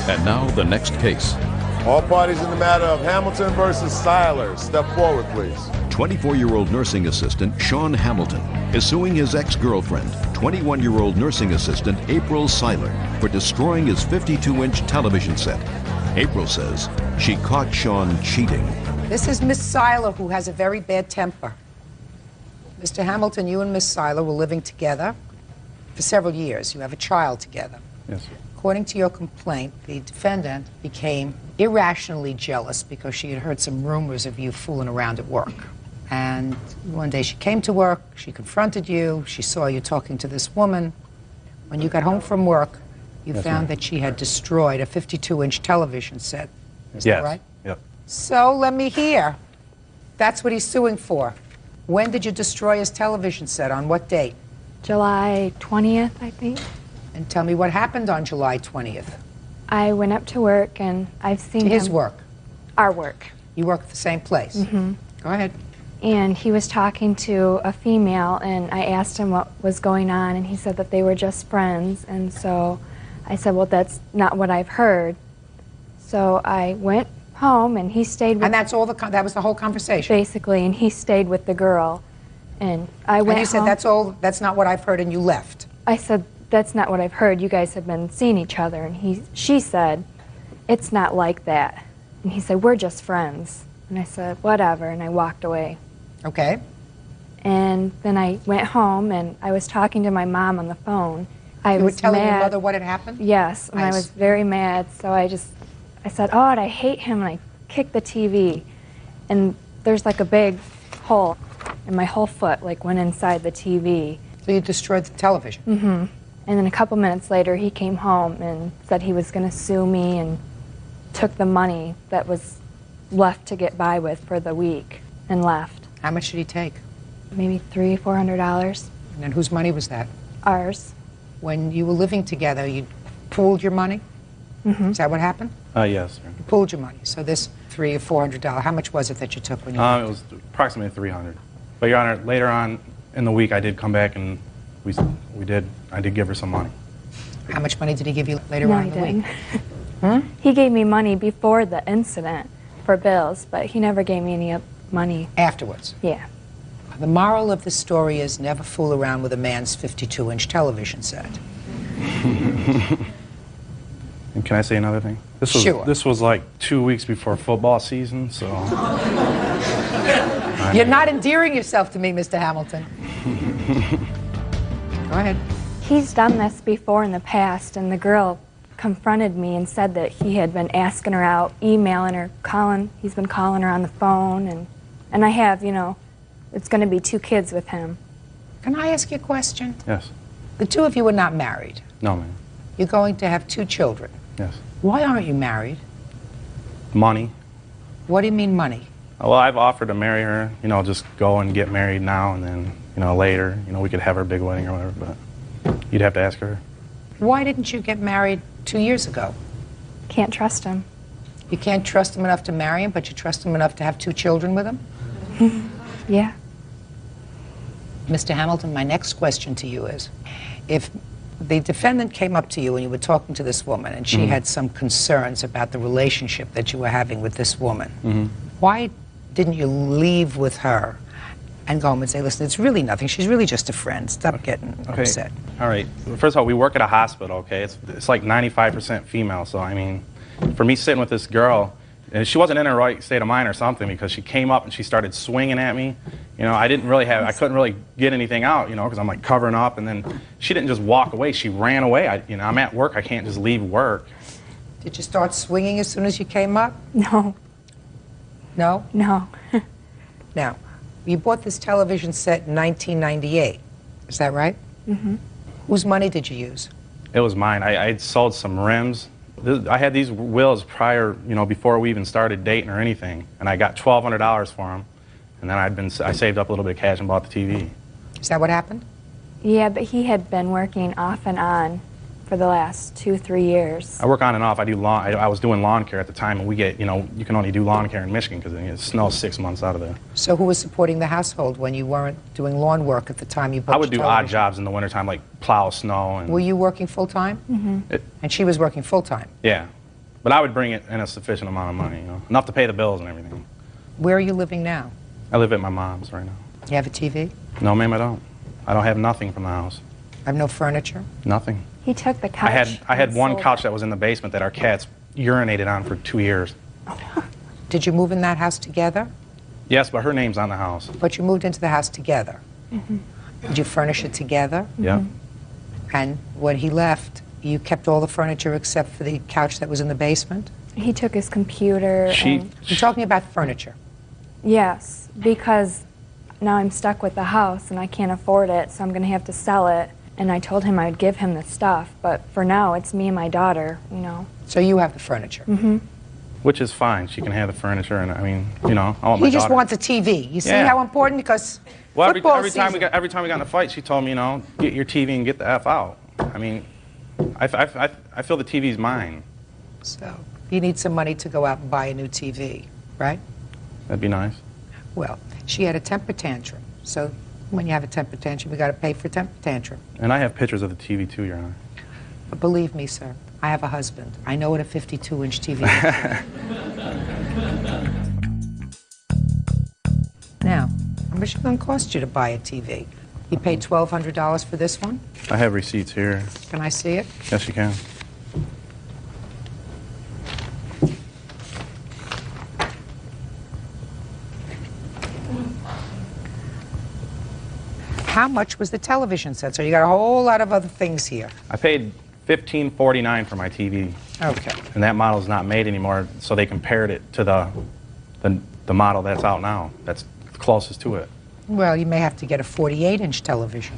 And now the next case. All parties in the matter of Hamilton versus Seiler. Step forward, please. 24-year-old nursing assistant Sean Hamilton is suing his ex-girlfriend, 21-year-old nursing assistant April Seiler, for destroying his 52-inch television set. April says she caught Sean cheating. This is Miss Seiler, who has a very bad temper. Mr. Hamilton, you and Miss Seiler were living together for several years. You have a child together. Yes, sir. According to your complaint, the defendant became irrationally jealous because she had heard some rumors of you fooling around at work. And one day she came to work, she confronted you, she saw you talking to this woman. When you got home from work, you found that she had destroyed a 52-inch television set. Is that right? Yep. So let me hear. That's what he's suing for. When did you destroy his television set? On what date? July 20th, I think. And tell me what happened on July 20th. I went up to work and I've seen His him. work? Our work. You work at the same place? Mm-hmm. Go ahead. And he was talking to a female and I asked him what was going on and he said that they were just friends. And so I said, well, that's not what I've heard. So I went home and he stayed with... And that's all that was the whole conversation? Basically, and he stayed with the girl. And I went And you said, home. that's not what I've heard, and you left? I said, that's not what I've heard. You guys have been seeing each other. And she said, it's not like that. And he said, we're just friends. And I said, whatever, and I walked away. Okay. And then I went home and I was talking to my mom on the phone. You were telling your mother what had happened? Yes, and I was very mad, so I said, oh, I hate him, and I kicked the TV. And there's like a big hole, and my whole foot like went inside the TV. So you destroyed the television? Mm-hmm. And then a couple minutes later, he came home and said he was going to sue me and took the money that was left to get by with for the week and left. How much did he take? Maybe $300, $400. And then whose money was that? Ours. When you were living together, you pooled your money? Mm-hmm. Is that what happened? Yes, sir. You pooled your money. So this $300 or $400, how much was it that you took when you It was approximately $300. But Your Honor, later on in the week, I did come back and I did give her some money. How much money did he give you later on in the week? Hmm? He gave me money before the incident for bills, but he never gave me any money. Afterwards? Yeah. The moral of the story is never fool around with a man's 52-inch television set. And can I say another thing? Sure. This was like 2 weeks before football season, so... You're not endearing yourself to me, Mr. Hamilton. Go ahead. He's done this before in the past, and the girl confronted me and said that he had been asking her out, emailing her, he's been calling her on the phone, and I have, you know, it's going to be 2 kids with him. Can I ask you a question? Yes. The two of you are not married. No, ma'am. You're going to have 2 children. Yes. Why aren't you married? Money. What do you mean money? Well, I've offered to marry her, you know, just go and get married now and then, you know, later, you know, we could have our big wedding or whatever, but you'd have to ask her. Why didn't you get married 2 years ago? Can't trust him. You can't trust him enough to marry him, but you trust him enough to have 2 children with him? Yeah. Mr. Hamilton, my next question to you is, if the defendant came up to you and you were talking to this woman and she had some concerns about the relationship that you were having with this woman, why didn't you leave with her and go home and say, listen, it's really nothing. She's really just a friend. Stop getting upset. All right. First of all, we work at a hospital, okay? It's like 95% female, so I mean, for me sitting with this girl, and she wasn't in her right state of mind or something because she came up and she started swinging at me. You know, I couldn't really get anything out, you know, because I'm like covering up, and then she didn't just walk away, she ran away. You know, I'm at work, I can't just leave work. Did you start swinging as soon as you came up? No. No? No. Now, you bought this television set in 1998, is that right? Mm-hmm. Whose money did you use? It was mine. I had sold some rims. I had these wheels prior, you know, before we even started dating or anything, and I got $1,200 for them, and then I saved up a little bit of cash and bought the TV. Is that what happened? Yeah, but he had been working off and on for the last 2-3 years. I work on and off. I was doing lawn care at the time, and we get, you know, you can only do lawn care in Michigan because it snows 6 months out of the... So who was supporting the household when you weren't doing lawn work at the time you bought I would do television? odd jobs in the wintertime, like plow snow. And Were you working full-time? Mm-hmm. And she was working full-time? Yeah. But I would bring it in a sufficient amount of money, you know, enough to pay the bills and everything. Where are you living now? I live at my mom's right now. You have a TV? No, ma'am, I don't. I don't have nothing from the house. I have no furniture? Nothing. He took the couch. I had and one sold couch it. that was in the basement that our cats urinated on for 2 years. Did you move in that house together? Yes, but her name's on the house. But you moved into the house together. Did you furnish it together? Yeah. And when he left, you kept all the furniture except for the couch that was in the basement? He took his computer. I'm talking about furniture. Yes, because now I'm stuck with the house and I can't afford it, so I'm going to have to sell it. And I told him I would give him the stuff, but for now it's me and my daughter, you know. So you have the furniture? Which is fine. She can have the furniture, and I mean, you know, I want my He just daughter. wants a TV. You see Yeah. how important? Because Well, football every time season. we got in a fight, she told me, you know, get your TV and get the F out. I mean, I feel the TV's mine. So you need some money to go out and buy a new TV, right? That'd be nice. Well, she had a temper tantrum. So when you have a temper tantrum, you got to pay for a temper tantrum. And I have pictures of the TV too, Your Honor. But believe me, sir, I have a husband. I know what a 52-inch TV is. Now, how much is it going to cost you to buy a TV? You paid $1,200 for this one? I have receipts here. Can I see it? Yes, you can. How much was the television set? So you got a whole lot of other things here. I paid $15.49 for my TV. Okay. And that model's not made anymore, so they compared it to the model that's out now. That's closest to it. Well, you may have to get a 48-inch television.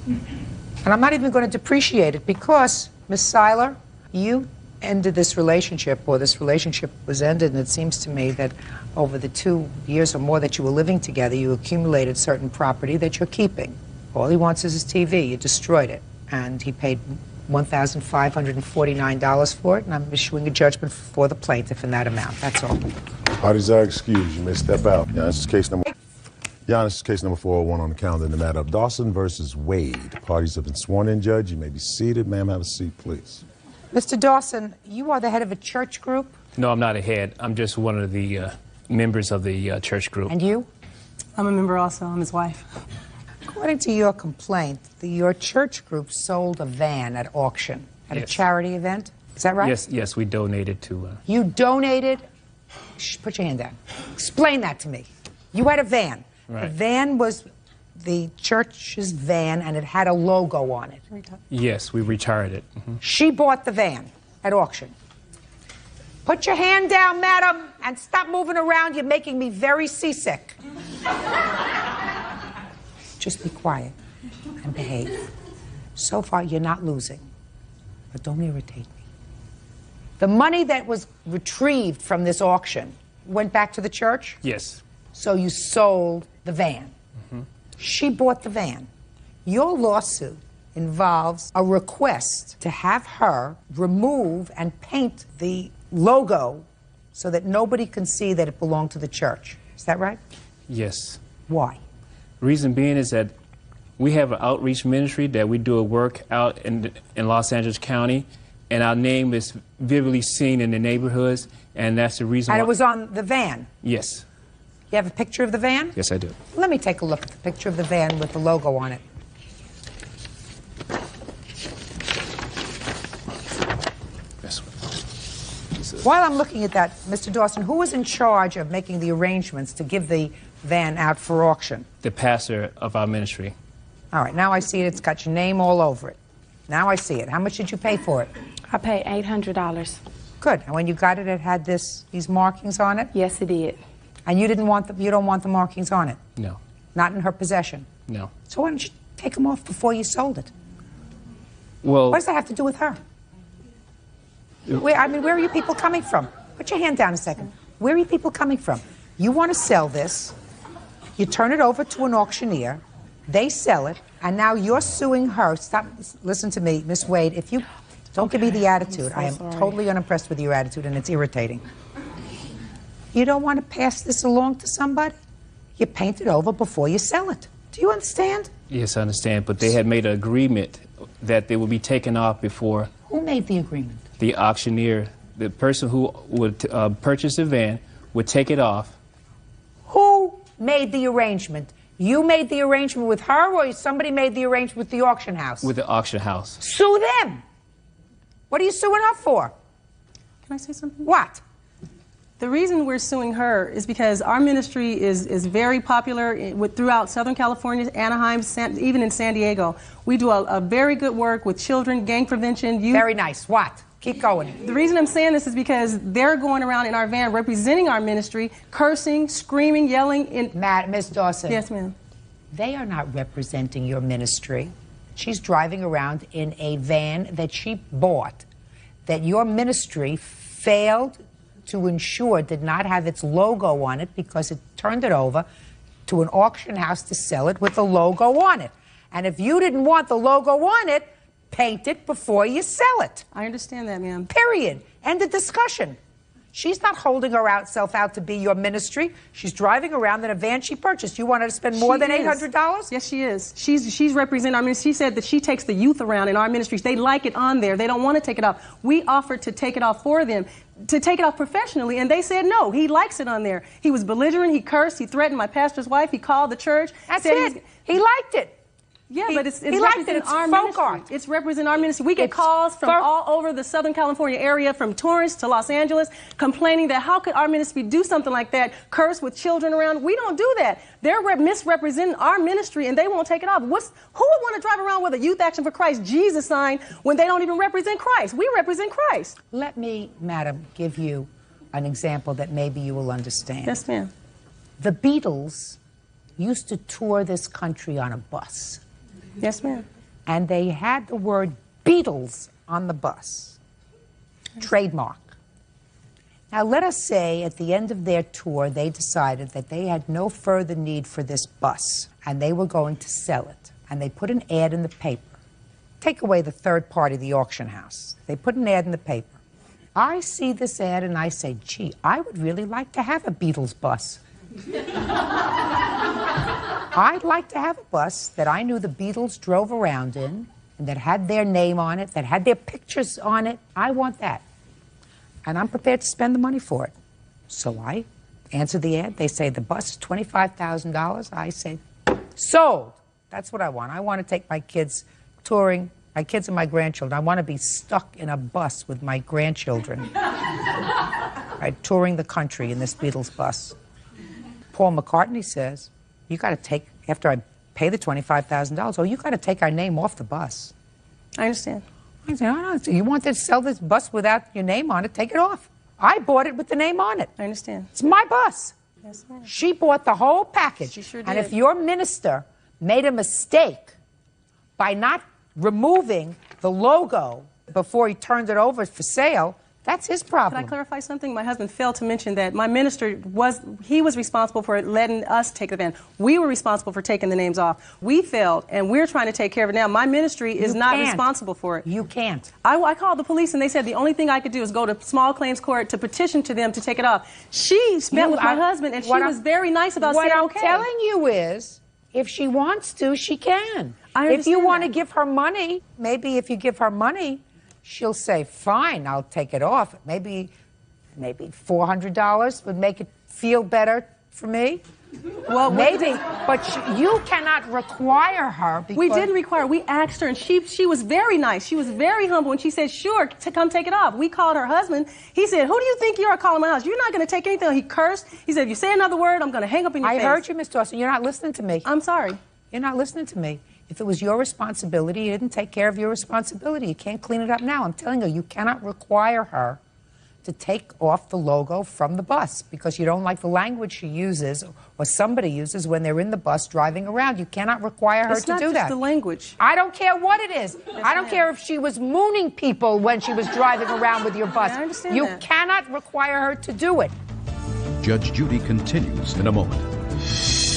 And I'm not even going to depreciate it because, Miss Seiler, you ended this relationship, or this relationship was ended, and it seems to me that over the 2 years or more that you were living together, you accumulated certain property that you're keeping. All he wants is his TV. You destroyed it. And he paid $1,549 for it, and I'm issuing a judgment for the plaintiff in that amount. That's all. Parties are excused. You may step out. Yeah, this is case number 401 on the calendar in the matter of Dawson versus Wade. Parties have been sworn in, Judge. You may be seated. Ma'am, have a seat, please. Mr. Dawson, you are the head of a church group? No, I'm not a head. I'm just one of the members of the church group. And you? I'm a member also. I'm his wife. According to your complaint, your church group sold a van at auction at a charity event. Is that right? Yes, we donated to... You donated... Shh, put your hand down. Explain that to me. You had a van. Right. The van was the church's van, and it had a logo on it. Yes, we retired it. She bought the van at auction. Put your hand down, madam, and stop moving around. You're making me very seasick. Just be quiet and behave. So far, you're not losing. But don't irritate me. The money that was retrieved from this auction went back to the church? Yes. So you sold the van. She bought the van. Your lawsuit involves a request to have her remove and paint the logo so that nobody can see that it belonged to the church. Is that right? Yes. Why? Reason being is that we have an outreach ministry that we do a work out in Los Angeles County, and our name is vividly seen in the neighborhoods, and that's the reason And why... it was on the van. Yes. You have a picture of the van? Yes, I do. Let me take a look at the picture of the van with the logo on it. This one. While I'm looking at that, Mr. Dawson, who was in charge of making the arrangements to give the van out for auction? The pastor of our ministry. All right, now I see it. It's got your name all over it. Now I see it. How much did you pay for it? I paid $800. Good. And when you got it, it had these markings on it? Yes, it did. And you don't want the markings on it? No. Not in her possession? No. So why don't you take them off before you sold it? Well... What does that have to do with her? Where are you people coming from? Put your hand down a second. Where are you people coming from? You want to sell this, you turn it over to an auctioneer, they sell it, and now you're suing her. Stop, listen to me, Miss Wade. If you don't give me the attitude, I am totally unimpressed with your attitude, and it's irritating. You don't want to pass this along to somebody? You paint it over before you sell it. Do you understand? Yes, I understand, but they had made an agreement that they would be taken off before... Who made the agreement? The auctioneer the person who would purchase the van would take it off. Who made the arrangement? You made the arrangement with her, or somebody made the arrangement with the auction house? With the auction house. Sue them. What are you suing her for? Can I say something? What? The reason we're suing her is because our ministry is very popular throughout Southern California, Anaheim, even in San Diego. We do a very good work with children, gang prevention, youth. Very nice. What? Keep going. The reason I'm saying this is because they're going around in our van representing our ministry, cursing, screaming, yelling. Miss Dawson. Yes, ma'am. They are not representing your ministry. She's driving around in a van that she bought, that your ministry failed to ensure did not have its logo on it because it turned it over to an auction house to sell it with the logo on it. And if you didn't want the logo on it, paint it before you sell it. I understand that, ma'am. Period. End of discussion. She's not holding herself out to be your ministry. She's driving around in a van she purchased. You want her to spend more than $800? Yes, she is. She's representing our ministry. She said that she takes the youth around in our ministries. They like it on there. They don't want to take it off. We offered to take it off for them, to take it off professionally, and they said no. He likes it on there. He was belligerent. He cursed. He threatened my pastor's wife. He called the church. That's it. He liked it. Yeah, but it's representing our ministry. It's representing our ministry. We get calls from all over the Southern California area, from Torrance to Los Angeles, complaining that how could our ministry do something like that, curse with children around. We don't do that. They're misrepresenting our ministry, and they won't take it off. Who would want to drive around with a Youth Action for Christ Jesus sign when they don't even represent Christ? We represent Christ. Let me, madam, give you an example that maybe you will understand. Yes, ma'am. The Beatles used to tour this country on a bus. Yes, ma'am. And they had the word Beatles on the bus. Trademark. Now, let us say at the end of their tour, they decided that they had no further need for this bus, and they were going to sell it. And they put an ad in the paper. Take away the third party, the auction house. They put an ad in the paper. I see this ad and I say, gee, I would really like to have a Beatles bus. I'd like to have a bus that I knew the Beatles drove around in, and that had their name on it, that had their pictures on it. I want that. And I'm prepared to spend the money for it. So I answer the ad. They say the bus is $25,000. I say, sold. That's what I want. I want to take my kids touring, my kids and my grandchildren. I want to be stuck in a bus with my grandchildren, right, touring the country in this Beatles bus. Paul McCartney says, you got to take, after I pay the $25,000, you got to take our name off the bus. I understand. I said, oh, no, you want to sell this bus without your name on it, take it off. I bought it with the name on it. I understand. It's my bus. Yes, ma'am. She bought the whole package. She sure did. And if your minister made a mistake by not removing the logo before he turned it over for sale, that's his problem. Can I clarify something? My husband failed to mention that my minister was responsible for letting us take the van. We were responsible for taking the names off. We failed, and we're trying to take care of it now. My ministry is not responsible for it. You can't. I called the police, and they said the only thing I could do is go to small claims court to petition to them to take it off. She met with my husband, and she was very nice about saying okay. What I'm telling you is, if she wants to, she can. If you want to give her money, maybe if you give her money, she'll say, fine, I'll take it off. Maybe $400 would make it feel better for me. Well, maybe, but you cannot require her. Because we didn't require her. We asked her, and she was very nice. She was very humble, and she said, sure, to come take it off. We called her husband. He said, who do you think you are calling my house? You're not going to take anything. He cursed. He said, if you say another word, I'm going to hang up in your face. I heard you, Miss Dawson. You're not listening to me. I'm sorry. You're not listening to me. If it was your responsibility, you didn't take care of your responsibility. You can't clean it up now. I'm telling you cannot require her to take off the logo from the bus because you don't like the language she uses or somebody uses when they're in the bus driving around. You cannot require her to do that. It's not just the language. I don't care what it is. I don't care if she was mooning people when she was driving around with your bus. I understand you that. cannot require her to do it. Judge Judy continues in a moment.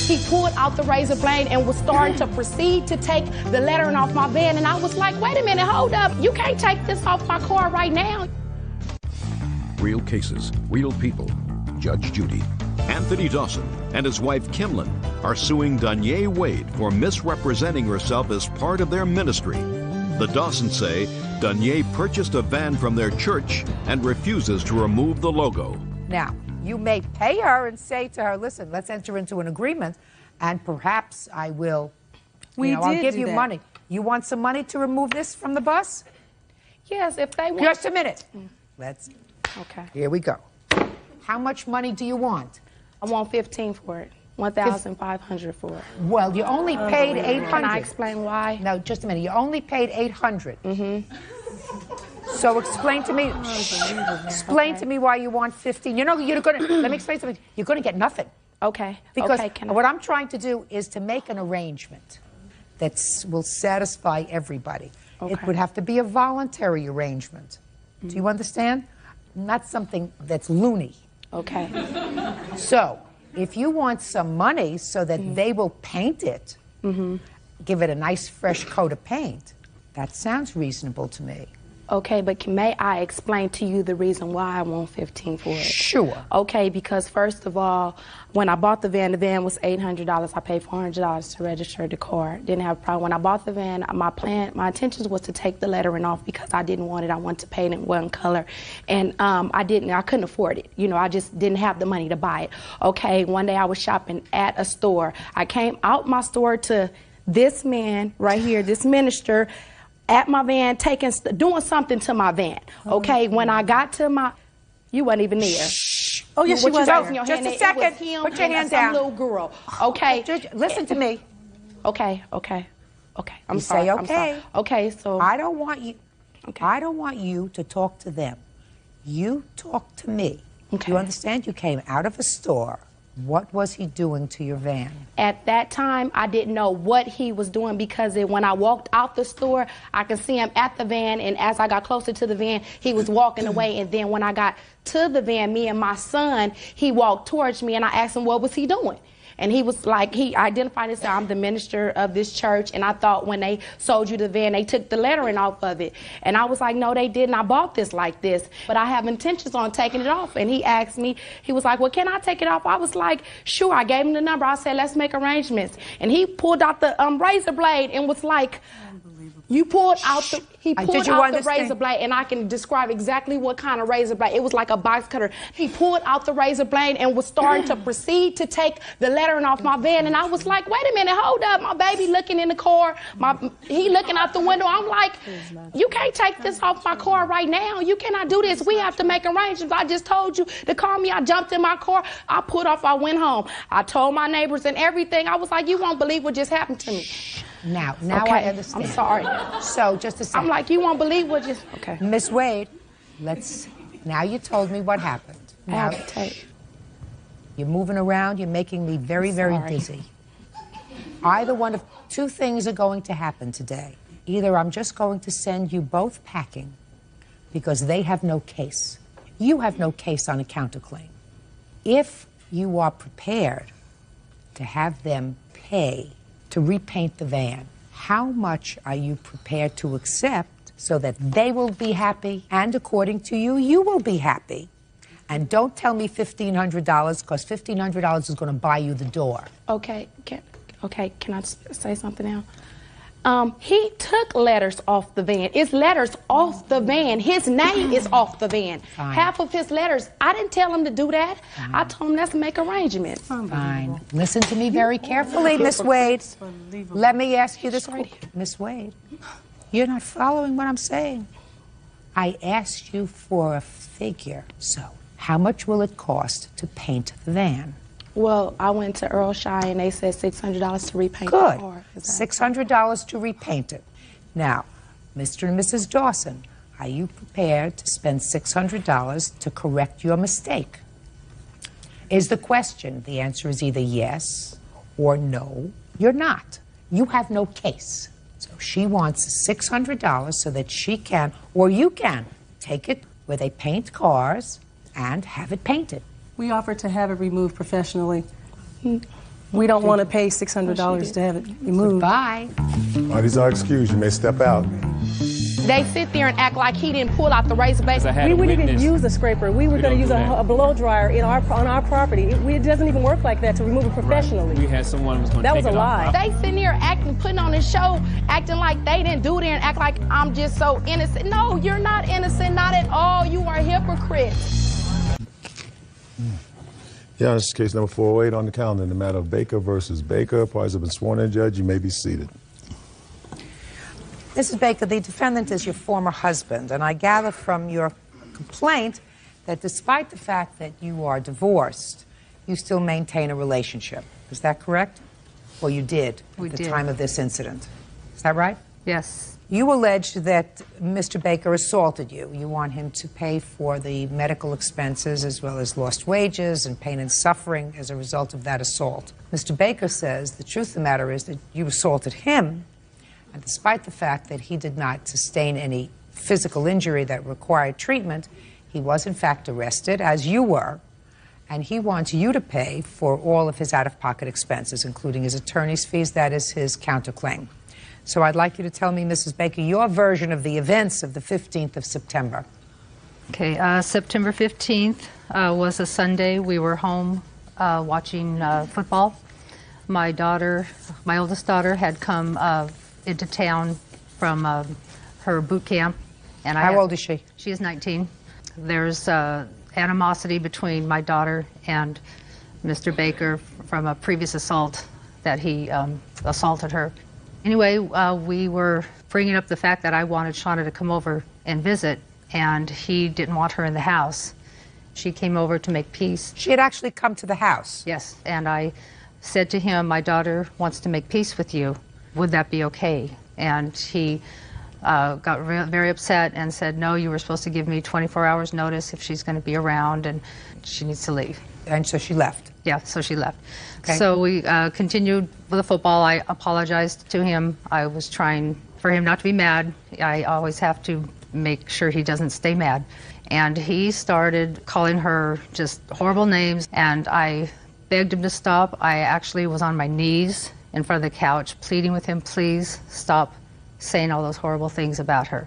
He pulled out the razor blade and was starting to proceed to take the lettering off my van. And I was like, wait a minute, hold up. You can't take this off my car right now. Real cases, real people. Judge Judy. Anthony Dawson and his wife Kimlin are suing Danye Wade for misrepresenting herself as part of their ministry. The Dawsons say Dunier purchased a van from their church and refuses to remove the logo. Now, you may pay her and say to her, listen, let's enter into an agreement, and perhaps I will, I'll give you money. You want some money to remove this from the bus? Yes, if they want. Just a minute. Okay. Here we go. How much money do you want? I want 15 for it. 1,500 for it. Well, you only paid 800. Can I explain why? No, just a minute. You only paid 800. So explain to me. Explain to me why you want 15. You know, you're going to. Let me explain something. You're going to get nothing. Okay. Because okay, what I'm trying to do is to make an arrangement that will satisfy everybody. Okay. It would have to be a voluntary arrangement. Do you understand? Not something that's loony. Okay. So, if you want some money so that they will paint it, give it a nice fresh coat of paint, that sounds reasonable to me. Okay, but may I explain to you the reason why I want 15 for it? Sure. Okay, because first of all, when I bought the van was $800. I paid $400 to register the car. Didn't have a problem. When I bought the van, my intentions was to take the lettering off because I didn't want it. I wanted to paint it in one color, and I couldn't afford it. You know, I just didn't have the money to buy it. Okay, one day I was shopping at a store. I came out my store to this man right here, this minister, at my van, doing something to my van. Okay, when I got to my, you wasn't even there. Oh yes, she was. Just a second. Put your hand down. Little girl. Okay. Listen to me. Okay. I'm sorry. Say okay. I'm sorry. Okay, so I don't want you. Okay. I don't want you to talk to them. You talk to me. Okay. You understand? You came out of a store. What was he doing to your van? At that time, I didn't know what he was doing because when I walked out the store, I could see him at the van, and as I got closer to the van, he was walking away, and then when I got to the van, me and my son, he walked towards me, and I asked him what was he doing. And he was like, he identified himself, I'm the minister of this church, and I thought when they sold you the van, they took the lettering off of it. And I was like, no, they didn't. I bought this like this, but I have intentions on taking it off. And he asked me, he was like, well, can I take it off? I was like, sure. I gave him the number. I said, let's make arrangements. And he pulled out the razor blade and was like, you pulled out the, he pulled out the razor blade, and I can describe exactly what kind of razor blade. It was like a box cutter. He pulled out the razor blade and was starting to proceed to take the lettering off my van, and I was like, wait a minute, hold up. My baby looking in the car, he looking out the window. I'm like, you can't take this off my car right now. You cannot do this. We have to make arrangements. I just told you to call me. I jumped in my car. I put off. I went home. I told my neighbors and everything. I was like, you won't believe what just happened to me. Now okay. I understand. I'm sorry. So just a second. I'm like, you won't believe what just. Okay. Miss Wade, now you told me what happened. Now, I have to take. You're moving around. You're making me very, very dizzy. Either one of two things are going to happen today. Either I'm just going to send you both packing because they have no case. You have no case on a counterclaim. If you are prepared to have them pay to repaint the van, how much are you prepared to accept so that they will be happy and according to you, you will be happy? And don't tell me $1,500 because $1,500 is going to buy you the door. Okay, can I say something now? He took letters off the van. It's letters off the van. His name is off the van. Fine. Half of his letters. I didn't tell him to do that. Fine. I told him let's make arrangements. Fine. Listen to me very carefully, Miss Wade. Let me ask you this question. Miss Wade, you're not following what I'm saying. I asked you for a figure. So, how much will it cost to paint the van? Well, I went to Earl Shy and they said $600 to repaint the car. Good. $600 to repaint it. Now, Mr. and Mrs. Dawson, are you prepared to spend $600 to correct your mistake? Is the question. The answer is either yes or no. You're not. You have no case. So she wants $600 so that she can, or you can, take it where they paint cars and have it painted. We offered to have it removed professionally. We don't want to pay $600 to have it removed. Goodbye. Parties are excused. You may step out. They sit there and act like he didn't pull out the razor blade. We wouldn't even use a scraper. We were going to use a blow dryer on our property. It doesn't even work like that to remove it professionally. Right. We had someone who was going to take it off. That was a lie. They sitting here acting, putting on a show, acting like they didn't do it and act like I'm just so innocent. No, you're not innocent, not at all. You are hypocrites. Yeah, this is case number 408 on the calendar in the matter of Baker versus Baker. Parties have been sworn in, Judge. You may be seated. Mrs. Baker, the defendant is your former husband, and I gather from your complaint that despite the fact that you are divorced, you still maintain a relationship. Is that correct? Well, you did at the time of this incident. Is that right? Yes. You allege that Mr. Baker assaulted you. You want him to pay for the medical expenses as well as lost wages and pain and suffering as a result of that assault. Mr. Baker says the truth of the matter is that you assaulted him, and despite the fact that he did not sustain any physical injury that required treatment, he was in fact arrested, as you were, and he wants you to pay for all of his out-of-pocket expenses, including his attorney's fees. That is his counterclaim. So I'd like you to tell me, Mrs. Baker, your version of the events of the 15th of September. Okay, September 15th was a Sunday. We were home watching football. My daughter, my oldest daughter, had come into town from her boot camp. And How old is she? She is 19. There's animosity between my daughter and Mr. Baker from a previous assault that he assaulted her. Anyway, we were bringing up the fact that I wanted Shauna to come over and visit, and he didn't want her in the house. She came over to make peace. She had actually come to the house? Yes, and I said to him, my daughter wants to make peace with you. Would that be okay? And he got very upset and said, no, you were supposed to give me 24 hours notice if she's going to be around, and she needs to leave. And so she left? Yeah, so she left. Okay. So we continued with the football. I apologized to him. I was trying for him not to be mad. I always have to make sure he doesn't stay mad. And he started calling her just horrible names, and I begged him to stop. I actually was on my knees in front of the couch pleading with him, please stop saying all those horrible things about her.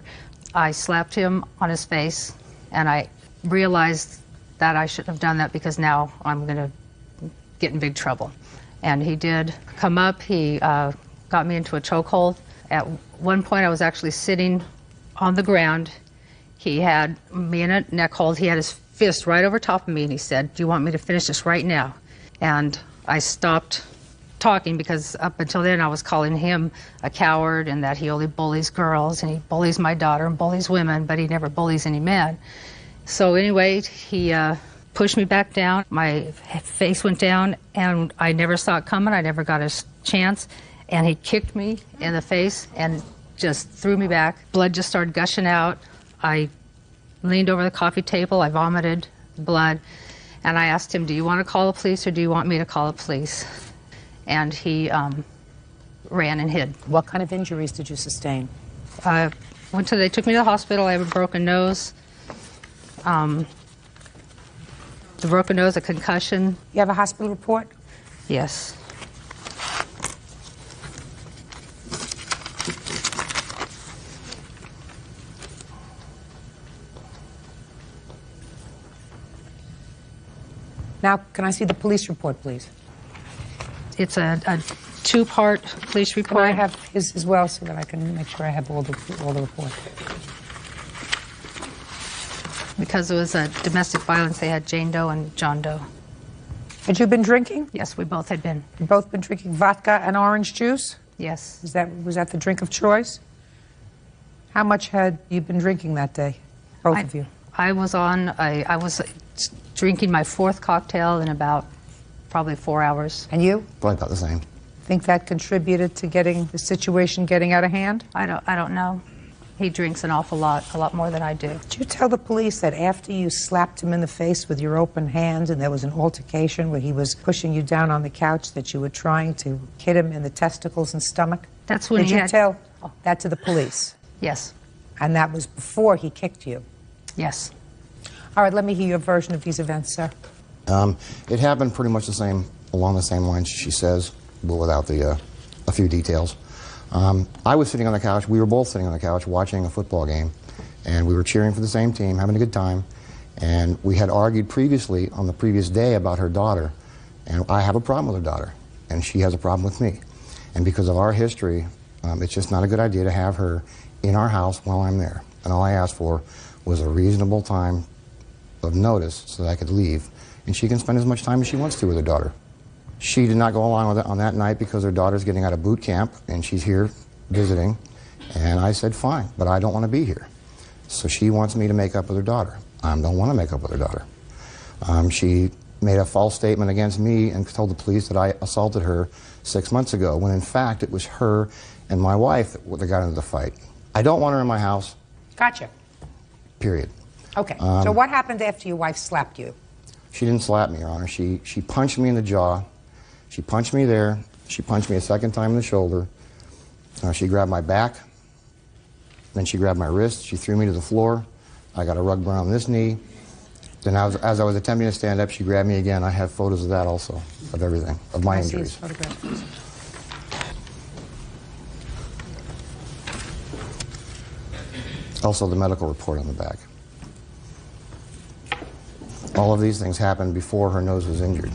I slapped him on his face, and I realized that I shouldn't have done that because now I'm going to get in big trouble. And he did come up. He got me into a chokehold. At one point, I was actually sitting on the ground. He had me in a neck hold. He had his fist right over top of me, and he said, do you want me to finish this right now? And I stopped talking because up until then I was calling him a coward and that he only bullies girls and he bullies my daughter and bullies women, but he never bullies any men. So anyway, he pushed me back down. My face went down, and I never saw it coming. I never got a chance. And he kicked me in the face and just threw me back. Blood just started gushing out. I leaned over the coffee table. I vomited blood. And I asked him, do you want to call the police or do you want me to call the police? And he ran and hid. What kind of injuries did you sustain? They took me to the hospital. I have a broken nose. The broken nose, a concussion. You have a hospital report? Yes. Now, can I see the police report, please? It's a two-part police report. Can I have his as well so that I can make sure I have all the report? Because it was a domestic violence, they had Jane Doe and John Doe. Had you been drinking? Yes, we both had been. You both been drinking vodka and orange juice? Yes. Was that the drink of choice? How much had you been drinking that day, both of you? I was drinking my fourth cocktail in about probably 4 hours. And you? Probably about the same. Think that contributed to the situation getting out of hand? I don't know. He drinks an awful lot, a lot more than I do. Did you tell the police that after you slapped him in the face with your open hand and there was an altercation where he was pushing you down on the couch that you were trying to hit him in the testicles and stomach? That's when Did you tell that to the police? Yes. And that was before he kicked you? Yes. All right, let me hear your version of these events, sir. It happened pretty much along the same lines she says, but without a few details. I was sitting on the couch, we were both sitting on the couch watching a football game, and we were cheering for the same team, having a good time, and we had argued previously on the previous day about her daughter, and I have a problem with her daughter, and she has a problem with me. And because of our history, it's just not a good idea to have her in our house while I'm there. And all I asked for was a reasonable time of notice so that I could leave, and she can spend as much time as she wants to with her daughter. She did not go along with it on that night because her daughter's getting out of boot camp and she's here visiting. And I said, fine, but I don't want to be here. So she wants me to make up with her daughter. I don't want to make up with her daughter. She made a false statement against me and told the police that I assaulted her 6 months ago, when in fact it was her and my wife that got into the fight. I don't want her in my house. Gotcha. Period. Okay. So what happened after your wife slapped you? She didn't slap me, Your Honor. She punched me in the jaw. She punched me there. She punched me a second time in the shoulder. She grabbed my back. Then she grabbed my wrist. She threw me to the floor. I got a rug burn on this knee. Then as I was attempting to stand up, she grabbed me again. I have photos of that also, of everything, of my injuries. Also the medical report on the back. All of these things happened before her nose was injured.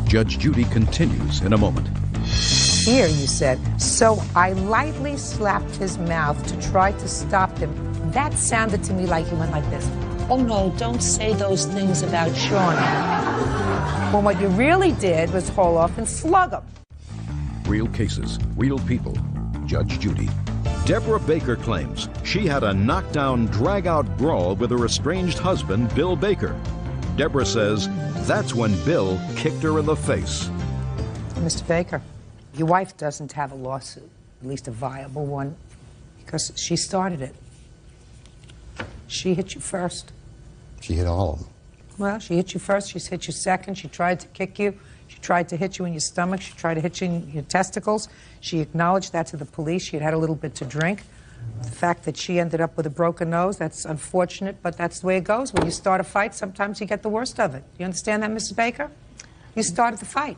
Judge Judy continues in a moment. Here you said, so I lightly slapped his mouth to try to stop him. That sounded to me like he went like this. Oh no, don't say those things about Shauna. Well, what you really did was haul off and slug him. Real cases, real people. Judge Judy. Deborah Baker claims she had a knockdown, drag-out brawl with her estranged husband, Bill Baker. Deborah says that's when Bill kicked her in the face. Mr. Baker, your wife doesn't have a lawsuit, at least a viable one, because she started it. She hit you first. She hit all of them. Well, she hit you first, she's hit you second, she tried to kick you, she tried to hit you in your stomach, she tried to hit you in your testicles. She acknowledged that to the police. She had had a little bit to drink. The fact that she ended up with a broken nose, that's unfortunate, but that's the way it goes. When you start a fight, sometimes you get the worst of it. You understand that, Mrs. Baker? You started the fight.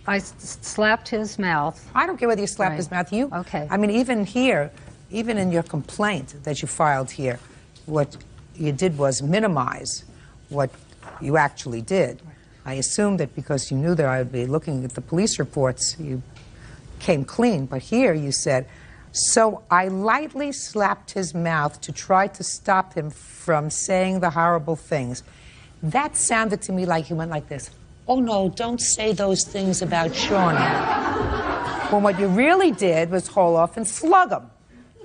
I slapped his mouth. I don't care whether you slapped his mouth. You, okay. I mean, even here, even in your complaint that you filed here, what you did was minimize what you actually did. I assumed that because you knew that I would be looking at the police reports, you came clean. But here you said, so I lightly slapped his mouth to try to stop him from saying the horrible things. That sounded to me like he went like this. Oh no, don't say those things about Shauna. Well, what you really did was haul off and slug him.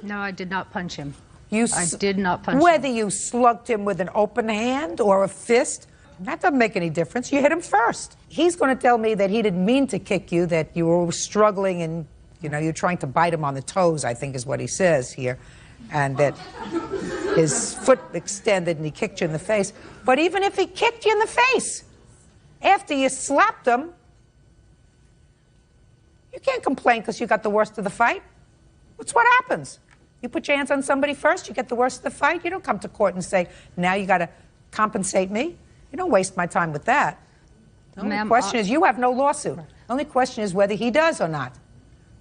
No, I did not punch him. I did not punch him. Whether you slugged him with an open hand or a fist, that doesn't make any difference. You hit him first. He's going to tell me that he didn't mean to kick you, that you were struggling and, you know, you're trying to bite him on the toes, I think is what he says here, and that his foot extended and he kicked you in the face. But even if he kicked you in the face, after you slapped him, you can't complain because you got the worst of the fight. That's what happens. You put your hands on somebody first, you get the worst of the fight. You don't come to court and say, now you got to compensate me. You don't waste my time with that. The only question is, you have no lawsuit. The only question is whether he does or not.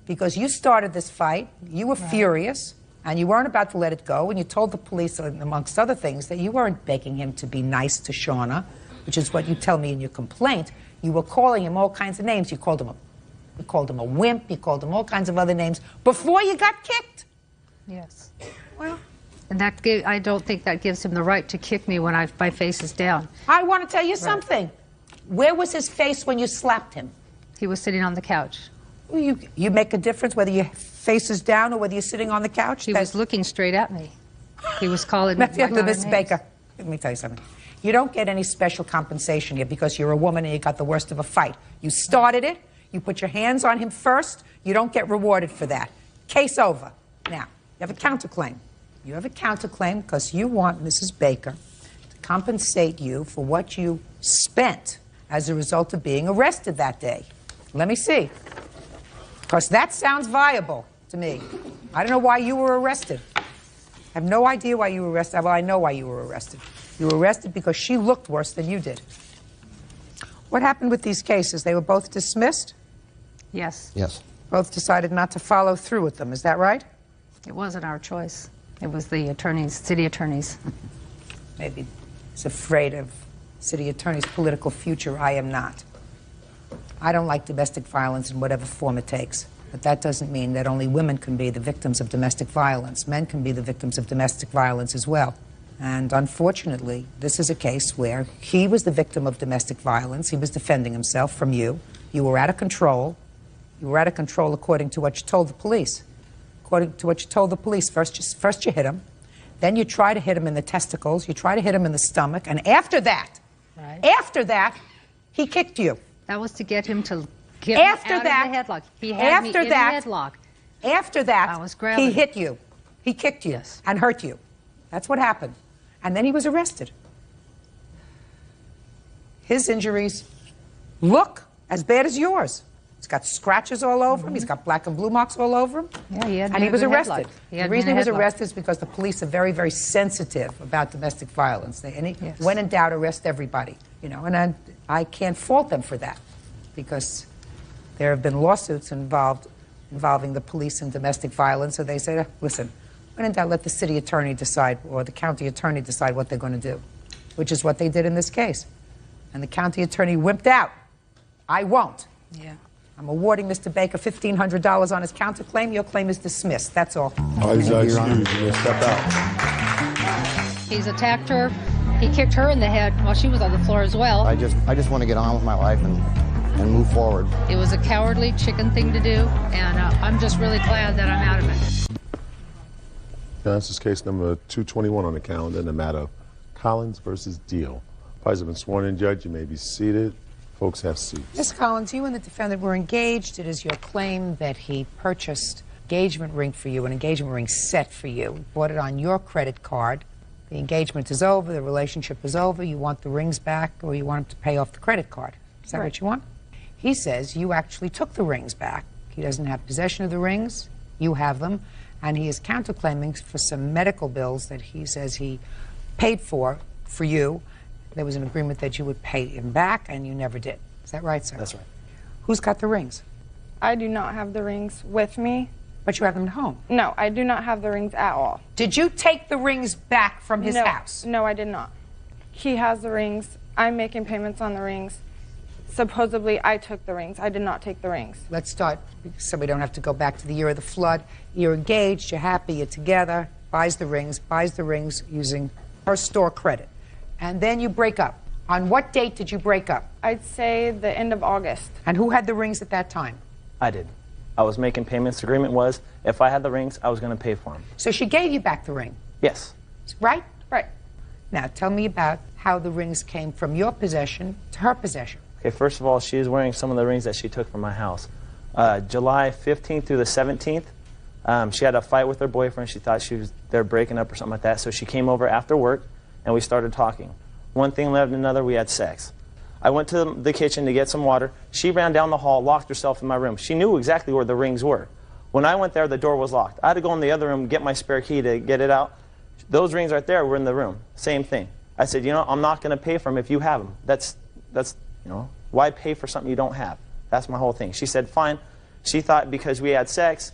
Because you started this fight, you were furious, and you weren't about to let it go, and you told the police, amongst other things, that you weren't begging him to be nice to Shauna, which is what you tell me in your complaint. You were calling him all kinds of names. You called him a wimp, you called him all kinds of other names before you got kicked. Yes. Well, and I don't think that gives him the right to kick me when my face is down. I want to tell you something. Where was his face when you slapped him? He was sitting on the couch. You make a difference whether your face is down or whether you're sitting on the couch? He was looking straight at me. He was calling me Miss Baker, let me tell you something. You don't get any special compensation here because you're a woman and you got the worst of a fight. You started it. You put your hands on him first. You don't get rewarded for that. Case over. Now, you have a counterclaim. You have a counterclaim because you want Mrs. Baker to compensate you for what you spent as a result of being arrested that day. Let me see. Because that sounds viable to me. I don't know why you were arrested. I have no idea why you were arrested. Well, I know why you were arrested. You were arrested because she looked worse than you did. What happened with these cases? They were both dismissed? Yes. Yes. both decided not to follow through with them. Is that right? It wasn't our choice. It was the attorneys, city attorneys. Maybe he's afraid of city attorney's political future. I am not. I don't like domestic violence in whatever form it takes. But that doesn't mean that only women can be the victims of domestic violence. Men can be the victims of domestic violence as well. And unfortunately, this is a case where he was the victim of domestic violence. He was defending himself from you. You were out of control. You were out of control according to what you told the police. According to what you told the police, first you hit him. Then you try to hit him in the testicles. You try to hit him in the stomach. And after that, he kicked you. That was to get him to get me out of the headlock. He had me in the headlock. After that, I was grabbing. he hit you. He kicked you and hurt you. That's what happened. And then he was arrested. His injuries look as bad as yours. He's got scratches all over him. He's got black and blue marks all over him. Yeah, and he was arrested. The reason he was arrested is because the police are very, very sensitive about domestic violence. When in doubt, arrest everybody. You know, and I can't fault them for that, because there have been lawsuits involving the police and domestic violence. So they say, listen, when in doubt, let the city attorney decide, or the county attorney decide what they're going to do, which is what they did in this case. And the county attorney wimped out. I won't. Yeah. I'm awarding Mr. Baker $1,500 on his counterclaim. Your claim is dismissed. That's all. Excuse me. Step out. He's attacked her. He kicked her in the head while she was on the floor as well. I just want to get on with my life and move forward. It was a cowardly chicken thing to do, and I'm just really glad that I'm out of it. This is case number 221 on the calendar in the matter of Collins versus Deal. Parties have been sworn in, Judge. You may be seated. Folks have seats. Ms. Collins, you and the defendant were engaged. It is your claim that he purchased an engagement ring for you, an engagement ring set for you, bought it on your credit card. The engagement is over, the relationship is over, you want the rings back, or you want him to pay off the credit card. Is that what you want? He says you actually took the rings back. He doesn't have possession of the rings, you have them, and he is counterclaiming for some medical bills that he says he paid for you. There was an agreement that you would pay him back, and you never did. Is that right, sir? That's right. Who's got the rings? I do not have the rings with me. But you have them at home? No, I do not have the rings at all. Did you take the rings back from his house? No, I did not. He has the rings. I'm making payments on the rings. Supposedly, I took the rings. I did not take the rings. Let's start, so we don't have to go back to the year of the flood. You're engaged, you're happy, you're together, buys the rings using her store credit. And then you break up. On what date did you break up? I'd say the end of August. And who had the rings at that time? I did. I was making payments. The agreement was if I had the rings, I was going to pay for them. So she gave you back the ring? Yes. Right? Right. Now, tell me about how the rings came from your possession to her possession. Okay, first of all, she is wearing some of the rings that she took from my house. July 15th through the 17th, she had a fight with her boyfriend. She thought they were breaking up or something like that, so she came over after work, and we started talking. One thing led to another, we had sex. I went to the kitchen to get some water. She ran down the hall, locked herself in my room. She knew exactly where the rings were. When I went there, the door was locked. I had to go in the other room and get my spare key to get it out. Those rings right there were in the room. Same thing. I said, you know, I'm not going to pay for them if you have them. That's, you know, why pay for something you don't have? That's my whole thing. She said, fine. She thought because we had sex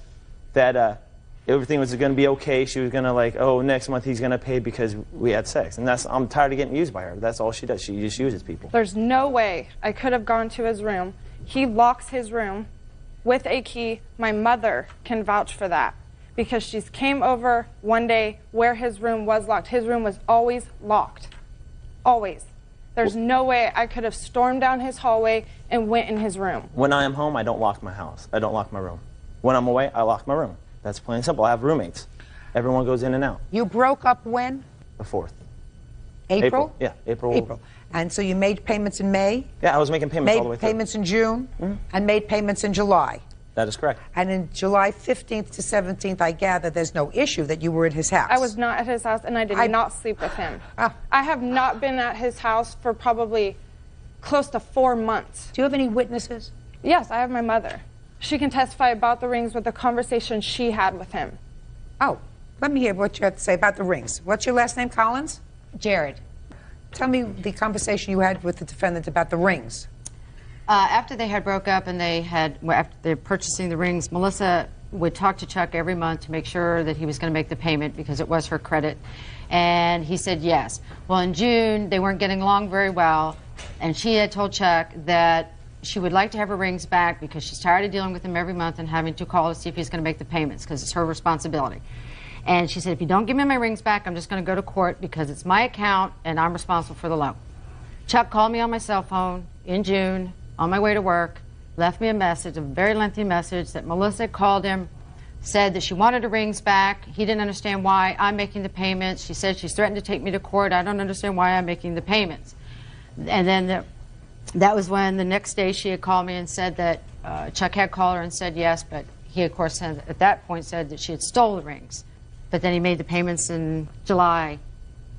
that everything was going to be okay. She was going to like, oh, next month he's going to pay because we had sex. And I'm tired of getting used by her. That's all she does. She just uses people. There's no way I could have gone to his room. He locks his room with a key. My mother can vouch for that because she came over one day where his room was locked. His room was always locked. Always. There's no way I could have stormed down his hallway and went in his room. When I am home, I don't lock my house. I don't lock my room. When I'm away, I lock my room. That's plain and simple. I have roommates. Everyone goes in and out. You broke up when? The 4th. April? Yeah, April. April. And so you made payments in May? Yeah, I was making payments all the way Made through. payments in June? And made payments in July? That is correct. And in July 15th to 17th, I gather there's no issue that you were at his house. I was not at his house, and I did not sleep with him. I have not been at his house for probably close to 4 months. Do you have any witnesses? Yes, I have my mother. She can testify about the rings with the conversation she had with him. Oh, let me hear what you have to say about the rings. What's your last name, Collins? Jared. Tell me the conversation you had with the defendant about the rings. After they had broke up and after they're purchasing the rings, Melissa would talk to Chuck every month to make sure that he was going to make the payment because it was her credit. And he said yes. Well, in June, they weren't getting along very well, and she had told Chuck that she would like to have her rings back because she's tired of dealing with him every month and having to call to see if he's going to make the payments because it's her responsibility. And she said, if you don't give me my rings back, I'm just going to go to court because it's my account and I'm responsible for the loan. Chuck called me on my cell phone in June on my way to work, left me a message, a very lengthy message that Melissa called him, said that she wanted her rings back. He didn't understand why I'm making the payments. She said she's threatened to take me to court. I don't understand why I'm making the payments. And then that was when the next day she had called me and said that Chuck had called her and said yes, but he, of course, at that point said that she had stolen the rings. But then he made the payments in July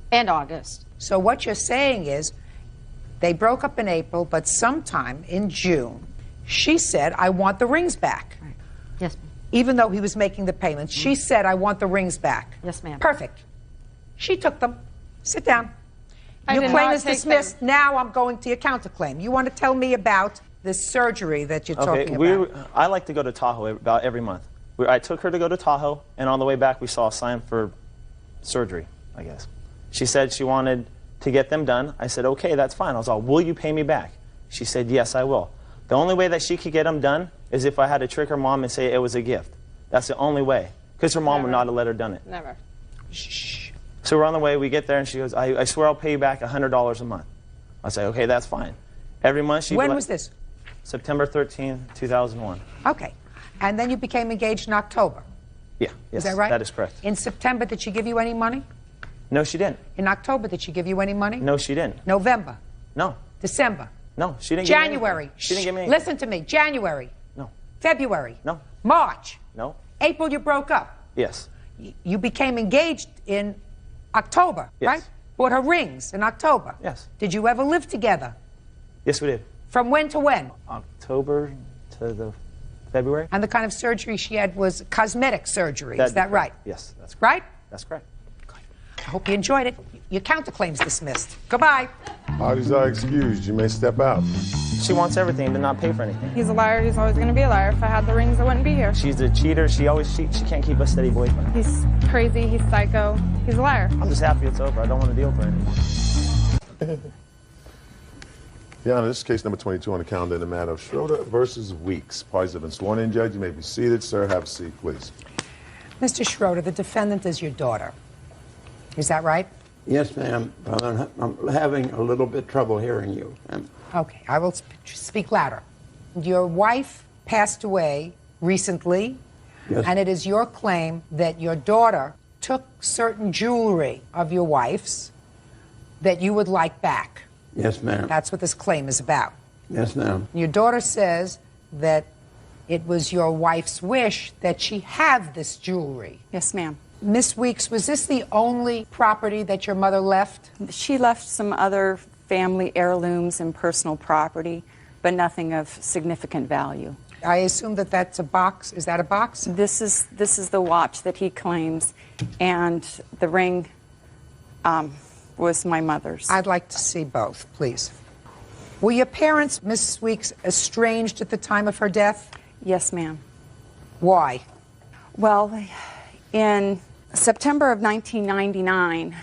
and August. So what you're saying is they broke up in April, but sometime in June, she said, I want the rings back. Right. Yes, ma'am. Even though he was making the payments, she said, I want the rings back. Yes, ma'am. Perfect. She took them. Sit down. I Your did claim not is take dismissed. Now I'm going to your counterclaim. You want to tell me about this surgery that you're talking about? I like to go to Tahoe about every month. I took her to go to Tahoe, and on the way back we saw a sign for surgery, I guess. She said she wanted to get them done. I said, okay, that's fine. I was all, will you pay me back? She said, yes, I will. The only way that she could get them done is if I had to trick her mom and say it was a gift. That's the only way. Because her mom would not have let her done it. Never. Shh. So we're on the way, we get there, and she goes, I swear I'll pay you back $100 a month. I say, okay, that's fine. Every month she... When was this? September 13, 2001. Okay. And then you became engaged in October. Yeah, yes, Is that right? That is correct. In September, did she give you any money? No, she didn't. In October, did she give you any money? No, she didn't. November? No. December? No, she didn't give me January? anything. She didn't give me anything. Listen to me. January? No. February? No. March? No. April, you broke up. Yes. You became engaged in October, Yes. right? Bought her rings in October. Yes. Did you ever live together? Yes, we did. From when to when? October to the February. And the kind of surgery she had was cosmetic surgery. Is that right? Yes, that's correct. Right? That's correct. I hope you enjoyed it. Your counterclaim's dismissed. Goodbye. Parties are excused. You may step out. She wants everything, but not pay for anything. He's a liar. He's always going to be a liar. If I had the rings, I wouldn't be here. She's a cheater. She always cheats. She can't keep a steady boyfriend. He's crazy. He's psycho. He's a liar. I'm just happy it's over. I don't want to deal with her anymore. Your Honor, this is case number 22 on the calendar in the matter of Schroeder versus Weeks. Parties have been sworn in, Judge. You may be seated. Sir, have a seat, please. Mr. Schroeder, the defendant is your daughter. Is that right? Yes, ma'am. I'm having a little bit trouble hearing you. Okay, I will speak louder. Your wife passed away recently, Yes. and it is your claim that your daughter took certain jewelry of your wife's that you would like back. Yes, ma'am. That's what this claim is about. Yes, ma'am. Your daughter says that it was your wife's wish that she have this jewelry. Yes, ma'am. Miss Weeks, was this the only property that your mother left? She left some other family heirlooms and personal property, but nothing of significant value. I assume that that's a box. Is that a box? This is the watch that he claims, and the ring was my mother's. I'd like to see both, please. Were your parents, Miss Weeks, estranged at the time of her death? Yes, ma'am. Why? Well, in September of 1999,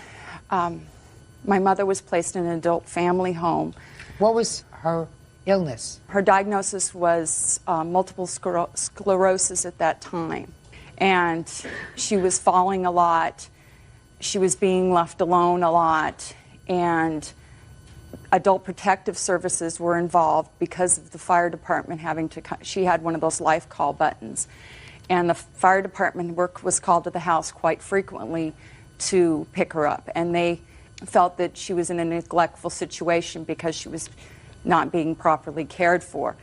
my mother was placed in an adult family home. What was her illness? Her diagnosis was multiple sclerosis at that time. And she was falling a lot. She was being left alone a lot. And Adult Protective Services were involved because of the fire department having to, she had one of those life call buttons. And the fire department was called to the house quite frequently to pick her up. And they felt that she was in a neglectful situation because she was not being properly cared for.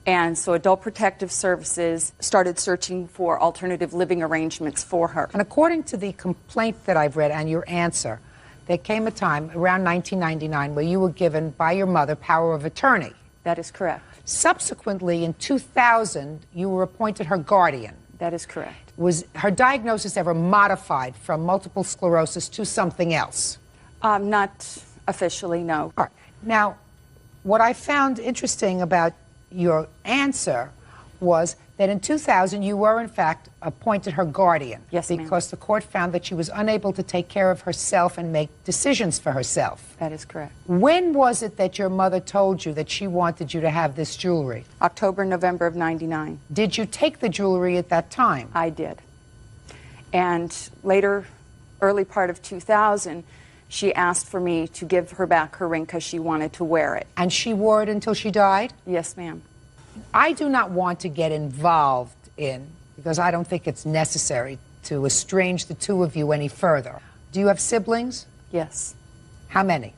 And so Adult Protective Services started searching for alternative living arrangements for her. And according to the complaint that I've read and your answer, there came a time around 1999 where you were given by your mother power of attorney. That is correct. Subsequently, in 2000, you were appointed her guardian. That is correct. Was her diagnosis ever modified from multiple sclerosis to something else? Not officially, no. All right. Now, what I found interesting about your answer was that in 2000 you were in fact appointed her guardian. Yes, ma'am. Because the court found that she was unable to take care of herself and make decisions for herself. That is correct. When was it that your mother told you that she wanted you to have this jewelry? October, November of '99. Did you take the jewelry at that time? I did. And later, early part of 2000, she asked for me to give her back her ring because she wanted to wear it. And she wore it until she died? Yes, ma'am. I do not want to get involved in, because I don't think it's necessary to estrange the two of you any further. Do you have siblings? Yes. How many?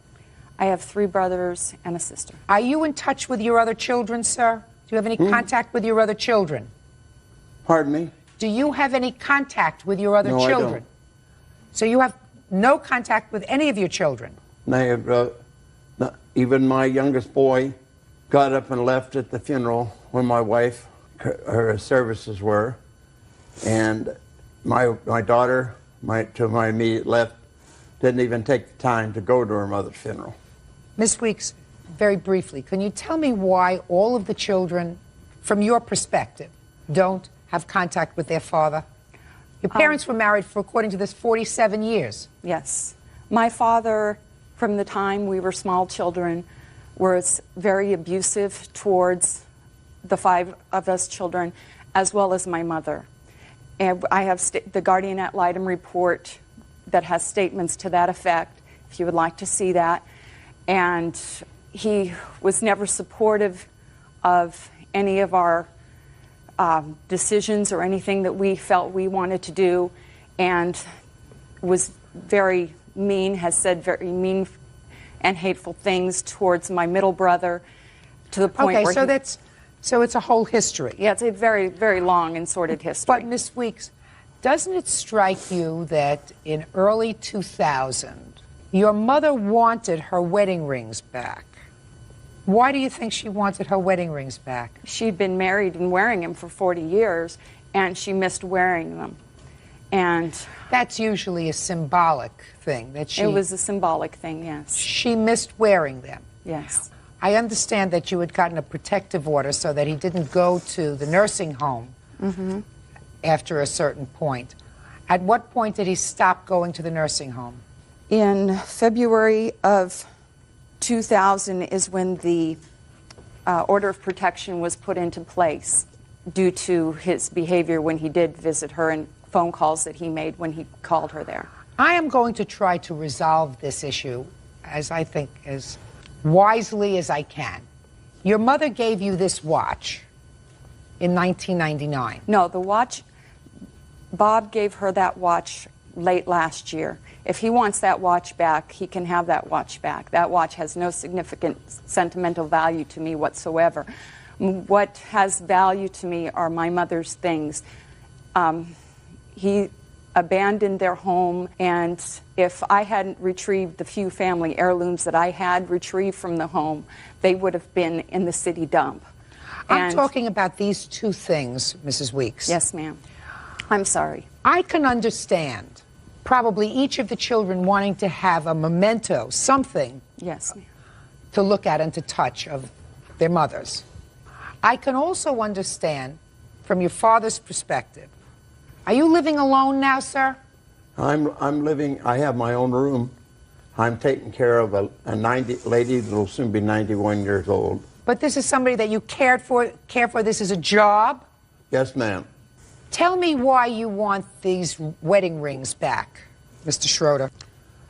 I have 3 brothers and a sister. Are you in touch with your other children, sir? Do you have any contact with your other children? Pardon me? Do you have any contact with your other No, I children? don't. So you have no contact with any of your children? And I have, even my youngest boy got up and left at the funeral when my wife, her services were. And my daughter, to my immediate left, didn't even take the time to go to her mother's funeral. Ms. Weeks, very briefly, can you tell me why all of the children, from your perspective, don't have contact with their father? Your parents were married for, according to this, 47 years. Yes. My father, from the time we were small children, was very abusive towards the 5 of us children, as well as my mother. And I have the Guardian ad litem report that has statements to that effect, if you would like to see that. And he was never supportive of any of our decisions or anything that we felt we wanted to do, and was very mean, has said very mean and hateful things towards my middle brother, to the point where so it's a whole history. Yeah, it's a very, very long and sordid history. But Ms. Weeks, doesn't it strike you that in early 2000, your mother wanted her wedding rings back? Why do you think she wanted her wedding rings back? She'd been married and wearing them for 40 years, and she missed wearing them. And that's usually a symbolic thing. It was a symbolic thing, yes. She missed wearing them. Yes. I understand that you had gotten a protective order so that he didn't go to the nursing home after a certain point. At what point did he stop going to the nursing home? In February of 2000 is when the order of protection was put into place due to his behavior when he did visit her and phone calls that he made when he called her there. I am going to try to resolve this issue, as I think, as wisely as I can. Your mother gave you this watch in 1999. No, the watch, Bob gave her that watch late last year. If he wants that watch back, he can have that watch back. That watch has no significant sentimental value to me whatsoever. What has value to me are my mother's things. He abandoned their home, and if I hadn't retrieved the few family heirlooms that I had retrieved from the home, they would have been in the city dump. I'm talking about these two things, Mrs. Weeks. Yes, ma'am. I'm sorry. I can understand probably each of the children wanting to have a memento, something yes, ma'am, to look at and to touch of their mothers. I can also understand from your father's perspective. Are you living alone now, sir? I'm living, I have my own room. I'm taking care of a 90 lady that will soon be 91 years old. But this is somebody that you care for, this is a job? Yes, ma'am. Tell me why you want these wedding rings back, Mr. Schroeder.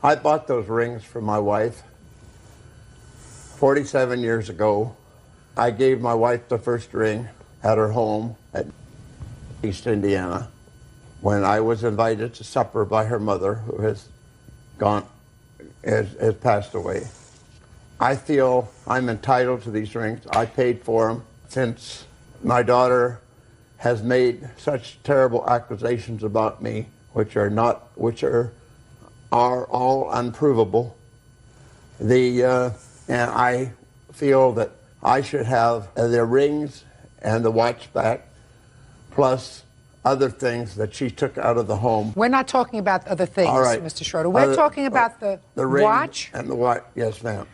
I bought those rings for my wife 47 years ago. I gave my wife the first ring at her home at East Indiana when I was invited to supper by her mother, who has passed away. I feel I'm entitled to these rings. I paid for them since my daughter has made such terrible accusations about me, which are all unprovable. And I feel that I should have the rings and the watch back, plus other things that she took out of the home. We're not talking about other things, all right, Mr. Schroeder. We're talking about the ring watch and the watch. Yes, ma'am.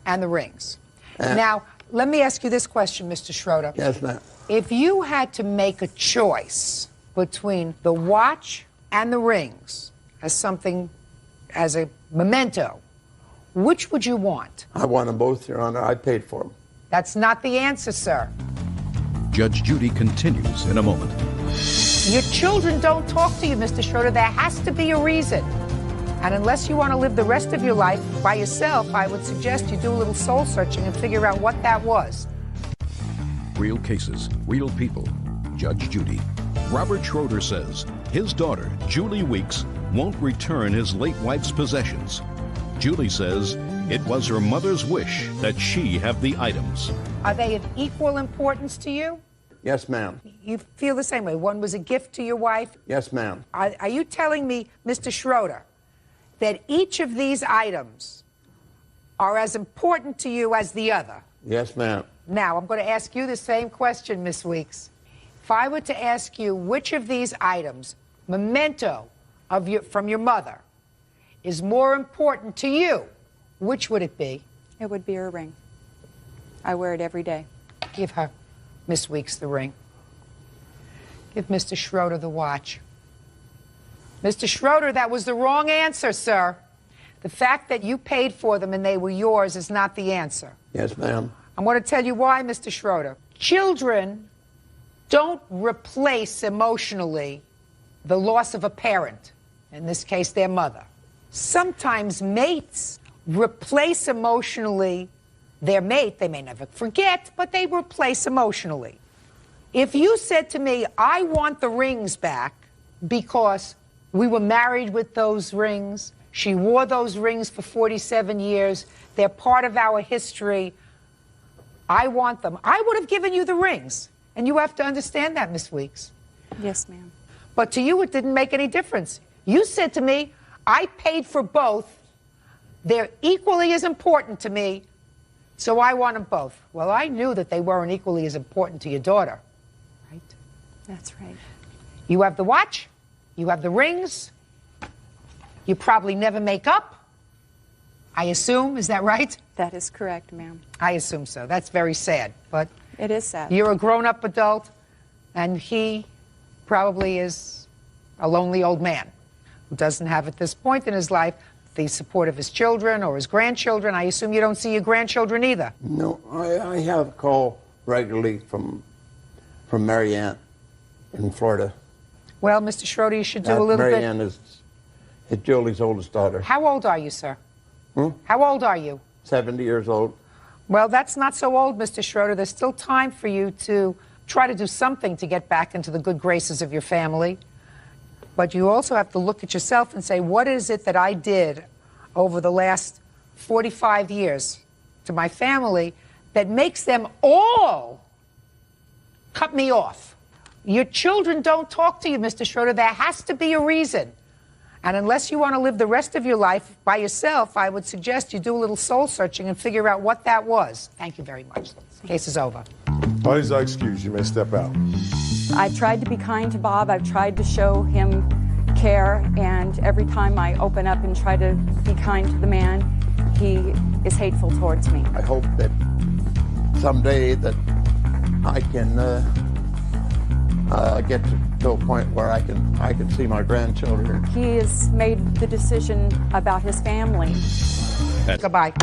And the rings. Now, let me ask you this question, Mr. Schroeder. Yes, ma'am. If you had to make a choice between the watch and the rings as something, as a memento, which would you want? I want them both, Your Honor. I paid for them. That's not the answer, sir. Judge Judy continues in a moment. Your children don't talk to you, Mr. Schroeder. There has to be a reason. And unless you want to live the rest of your life by yourself, I would suggest you do a little soul searching and figure out what that was. Real cases, real people. Judge Judy. Robert Schroeder says his daughter, Julie Weeks, won't return his late wife's possessions. Julie says it was her mother's wish that she have the items. Are they of equal importance to you? Yes, ma'am. You feel the same way. One was a gift to your wife? Yes, ma'am. Are you telling me, Mr. Schroeder, that each of these items are as important to you as the other? Yes, ma'am. Now, I'm going to ask you the same question, Miss Weeks. If I were to ask you which of these items, memento from your mother, is more important to you, which would it be? It would be her ring. I wear it every day. Give her, Miss Weeks, the ring. Give Mr. Schroeder the watch. Mr. Schroeder, that was the wrong answer, sir. The fact that you paid for them and they were yours is not the answer. Yes, ma'am. I'm going to tell you why, Mr. Schroeder. Children don't replace emotionally the loss of a parent, in this case, their mother. Sometimes mates replace emotionally their mate. They may never forget, but they replace emotionally. If you said to me, I want the rings back because we were married with those rings, she wore those rings for 47 years, they're part of our history, I want them, I would have given you the rings. And you have to understand that, Miss Weeks. Yes, ma'am. But to you, it didn't make any difference. You said to me, I paid for both. They're equally as important to me, so I want them both. Well, I knew that they weren't equally as important to your daughter, right? That's right. You have the watch, you have the rings, you probably never make up, I assume. Is that right? That is correct, ma'am. I assume so. That's very sad, but it is sad. You're a grown-up adult, and he probably is a lonely old man who doesn't have at this point in his life the support of his children or his grandchildren. I assume you don't see your grandchildren either. No, I have a call regularly from Mary Ann in Florida. Well, Mr. Schroeder, you should do a little Mary bit. Ann is Julie's oldest daughter. How old are you, sir? How old are you? 70 years old. Well, that's not so old, Mr. Schroeder. There's still time for you to try to do something to get back into the good graces of your family. But you also have to look at yourself and say, what is it that I did over the last 45 years to my family that makes them all cut me off? Your children don't talk to you, Mr. Schroeder. There has to be a reason. And unless you want to live the rest of your life by yourself, I would suggest you do a little soul searching and figure out what that was. Thank you very much. The case is over. Parties are excused. You may step out. I've tried to be kind to Bob. I've tried to show him care, and every time I open up and try to be kind to the man, he is hateful towards me. I hope that someday that I can get to a point where I can see my grandchildren. He has made the decision about his family. Goodbye.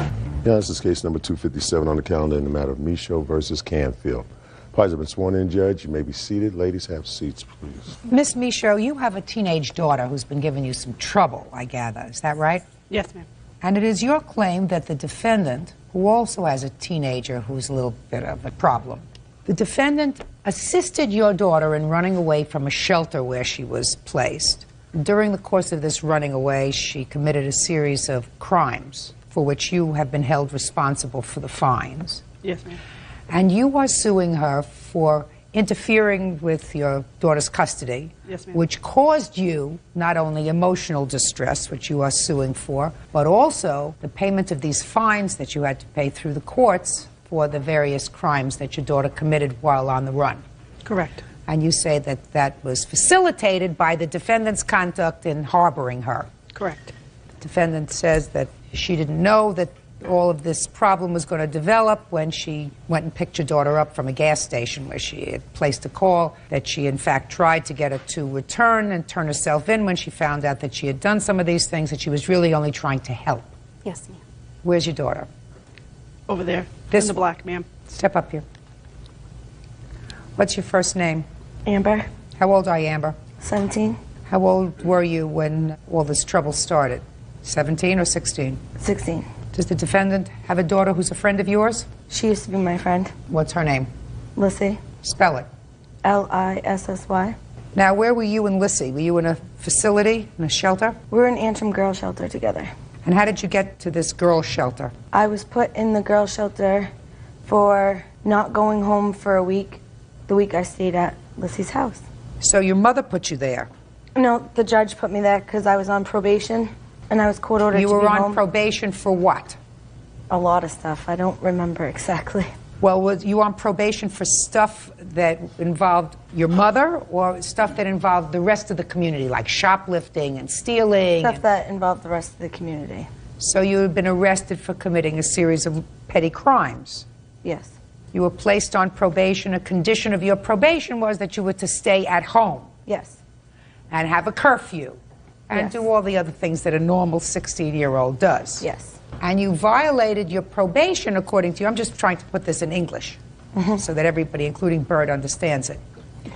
Yeah, this is case number 257 on the calendar in the matter of Michaud versus Canfield. Parties have been sworn in, Judge. You may be seated. Ladies, have seats, please. Miss Michaud, you have a teenage daughter who's been giving you some trouble, I gather. Is that right? Yes, ma'am. And it is your claim that the defendant, who also has a teenager who's a little bit of a problem, the defendant assisted your daughter in running away from a shelter where she was placed. During the course of this running away, she committed a series of crimes for which you have been held responsible for the fines. Yes, ma'am. And you are suing her for interfering with your daughter's custody, Yes, ma'am. which caused you not only emotional distress, which you are suing for, but also the payment of these fines that you had to pay through the courts for the various crimes that your daughter committed while on the run. Correct. And you say that that was facilitated by the defendant's conduct in harboring her. Correct. The defendant says that she didn't know that all of this problem was going to develop when she went and picked your daughter up from a gas station where she had placed a call that she, in fact, tried to get her to return and turn herself in when she found out that she had done some of these things, that she was really only trying to help. Yes, ma'am. Where's your daughter? Over there. This in the black, ma'am. Step up here. What's your first name? Amber. How old are you, Amber? 17. How old were you when all this trouble started? 17 or 16? 16. Does the defendant have a daughter who's a friend of yours? She used to be my friend. What's her name? Lissy. Spell it. Lissy. Now, where were you and Lissy? Were you in a facility, in a shelter? We were in Antrim Girls Shelter together. And how did you get to this girls' shelter? I was put in the girls' shelter for not going home for a week, the week I stayed at Lissy's house. So your mother put you there? No, the judge put me there because I was on probation, and I was court ordered to be home. You were on probation for what? A lot of stuff. I don't remember exactly. Well, was you on probation for stuff that involved your mother or stuff that involved the rest of the community, like shoplifting and stealing? Stuff that involved the rest of the community. So you had been arrested for committing a series of petty crimes? Yes. You were placed on probation. A condition of your probation was that you were to stay at home. Yes. And have a curfew. And Yes. do all the other things that a normal 16-year-old does. Yes. And you violated your probation, according to you. I'm just trying to put this in English so that everybody, including Bird, understands it.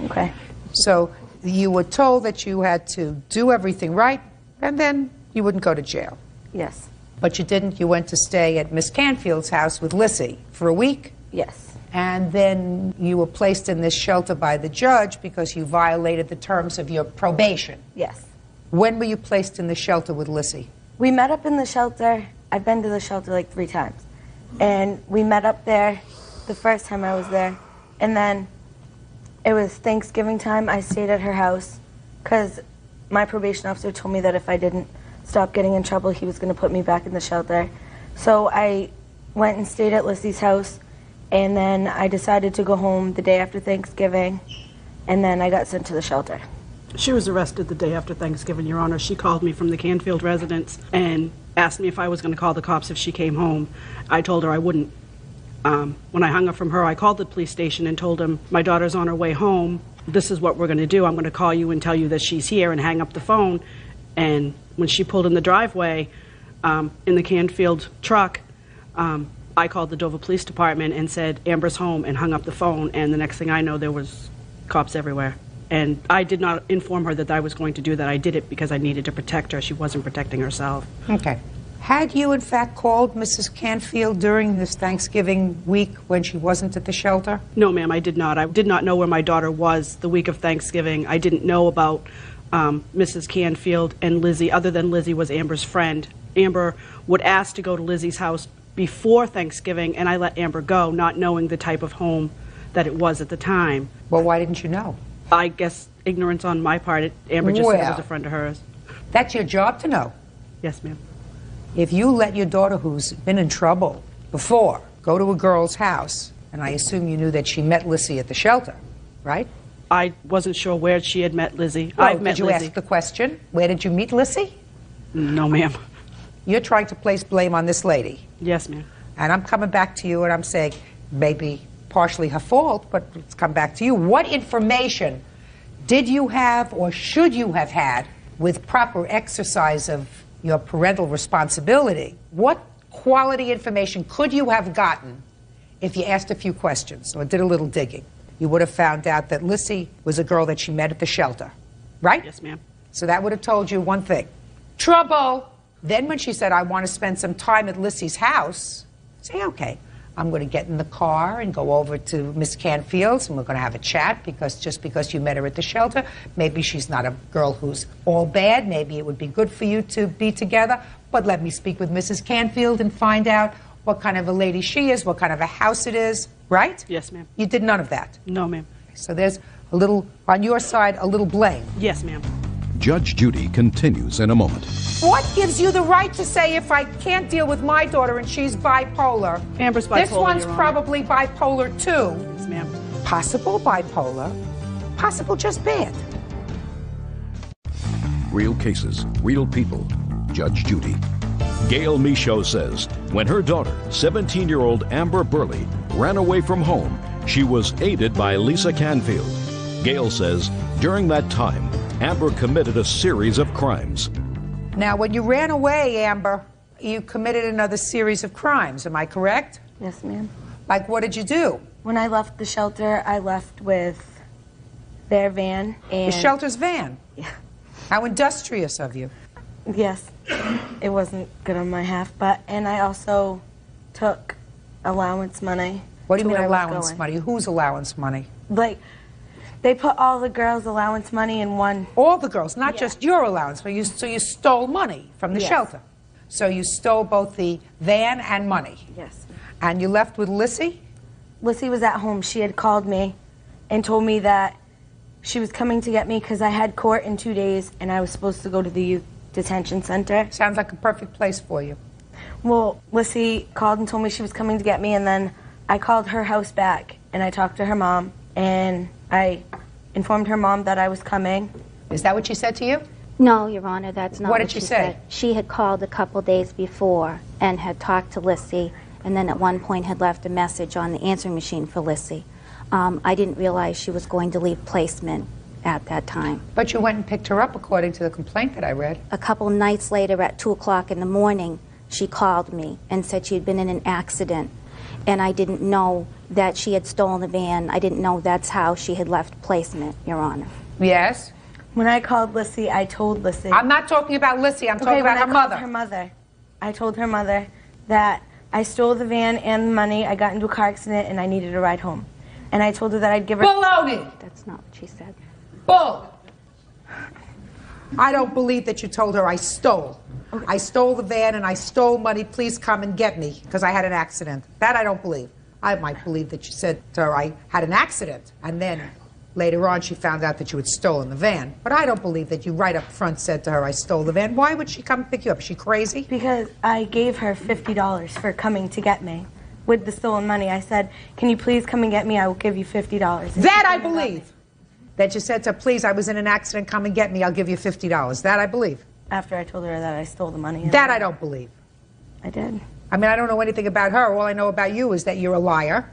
Okay. So you were told that you had to do everything right, and then you wouldn't go to jail. Yes. But you didn't. You went to stay at Miss Canfield's house with Lissy for a week. Yes. And then you were placed in this shelter by the judge because you violated the terms of your probation. Yes. When were you placed in the shelter with Lissy? We met up in the shelter. I've been to the shelter like 3 times. And we met up there the first time I was there. And then it was Thanksgiving time. I stayed at her house because my probation officer told me that if I didn't stop getting in trouble, he was going to put me back in the shelter. So I went and stayed at Lissy's house. And then I decided to go home the day after Thanksgiving. And then I got sent to the shelter. She was arrested the day after Thanksgiving, Your Honor. She called me from the Canfield residence and asked me if I was going to call the cops if she came home. I told her I wouldn't. When I hung up from her, I called the police station and told them, my daughter's on her way home. This is what we're going to do. I'm going to call you and tell you that she's here, and hang up the phone. And when she pulled in the driveway in the Canfield truck, I called the Dover Police Department and said, Amber's home, and hung up the phone. And the next thing I know, there was cops everywhere. And I did not inform her that I was going to do that. I did it because I needed to protect her. She wasn't protecting herself. Okay. Had you, in fact, called Mrs. Canfield during this Thanksgiving week when she wasn't at the shelter? No, ma'am, I did not. I did not know where my daughter was the week of Thanksgiving. I didn't know about Mrs. Canfield and Lizzie, other than Lizzie was Amber's friend. Amber would ask to go to Lizzie's house before Thanksgiving, and I let Amber go, not knowing the type of home that it was at the time. Well, why didn't you know? I guess ignorance on my part. Amber just said it was a friend of hers. That's your job to know. Yes, ma'am. If you let your daughter, who's been in trouble before, go to a girl's house, and I assume you knew that she met Lissy at the shelter, right? I wasn't sure where she had met Lizzie. Well, I've met did you Lizzie. ask the question, where did you meet Lissy? No, ma'am. You're trying to place blame on this lady. Yes, ma'am. And I'm coming back to you and I'm saying, maybe partially her fault, but let's come back to you. What information did you have or should you have had with proper exercise of your parental responsibility? What quality information could you have gotten if you asked a few questions or did a little digging? You would have found out that Lissy was a girl that she met at the shelter, right? Yes, ma'am. So that would have told you one thing. Trouble! Then when she said, I want to spend some time at Lissy's house, say, okay, I'm going to get in the car and go over to Miss Canfield's and we're going to have a chat because just because you met her at the shelter, maybe she's not a girl who's all bad. Maybe it would be good for you to be together. But let me speak with Mrs. Canfield and find out what kind of a lady she is, what kind of a house it is, right? Yes, ma'am. You did none of that? No, ma'am. So there's a little, on your side, a little blame. Yes, ma'am. Judge Judy continues in a moment. What gives you the right to say if I can't deal with my daughter and she's bipolar? Amber's bipolar, This one's Your Honor. probably bipolar too. Yes, ma'am. Possible bipolar, possible just bad. Real cases, real people. Judge Judy. Gail Michaud says when her daughter, 17-year-old Amber Burley, ran away from home, she was aided by Lisa Canfield. Gail says during that time, Amber committed a series of crimes. Now, when you ran away, Amber, you committed another series of crimes, am I correct? Yes, ma'am. Like, what did you do? When I left the shelter, I left with their van and... The shelter's van? Yeah. How industrious of you. Yes. It wasn't good on my half, and I also took allowance money. What do you to mean where I was allowance going. money? Whose allowance money? Like, they put all the girls' allowance money in one. All the girls, not just your allowance, but so you stole money from the Yes. shelter. So you stole both the van and money. Yes. And you left with Lissy? Lissy was at home. She had called me and told me that she was coming to get me because I had court in 2 days and I was supposed to go to the youth detention center. Sounds like a perfect place for you. Well, Lissy called and told me she was coming to get me, and then I called her house back and I talked to her mom and I informed her mom that I was coming. Is that what she said to you? No, Your Honor, that's not What what did she she say? said. She had called a couple days before and had talked to Lissy, and then at one point had left a message on the answering machine for Lissy. I didn't realize she was going to leave placement at that time. But you went and picked her up according to the complaint that I read. A couple nights later at 2 o'clock in the morning, she called me and said she had been in an accident, and I didn't know that she had stolen the van. I didn't know that's how she had left placement, Your Honor. Yes? When I called Lissy, I told Lissy. I'm not talking about Lissy, I'm talking about her mother. Her mother. I told her mother that I stole the van and the money, I got into a car accident, and I needed a ride home. And I told her that I'd give her... Baloney! That's not what she said. Bull! I don't believe that you told her I stole. Okay. I stole the van and I stole money, please come and get me, because I had an accident. That I don't believe. I might believe that you said to her I had an accident, and then later on she found out that you had stolen the van. But I don't believe that you right up front said to her I stole the van. Why would she come pick you up? Is she crazy? Because I gave her $50 for coming to get me. With the stolen money, I said, can you please come and get me? I will give you $50. That I believe. That you said to her, please, I was in an accident, come and get me, I'll give you $50. That I believe. After I told her that I stole the money. That I don't believe. I did. I mean, I don't know anything about her. All I know about you is that you're a liar,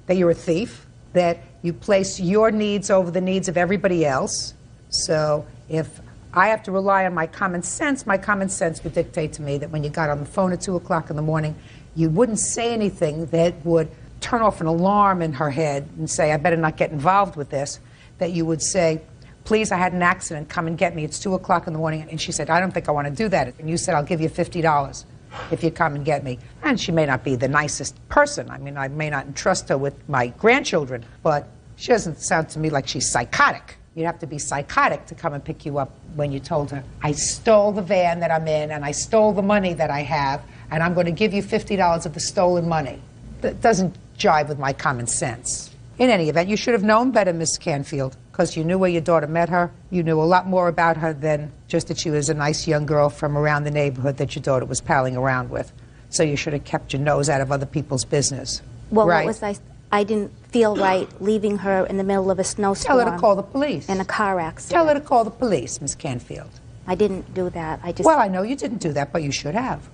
that you're a thief, that you place your needs over the needs of everybody else. So if I have to rely on my common sense would dictate to me that when you got on the phone at 2 o'clock in the morning, you wouldn't say anything that would turn off an alarm in her head and say, I better not get involved with this, that you would say, please, I had an accident, come and get me, it's 2 o'clock in the morning. And she said, I don't think I want to do that. And you said, I'll give you $50 if you come and get me. And she may not be the nicest person. I mean, I may not entrust her with my grandchildren, but she doesn't sound to me like she's psychotic. You'd have to be psychotic to come and pick you up when you told her, I stole the van that I'm in, and I stole the money that I have, and I'm going to give you $50 of the stolen money. That doesn't jive with my common sense. In any event, you should have known better, Miss Canfield, because you knew where your daughter met her. You knew a lot more about her than just that she was a nice young girl from around the neighborhood that your daughter was palling around with. So you should have kept your nose out of other people's business. Well, right? what was I didn't feel right leaving her in the middle of a snowstorm. Tell her to call the police. In a car accident. Tell her to call the police, Miss Canfield. I didn't do that. I just... Well, I know you didn't do that, but you should have.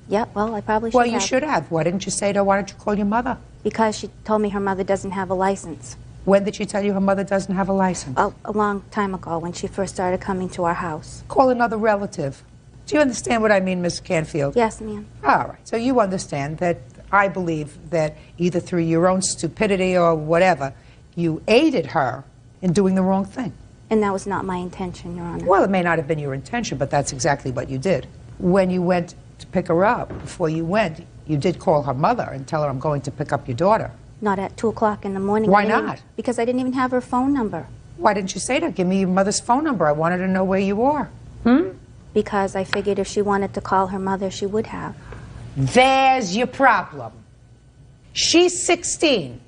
Yeah, well, I probably should Well, have. you should have. Why didn't you say to her, why don't you call your mother? Because she told me her mother doesn't have a license. When did she tell you her mother doesn't have a license? A long time ago, when she first started coming to our house. Call another relative. Do you understand what I mean, Miss Canfield? Yes, ma'am. All right. So you understand that I believe that either through your own stupidity or whatever, you aided her in doing the wrong thing. And that was not my intention, Your Honor. Well, it may not have been your intention, but that's exactly what you did. When you went to pick her up, before you went, you did call her mother and tell her, I'm going to pick up your daughter. Not at 2 o'clock in the morning. Why not? Because I didn't even have her phone number. Why didn't you say to her, give me your mother's phone number? I wanted to know where you are. Because I figured if she wanted to call her mother, she would have. There's your problem. She's 16.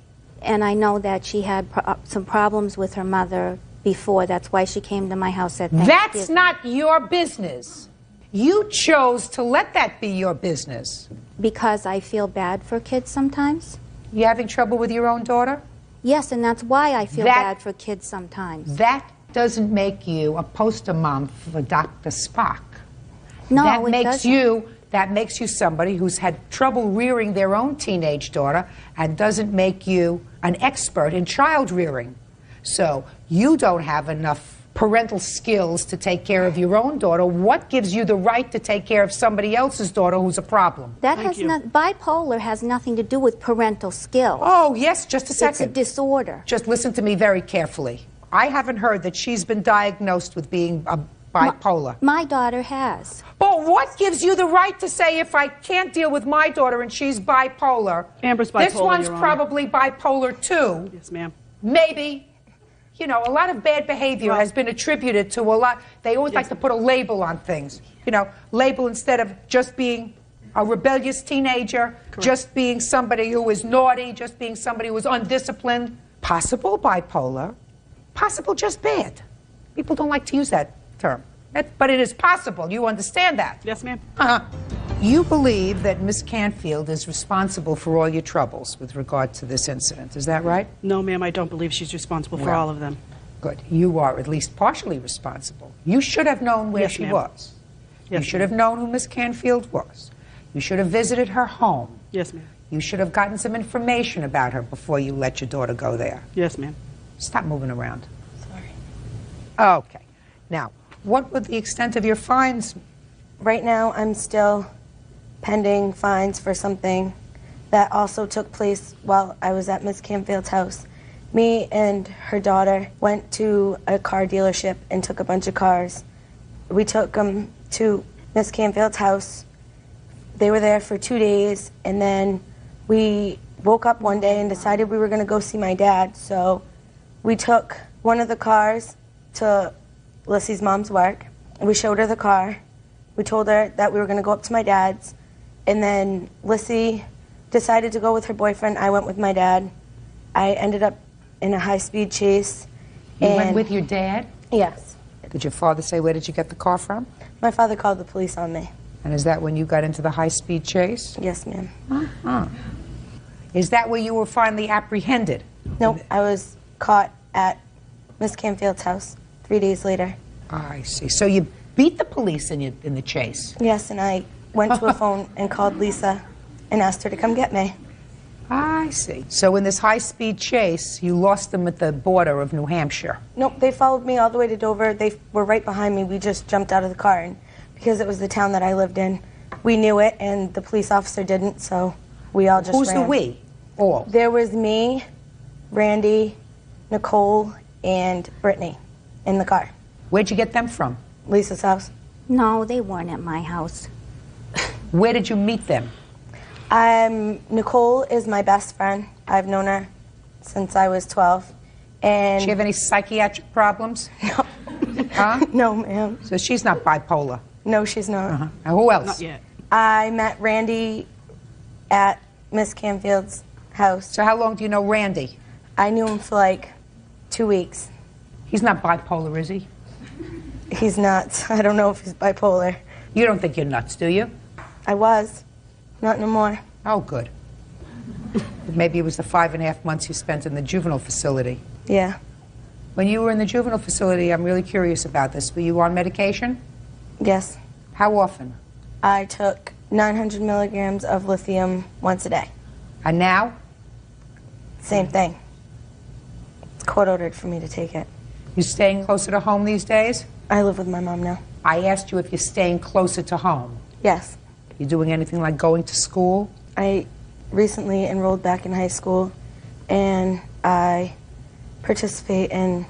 And I know that she had some problems with her mother before. That's why she came to my house at Thanksgiving. That's not your business. You chose to let that be your business. Because I feel bad for kids sometimes. You having trouble with your own daughter? Yes, and that's why I feel bad for kids sometimes. That doesn't make you a poster mom for Dr. Spock. No, that it makes doesn't. you that makes you somebody who's had trouble rearing their own teenage daughter and doesn't make you an expert in child rearing. So you don't have enough parental skills to take care of your own daughter. What gives you the right to take care of somebody else's daughter who's a problem? That bipolar has nothing to do with parental skills. Oh, yes, just a second. It's a disorder. Just listen to me very carefully. I haven't heard that she's been diagnosed with being a bipolar. My daughter has. But what gives you the right to say if I can't deal with my daughter and she's bipolar? Amber's bipolar, This one's Your Honor. probably bipolar too. Yes, ma'am. Maybe. You know, a lot of bad behavior has been attributed to a lot. They always like to put a label on things. You know, label instead of just being a rebellious teenager, just being somebody who is naughty, just being somebody who is undisciplined. Possible bipolar, possible just bad. People don't like to use that term. But it is possible. You understand that? Yes, ma'am. You believe that Miss Canfield is responsible for all your troubles with regard to this incident. Is that right? No, ma'am, I don't believe she's responsible for Well, all of them. Good. You are at least partially responsible. You should have known where Yes, she ma'am. was. You Yes, should have known who Miss Canfield was. You should have visited her home. Yes, ma'am. You should have gotten some information about her before you let your daughter go there. Yes, ma'am. Stop moving around. Sorry. Okay. Now, what would the extent of your fines? Right now, I'm still pending fines for something that also took place while I was at Miss Canfield's house. Me and her daughter went to a car dealership and took a bunch of cars. We took them to Miss Canfield's house. They were there for 2 days, and then we woke up one day and decided we were going to go see my dad. So we took one of the cars to Lissy's mom's work. We showed her the car. We told her that we were going to go up to my dad's. And then Lissy decided to go with her boyfriend. I went with my dad. I ended up in a high-speed chase. You went with your dad? Yes. Did your father say, where did you get the car from? My father called the police on me. And is that when you got into the high-speed chase? Yes, ma'am. Is that where you were finally apprehended? No, I was caught at Miss Canfield's house 3 days later. I see. So you beat the police in the chase? Yes, and I went to a phone and called Lisa and asked her to come get me. I see. So in this high-speed chase, you lost them at the border of New Hampshire. Nope, they followed me all the way to Dover. They were right behind me. We just jumped out of the car, and because it was the town that I lived in, we knew it, and the police officer didn't, so we all just Who's ran. the we? All. There was me, Randy, Nicole, and Brittany in the car. Where'd you get them from? Lisa's house. No, they weren't at my house. Where did you meet them? Nicole is my best friend. I've known her since I was 12. And Does she have any psychiatric problems? No. Huh? No, ma'am. So she's not bipolar? No, she's not. And who else? Not yet. I met Randy at Miss Canfield's house. So how long do you know Randy? I knew him for like 2 weeks. He's not bipolar, is he? He's not. I don't know if he's bipolar. You don't think you're nuts, do you? I was. Not no more. Oh, good. Maybe it was the 5.5 months you spent in the juvenile facility. Yeah. When you were in the juvenile facility, I'm really curious about this. Were you on medication? Yes. How often? I took 900 milligrams of lithium once a day. And now? Same thing. It's court ordered for me to take it. You staying closer to home these days? I live with my mom now. I asked you if you're staying closer to home. Yes. You doing anything like going to school? I recently enrolled back in high school, and I participate in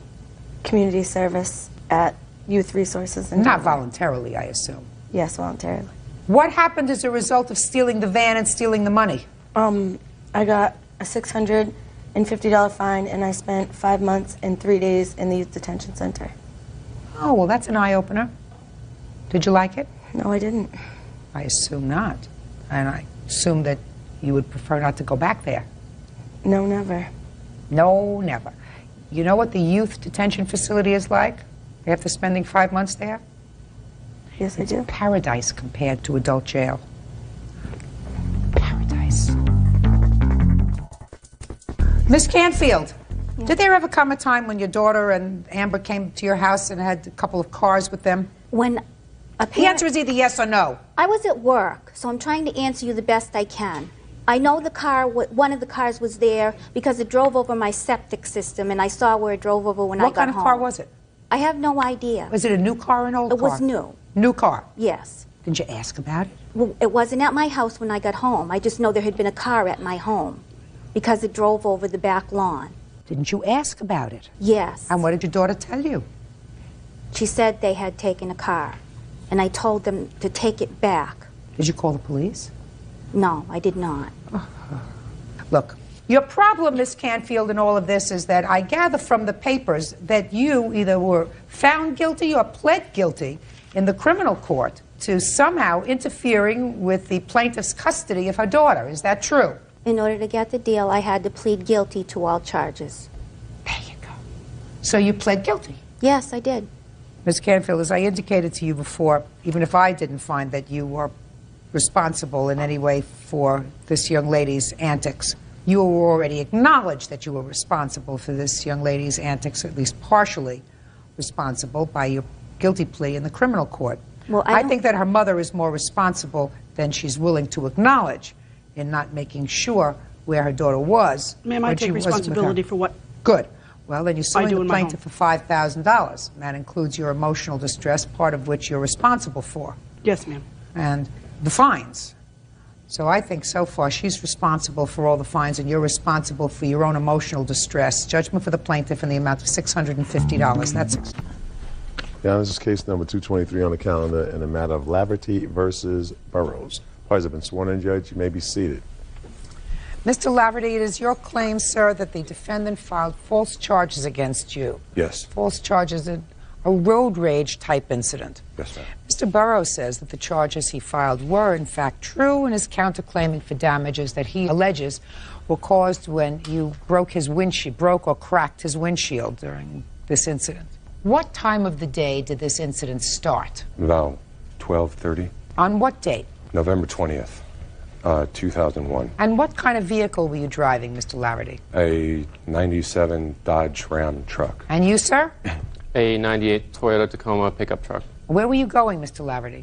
community service at youth resources. In Not Denver. voluntarily, I assume. Yes, voluntarily. What happened as a result of stealing the van and stealing the money? I got a $650 fine, and I spent 5 months and 3 days in the youth detention center. Oh, well, that's an eye-opener. Did you like it? No, I didn't. I assume not. And I assume that you would prefer not to go back there. No, never. No, never. You know what the youth detention facility is like after spending 5 months there? Yes, I do. Paradise compared to adult jail. Paradise. Miss Canfield, did there ever come a time when your daughter and Amber came to your house and had a couple of cars with them? When The answer is either yes or no. I was at work, so I'm trying to answer you the best I can. I know the car, one of the cars was there because it drove over my septic system, and I saw where it drove over when I got home. What kind of car was it? I have no idea. Was it a new car or an old car? It was new. New car? Yes. Didn't you ask about it? Well, it wasn't at my house when I got home. I just know there had been a car at my home because it drove over the back lawn. Didn't you ask about it? Yes. And what did your daughter tell you? She said they had taken a car, and I told them to take it back. Did you call the police? No, I did not. Look, your problem, Miss Canfield, in all of this is that I gather from the papers that you either were found guilty or pled guilty in the criminal court to somehow interfering with the plaintiff's custody of her daughter. Is that true? In order to get the deal, I had to plead guilty to all charges. There you go. So you pled guilty? Yes, I did. Ms. Canfield, as I indicated to you before, even if I didn't find that you were responsible in any way for this young lady's antics, you already acknowledged that you were responsible for this young lady's antics, at least partially responsible by your guilty plea in the criminal court. Well, I think that her mother is more responsible than she's willing to acknowledge in not making sure where her daughter was. Ma'am, I take responsibility for what? Good. Well, then you're suing the in my plaintiff for $5,000. That includes your emotional distress, part of which you're responsible for. Yes, ma'am. And the fines. So I think so far she's responsible for all the fines, and you're responsible for your own emotional distress. Judgment for the plaintiff in the amount of $650. That's it. Yeah, this is case number 223 on the calendar in the matter of Laverty versus Burroughs. Parties have been sworn in, Judge. You may be seated. Mr. Laverty, it is your claim, sir, that the defendant filed false charges against you. Yes. False charges in a road rage type incident. Yes, ma'am. Mr. Burroughs says that the charges he filed were, in fact, true, and is counterclaiming for damages that he alleges were caused when you broke or cracked his windshield during this incident. What time of the day did this incident start? About 12:30. On what date? November 20th, 2001. And what kind of vehicle were you driving, Mr. Laverty? A 97 Dodge Ram truck. And you, sir? A 98 Toyota Tacoma pickup truck. Where were you going, Mr. Laverty?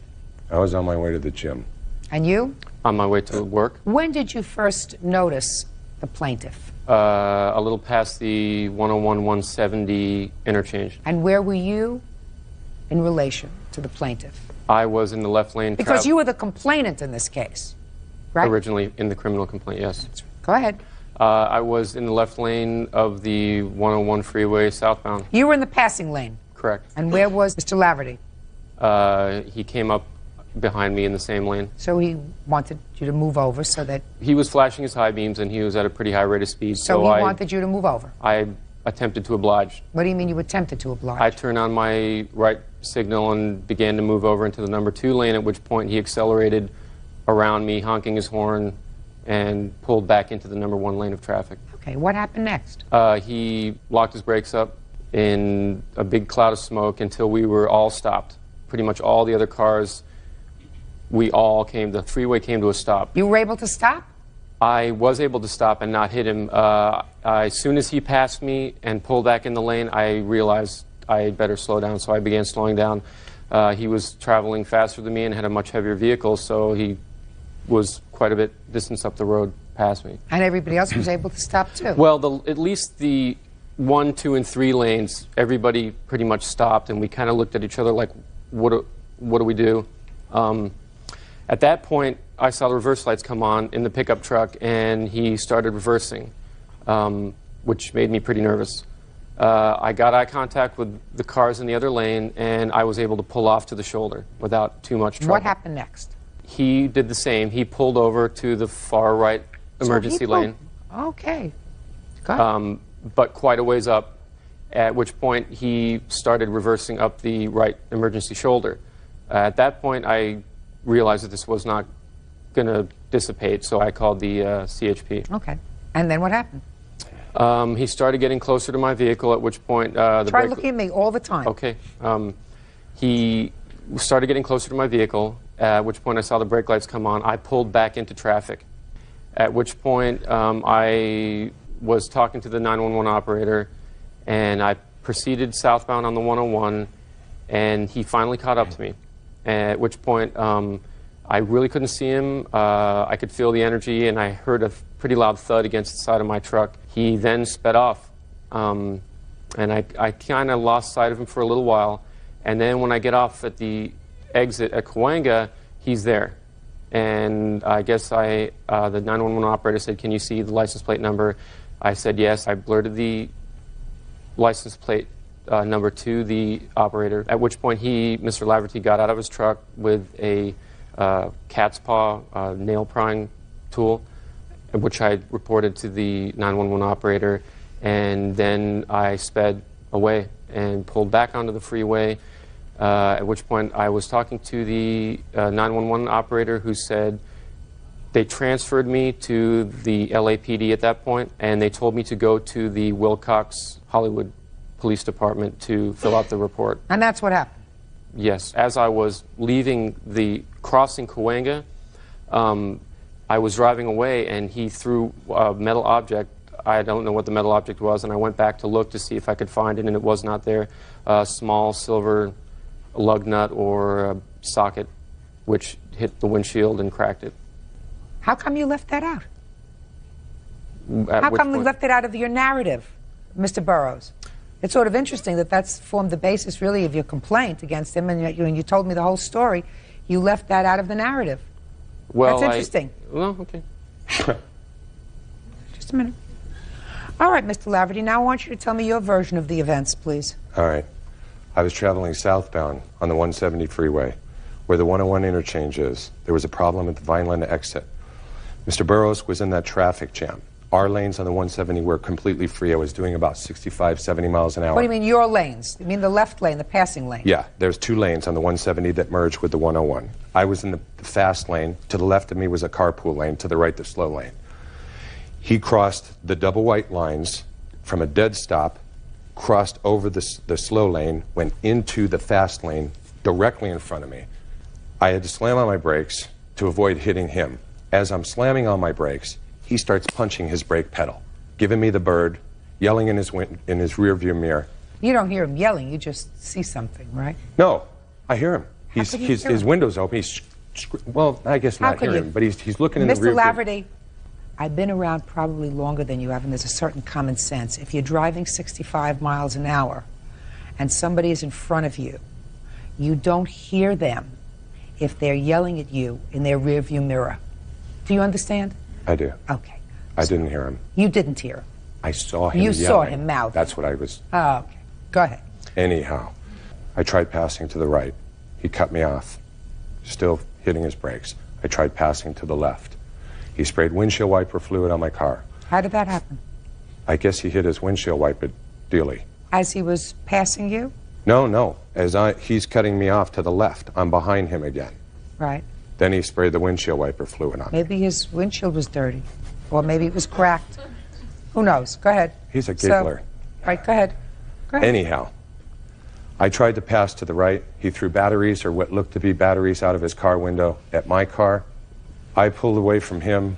I was on my way to the gym. And you? On my way to work. When did you first notice the plaintiff? A little past the 101-170 interchange. And where were you in relation to the plaintiff? I was in the left lane. Because you were the complainant in this case, right? Originally in the criminal complaint, yes. Go ahead. I was in the left lane of the 101 freeway southbound. You were in the passing lane? Correct. And where was Mr. Laverty? He came up behind me in the same lane. So he wanted you to move over so that... He was flashing his high beams and he was at a pretty high rate of speed. So he wanted you to move over? I attempted to oblige. What do you mean you attempted to oblige? I turned on my right signal and began to move over into the number 2 lane, at which point he accelerated around me, honking his horn, and pulled back into the number 1 lane of traffic. Okay, what happened next? He locked his brakes up in a big cloud of smoke until we were all stopped. Pretty much all the other cars, the freeway came to a stop. You were able to stop? I was able to stop and not hit him. As soon as he passed me and pulled back in the lane, I realized I had better slow down, so I began slowing down. He was traveling faster than me and had a much heavier vehicle, so he was quite a bit distance up the road past me. And everybody else was able to stop too? Well, at least the 1, 2, and 3 lanes, everybody pretty much stopped, and we kind of looked at each other like, what do we do? At that point, I saw the reverse lights come on in the pickup truck, and he started reversing, which made me pretty nervous. I got eye contact with the cars in the other lane, and I was able to pull off to the shoulder without too much trouble. What happened next? He did the same. He pulled over to the far right emergency lane. Okay. Go ahead. But quite a ways up, at which point he started reversing up the right emergency shoulder. At that point, I realized that this was not going to dissipate, so I called the CHP. Okay. And then what happened? He started getting closer to my vehicle, at which point... Try looking at me all the time. Okay. He started getting closer to my vehicle, at which point I saw the brake lights come on. I pulled back into traffic, at which point I was talking to the 911 operator, and I proceeded southbound on the 101, and he finally caught up to me. at which point I really couldn't see him. I could feel the energy, and I heard a pretty loud thud against the side of my truck. He then sped off, and I kind of lost sight of him for a little while. And then when I get off at the exit at Cahuenga, he's there. And I guess the 911 operator said, "Can you see the license plate number?" I said yes. I blurted the license plate number to the operator, at which point Mr. Laverty, got out of his truck with a cat's paw nail prying tool, which I reported to the 911 operator, and then I sped away and pulled back onto the freeway, at which point I was talking to the 911 operator, who said they transferred me to the LAPD at that point, and they told me to go to the Wilcox Hollywood Police Department to fill out the report. And that's what happened? Yes. As I was leaving the crossing Cahuenga, I was driving away, and he threw a metal object. I don't know what the metal object was, and I went back to look to see if I could find it, and it was not there. A small silver lug nut or a socket, which hit the windshield and cracked it. How come you left that out? At How which come you point- left it out of your narrative, Mr. Burroughs? It's sort of interesting that that's formed the basis, really, of your complaint against him, and you told me the whole story. You left that out of the narrative. Well, That's interesting. Well, okay. Just a minute. All right, Mr. Laverty, now I want you to tell me your version of the events, please. All right. I was traveling southbound on the 170 freeway where the 101 interchange is. There was a problem at the Vineland exit. Mr. Burroughs was in that traffic jam. Our lanes on the 170 were completely free. I was doing about 65, 70 miles an hour. What do you mean, your lanes? You mean the left lane, the passing lane? Yeah, there's two lanes on the 170 that merge with the 101. I was in the fast lane. To the left of me was a carpool lane. To the right, the slow lane. He crossed the double white lines from a dead stop, crossed over the slow lane, went into the fast lane directly in front of me. I had to slam on my brakes to avoid hitting him. As I'm slamming on my brakes, he starts punching his brake pedal, giving me the bird, yelling in his rear view mirror. You don't hear him yelling, you just see something, right? No, I hear him. How could you hear His him? window's open. Well, I guess How not could hearing you? him, but he's looking in the Mr. rear view. Laverty, I've been around probably longer than you have, and there's a certain common sense. If you're driving 65 miles an hour and somebody is in front of you, you don't hear them if they're yelling at you in their rearview mirror. Do you understand? I do. Okay. I didn't hear him. You didn't hear him. I saw him You yelling. saw him mouth. That's what I was. Oh, okay. Go ahead. Anyhow, I tried passing to the right. He cut me off, still hitting his brakes. I tried passing to the left. He sprayed windshield wiper fluid on my car. How did that happen? I guess he hit his windshield wiper dearly. As he was passing you? No. He's cutting me off to the left. I'm behind him again. Right. Then he sprayed the windshield wiper fluid on me. Maybe his windshield was dirty. Or maybe it was cracked. Who knows? Go ahead. He's a giggler. Right, go ahead. Go ahead. Anyhow, I tried to pass to the right. He threw batteries, or what looked to be batteries, out of his car window at my car. I pulled away from him.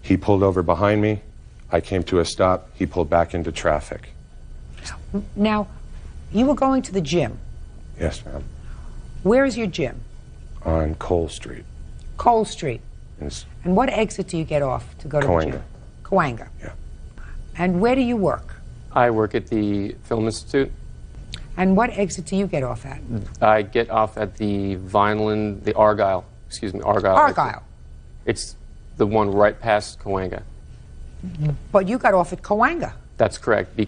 He pulled over behind me. I came to a stop. He pulled back into traffic. Now, you were going to the gym. Yes, ma'am. Where is your gym? On Cole Street. Cole Street. It's And what exit do you get off to go to the Cahuenga. gym? Cahuenga. Yeah. And where do you work? I work at the Film Institute. And what exit do you get off at? I get off at the Vineland, the Argyle. Argyle. It's the one right past Cahuenga. But you got off at Cahuenga. That's correct.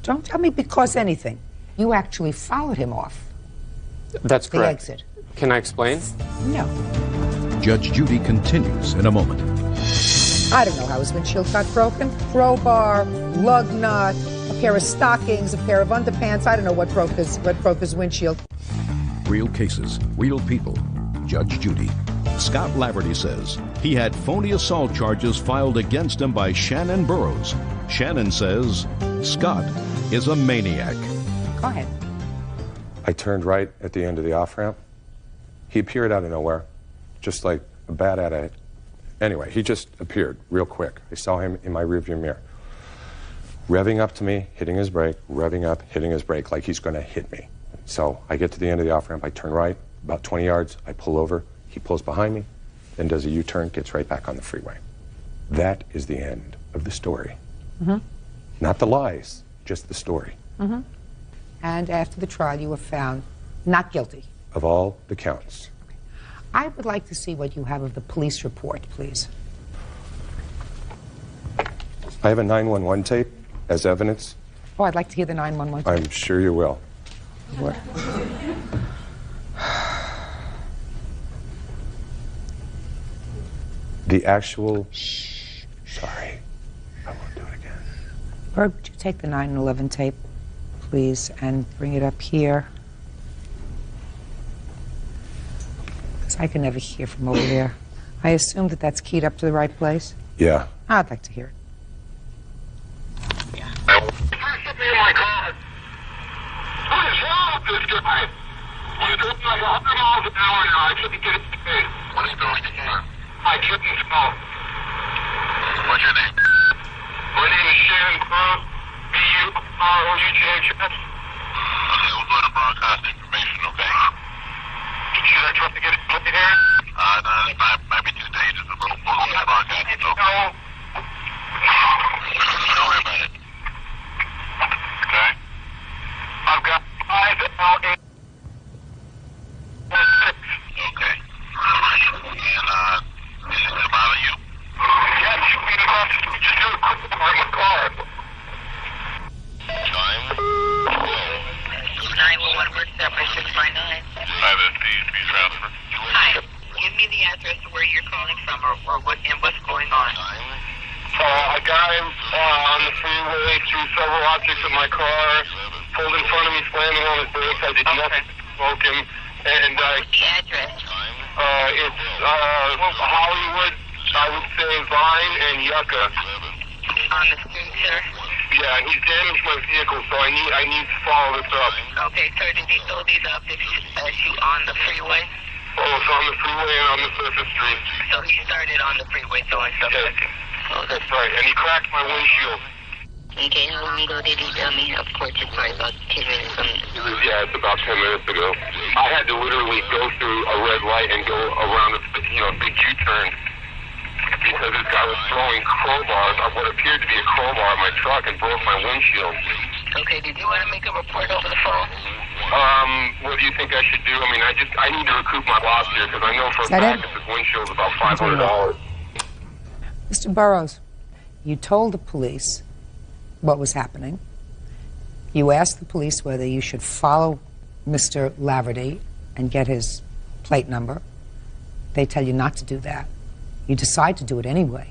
Don't tell me because anything. You actually followed him off. That's the correct. exit. Can I explain? No. Judge Judy continues in a moment. I don't know how his windshield got broken. Crowbar, lug nut, a pair of stockings, a pair of underpants. I don't know what broke his windshield. Real cases, real people. Judge Judy. Scott Laverty says he had phony assault charges filed against him by Shannon Burroughs. Shannon says Scott is a maniac. Go ahead. I turned right at the end of the off-ramp. He appeared out of nowhere, just like a bat out of it. Anyway, he just appeared real quick. I saw him in my rearview mirror, revving up to me, hitting his brake, revving up, hitting his brake, like he's going to hit me. So I get to the end of the off-ramp, I turn right, about 20 yards, I pull over, he pulls behind me, then does a U-turn, gets right back on the freeway. That is the end of the story. Not the lies, just the story. And after the trial, you were found not guilty. Of all the counts. I would like to see what you have of the police report, please. I have a 911 tape as evidence. Oh, I'd like to hear the 911 tape. I'm sure you will. What? The actual... Sorry. I won't do it again. Herb, would you take the 911 tape, please, and bring it up here? Because I can never hear from over there. I assume that that's keyed up to the right place? Yeah. I'd like to hear it. What is wrong with this guy? He's doing like 100 miles an hour now. I couldn't get it paid. What is going on? I couldn't smoke. What's your name? My name is Sharon Cruz. B-U-R-O-U-G-H-S. Okay, we're going to broadcast information, okay? Should I try to get it put in here? No, it might be 2 stages. We're going to broadcast it, okay? Don't worry about it. Okay. I've got 5 L8. Okay. And, is it about you? Yeah, it should be across the street. Just do a quick report in the car. Time? 911, where's that by 659? 5FP, speed transfer. Hi. Give me the address of where you're calling from or what and what's going on. A guy on the freeway threw several objects at my car, pulled in front of me, slamming on his brakes. I did nothing to provoke him. And what's the address? It's Hollywood, I would say Vine and Yucca. On the street, sir? Yeah, and he's damaged my vehicle, so I need to follow this up. Okay, sir, did he throw these objects at you on the freeway? Oh, it's on the freeway and on the surface street. So he started on the freeway throwing stuff at you? That's right, and he cracked my windshield. Okay, how long ago did he tell me? Of course, it's probably about 10 minutes. Yeah, it's about 10 minutes ago. I had to literally go through a red light and go around a big U-turn because this guy was throwing crowbars, or what appeared to be a crowbar at my truck, and broke my windshield. Okay, did you want to make a report over the phone? What do you think I should do? I mean, I need to recoup my loss here because I know for a fact that this windshield is about $500. Mr. Burrows, you told the police what was happening. You asked the police whether you should follow Mr. Laverty and get his plate number. They tell you not to do that. You decide to do it anyway.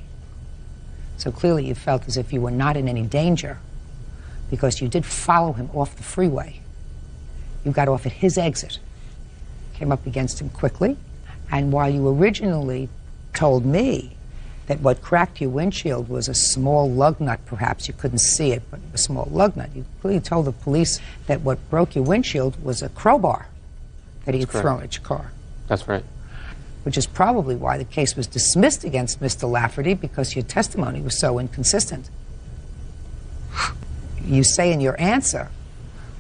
So clearly you felt as if you were not in any danger because you did follow him off the freeway. You got off at his exit, came up against him quickly, and while you originally told me that what cracked your windshield was a small lug nut, perhaps you couldn't see it, but a small lug nut, you clearly told the police that what broke your windshield was a crowbar that he had thrown at your car. That's right. Which is probably why the case was dismissed against Mr. Lafferty, because your testimony was so inconsistent. You say in your answer,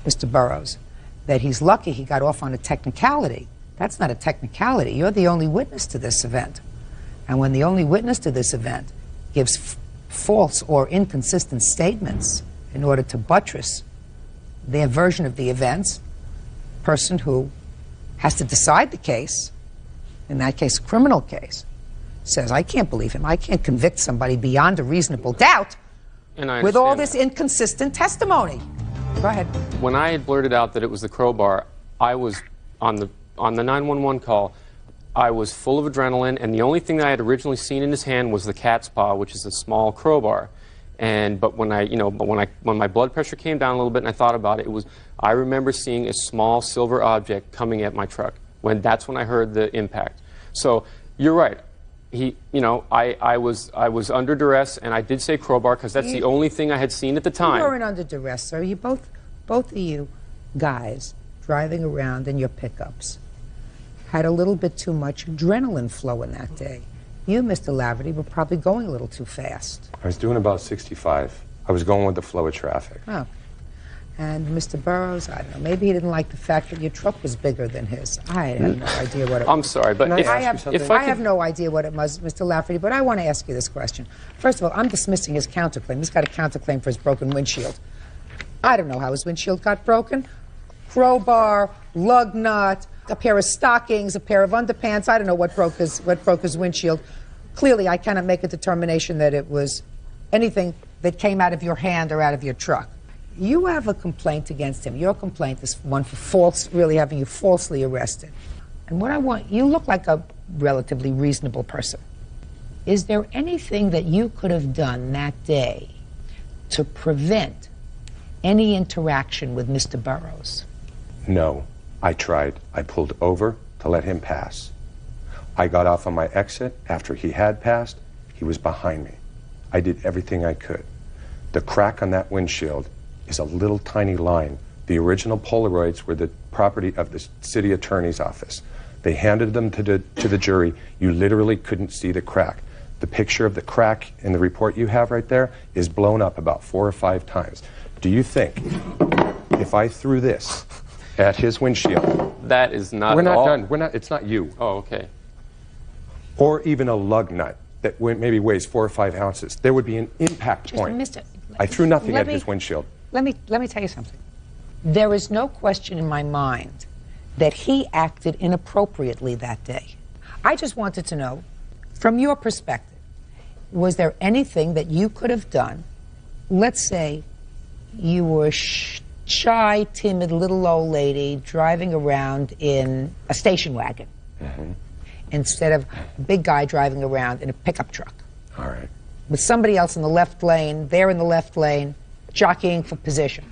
Mr. Burrows, that he's lucky he got off on a technicality. That's not a technicality. You're the only witness to this event. And when the only witness to this event gives false or inconsistent statements in order to buttress their version of the events, the person who has to decide the case, in that case a criminal case, says, I can't believe him. I can't convict somebody beyond a reasonable doubt with all this inconsistent testimony. Go ahead. When I had blurted out that it was the crowbar, I was on the 911 call. I was full of adrenaline, and the only thing that I had originally seen in his hand was the cat's paw, which is a small crowbar. But when my blood pressure came down a little bit and I thought about it, I remember seeing a small silver object coming at my truck. That's when I heard the impact. So you're right. I was under duress, and I did say crowbar because that's the only thing I had seen at the time. You weren't under duress, sir. You both of you guys driving around in your pickups had a little bit too much adrenaline flowing that day. You, Mr. Laverty, were probably going a little too fast. I was doing about 65. I was going with the flow of traffic. Oh. And Mr. Burrows, I don't know, maybe he didn't like the fact that your truck was bigger than his. I have no idea what it was. I'm sorry, but I have no idea what it was, Mr. Lafferty, but I want to ask you this question. First of all, I'm dismissing his counterclaim. He's got a counterclaim for his broken windshield. I don't know how his windshield got broken. Crowbar, lug nut, a pair of stockings, a pair of underpants. I don't know what broke his windshield. Clearly, I cannot make a determination that it was anything that came out of your hand or out of your truck. You have a complaint against him. Your complaint is one for having you falsely arrested. And what I want, you look like a relatively reasonable person. Is there anything that you could have done that day to prevent any interaction with Mr. Burrows? No, I tried. I pulled over to let him pass. I got off on my exit after he had passed. He was behind me. I did everything I could. The crack on that windshield is a little tiny line. The original Polaroids were the property of the city attorney's office. They handed them to the jury. You literally couldn't see the crack. The picture of the crack in the report you have right there is blown up about 4 or 5 times. Do you think if I threw this at his windshield? That is not We're not all. done. We're not. It's not you. Oh, okay. Or even a lug nut that maybe weighs 4 or 5 ounces. There would be an impact point. I threw nothing at his windshield. Let me tell you something. There is no question in my mind that he acted inappropriately that day. I just wanted to know, from your perspective, was there anything that you could have done? Let's say you were shy, timid, little old lady driving around in a station wagon instead of a big guy driving around in a pickup truck. All right. With somebody else in the left lane, they're in the left lane, jockeying for position.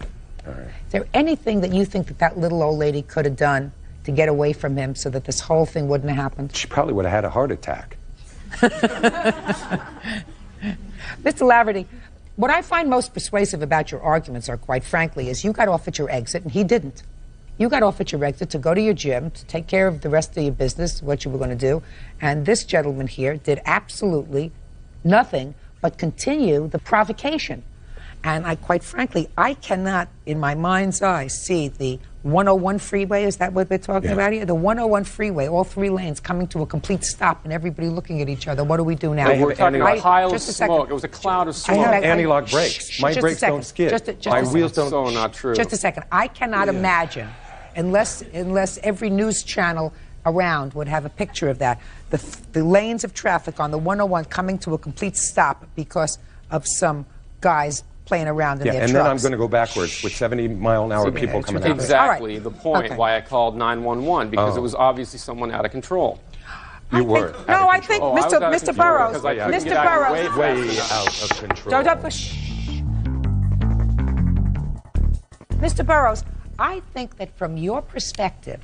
All right. Is there anything that you think that little old lady could have done to get away from him so that this whole thing wouldn't have happened? She probably would have had a heart attack. Mr. Laverty, what I find most persuasive about your arguments are, quite frankly, is you got off at your exit and he didn't. You got off at your exit to go to your gym, to take care of the rest of your business, what you were going to do, and this gentleman here did absolutely nothing but continue the provocation. And quite frankly, I cannot, in my mind's eye, see the 101 freeway, is that what they're talking about here? The 101 freeway, all 3 lanes coming to a complete stop and everybody looking at each other. What do we do now? They were talking about a pile of smoke. It was a cloud of smoke. Anti-lock brakes. My brakes don't skid. My wheels don't. So not true. Just a second. I cannot imagine, unless every news channel around would have a picture of that, the lanes of traffic on the 101 coming to a complete stop because of some guys playing around in their trucks. And then I'm going to go backwards with 70-mile-an-hour people coming out. Exactly the point why I called 911, because it was obviously someone out of control. You were. No, I think Mr. Burrows. Mr. Burrows. Way out of control. Don't push. Mr. Burrows, I think that from your perspective,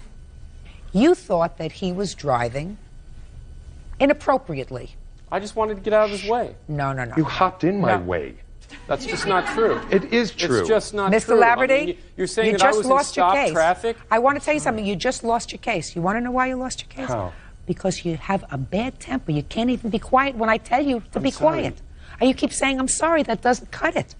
you thought that he was driving inappropriately. I just wanted to get out of his way. No. You hopped in my way. That's just not true. It is true. It's just not Mr. true. Laverty, I mean, you're saying you that I just was lost in your stop case. traffic? I want to tell you something. You just lost your case. You want to know why you lost your case? How? Because you have a bad temper. You can't even be quiet when I tell you to be quiet. And you keep saying, I'm sorry. That doesn't cut it.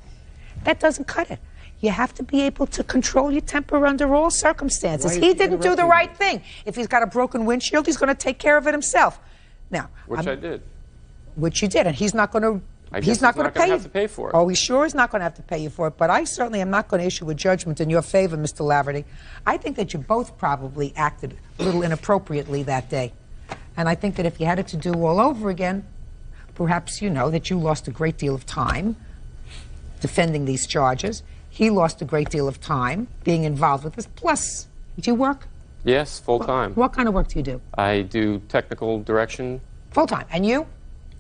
That doesn't cut it. You have to be able to control your temper under all circumstances. He didn't do the right thing. If he's got a broken windshield, he's going to take care of it himself. Now, Which I did. Which you did, and he's not going to. He's not going to have to pay for it. Oh, he sure is not going to have to pay you for it. But I certainly am not going to issue a judgment in your favor, Mr. Laverty. I think that you both probably acted a little inappropriately that day, and I think that if you had it to do all over again, perhaps you know that you lost a great deal of time defending these charges. He lost a great deal of time being involved with this. Plus, do you work? Yes, full time. What kind of work do you do? I do technical direction. Full time. And you?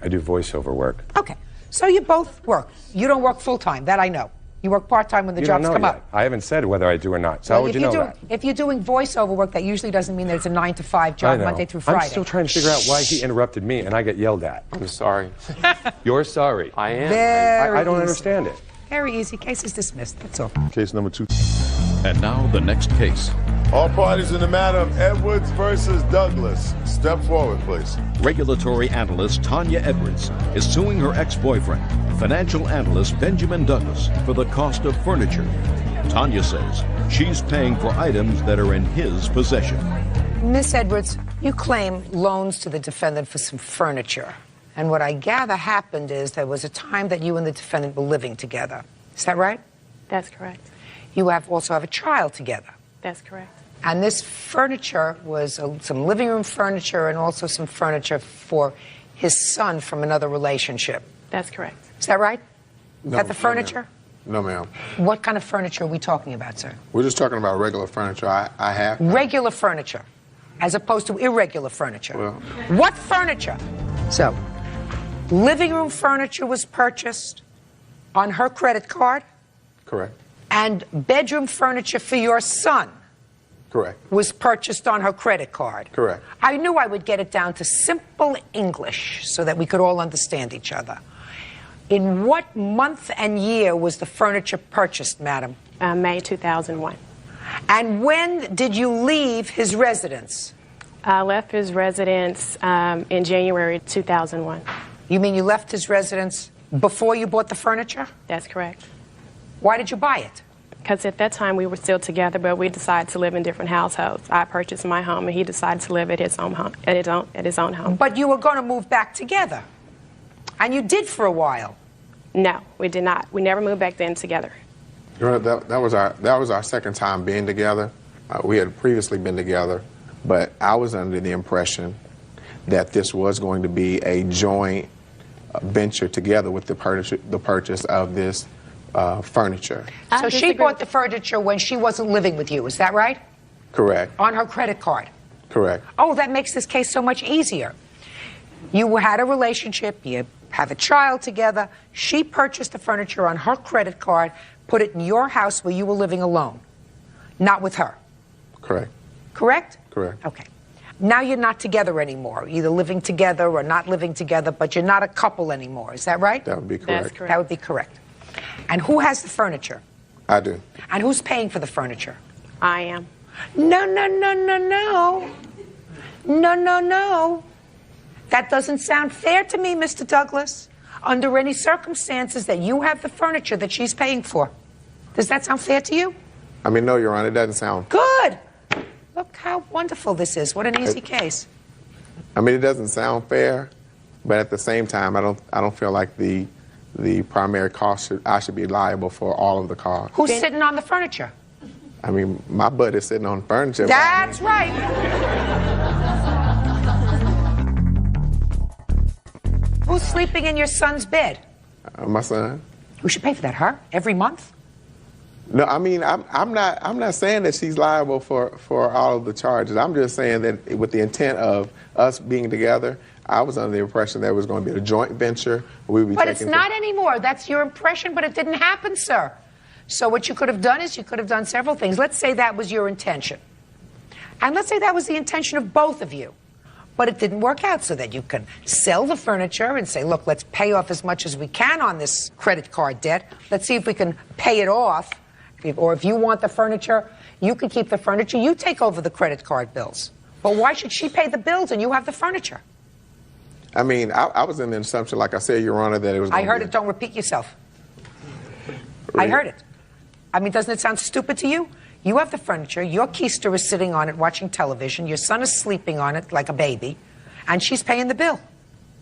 I do voiceover work. Okay. So you both work. You don't work full time. That I know. You work part time when the jobs come up. I haven't said whether I do or not. So how would you know that? If you're doing voiceover work, that usually doesn't mean that it's a 9-to-5 job Monday through Friday. I'm still trying to figure out why he interrupted me and I get yelled at. I'm sorry. You're sorry. I am. I don't understand it. Very easy. Case is dismissed. That's all. Case number 2. And now the next case. All parties in the matter of Edwards versus Douglas. Step forward, please. Regulatory analyst Tanya Edwards is suing her ex-boyfriend, financial analyst Benjamin Douglas, for the cost of furniture. Tanya says she's paying for items that are in his possession. Miss Edwards, you claim loans to the defendant for some furniture. And what I gather happened is there was a time that you and the defendant were living together. Is that right? That's correct. You also have a child together. That's correct. And this furniture was some living room furniture and also some furniture for his son from another relationship. That's correct. Is that right? No, Is that the furniture? No, ma'am. What kind of furniture are we talking about, sir? We're just talking about regular furniture I have. Regular furniture, as opposed to irregular furniture. Well, what furniture? So, living room furniture was purchased on her credit card, correct. and bedroom furniture for your son Correct. was purchased on her credit card. Correct. I knew I would get it down to simple English so that we could all understand each other. In what month and year was the furniture purchased, madam? May 2001. And when did you leave his residence? I left his residence in January 2001. You mean you left his residence before you bought the furniture? That's correct. Why did you buy it? Because at that time we were still together, but we decided to live in different households. I purchased my home, and he decided to live at his own home. At his own home. But you were going to move back together, and you did for a while. No, we did not. We never moved back then together. That was our second time being together. We had previously been together, but I was under the impression that this was going to be a joint venture together with the purchase of this furniture. So she bought the furniture when she wasn't living with you, is that right? Correct. On her credit card. Correct. Oh, that makes this case so much easier. You had a relationship, you have a child together. She purchased the furniture on her credit card, put it in your house where you were living alone, not with her. Correct. Correct? Correct. Okay. Now you're not together anymore, either living together or not living together, but you're not a couple anymore. Is that right? That would be correct. That's correct. That would be correct. And who has the furniture? I do. And who's paying for the furniture? I am. No, no, no, no, no. No, no, no. That doesn't sound fair to me, Mr. Douglas. Under any circumstances that you have the furniture that she's paying for. Does that sound fair to you? I mean, no, Your Honor, it doesn't sound. Good. Look how wonderful this is. What an easy case. I mean, it doesn't sound fair, but at the same time, I don't feel like the primary cost I should be liable for all of the costs. Who's sitting on the furniture? I mean, my butt is sitting on furniture. That's right. Who's sleeping in your son's bed? My son. Who should pay for that? Her? Every month? No, I mean, I'm not saying that she's liable for all of the charges. I'm just saying that with the intent of us being together, I was under the impression that it was going to be a joint venture. But it's not anymore. That's your impression, but it didn't happen, sir. So what you could have done is you could have done several things. Let's say that was your intention. And let's say that was the intention of both of you. But it didn't work out, so that you can sell the furniture and say, look, let's pay off as much as we can on this credit card debt. Let's see if we can pay it off. Or if you want the furniture, you can keep the furniture. You take over the credit card bills. But why should she pay the bills and you have the furniture? I mean, I was in the assumption, like I said, Your Honor, that it was going I heard it. Don't repeat yourself. I heard it. I mean, doesn't it sound stupid to you? You have the furniture. Your keister is sitting on it watching television. Your son is sleeping on it like a baby. And she's paying the bill.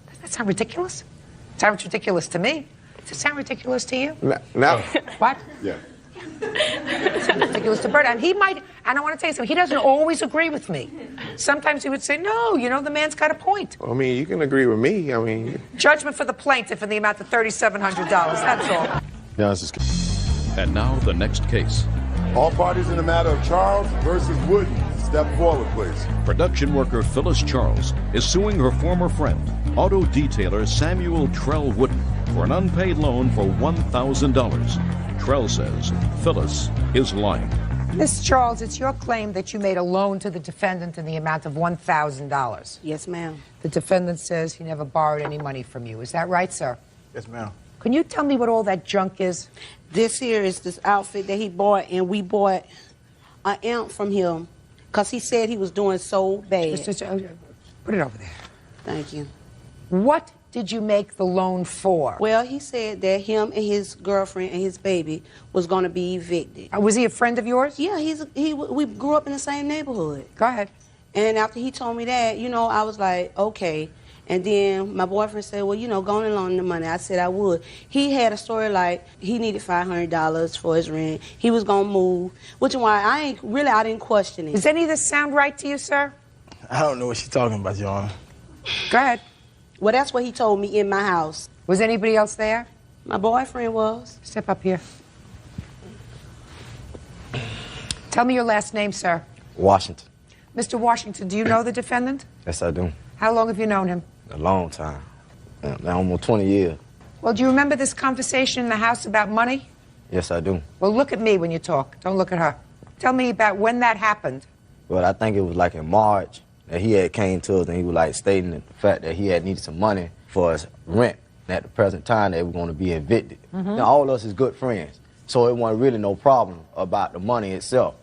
Doesn't that sound ridiculous? It sounds ridiculous to me. Does it sound ridiculous to you? No. What? Yeah. It's ridiculous to Bert. And he might, and I want to tell you something, he doesn't always agree with me. Sometimes he would say, no, you know, the man's got a point. I mean, you can agree with me. I mean. Judgment for the plaintiff in the amount of $3,700. That's all. Yeah, this is. And now the next case. All parties in the matter of Charles versus Wooden. Step forward, please. Production worker Phyllis Charles is suing her former friend, auto detailer Samuel Trell Wooden, for an unpaid loan for $1,000. Trell says Phyllis is lying. Miss Charles, it's your claim that you made a loan to the defendant in the amount of $1,000. Yes, ma'am. The defendant says he never borrowed any money from you. Is that right, sir? Yes, ma'am. Can you tell me what all that junk is? This here is this outfit that he bought, and we bought an amp from him because he said he was doing so bad. Put it over there. Thank you. What did you make the loan for? Well, he said that him and his girlfriend and his baby was going to be evicted. Was he a friend of yours? Yeah, we grew up in the same neighborhood. Go ahead. And after he told me that, you know, I was like, okay. And then my boyfriend said, well, you know, go on and loan the money. I said I would. He had a story like he needed $500 for his rent. He was going to move, which is why I didn't question it. Does any of this sound right to you, sir? I don't know what she's talking about, Your Honor. Go ahead. Well, that's what he told me in my house. Was anybody else there? My boyfriend was. Step up here. Tell me your last name, sir. Washington. Mr. Washington, do you know the defendant? Yes, I do. How long have you known him? A long time. Almost 20 years. Well, do you remember this conversation in the house about money? Yes, I do. Well, look at me when you talk. Don't look at her. Tell me about when that happened. Well, I think it was like in March that he had came to us and he was like stating the fact that he had needed some money for his rent. And at the present time, they were going to be evicted. Now, all of us is good friends, so it wasn't really no problem about the money itself.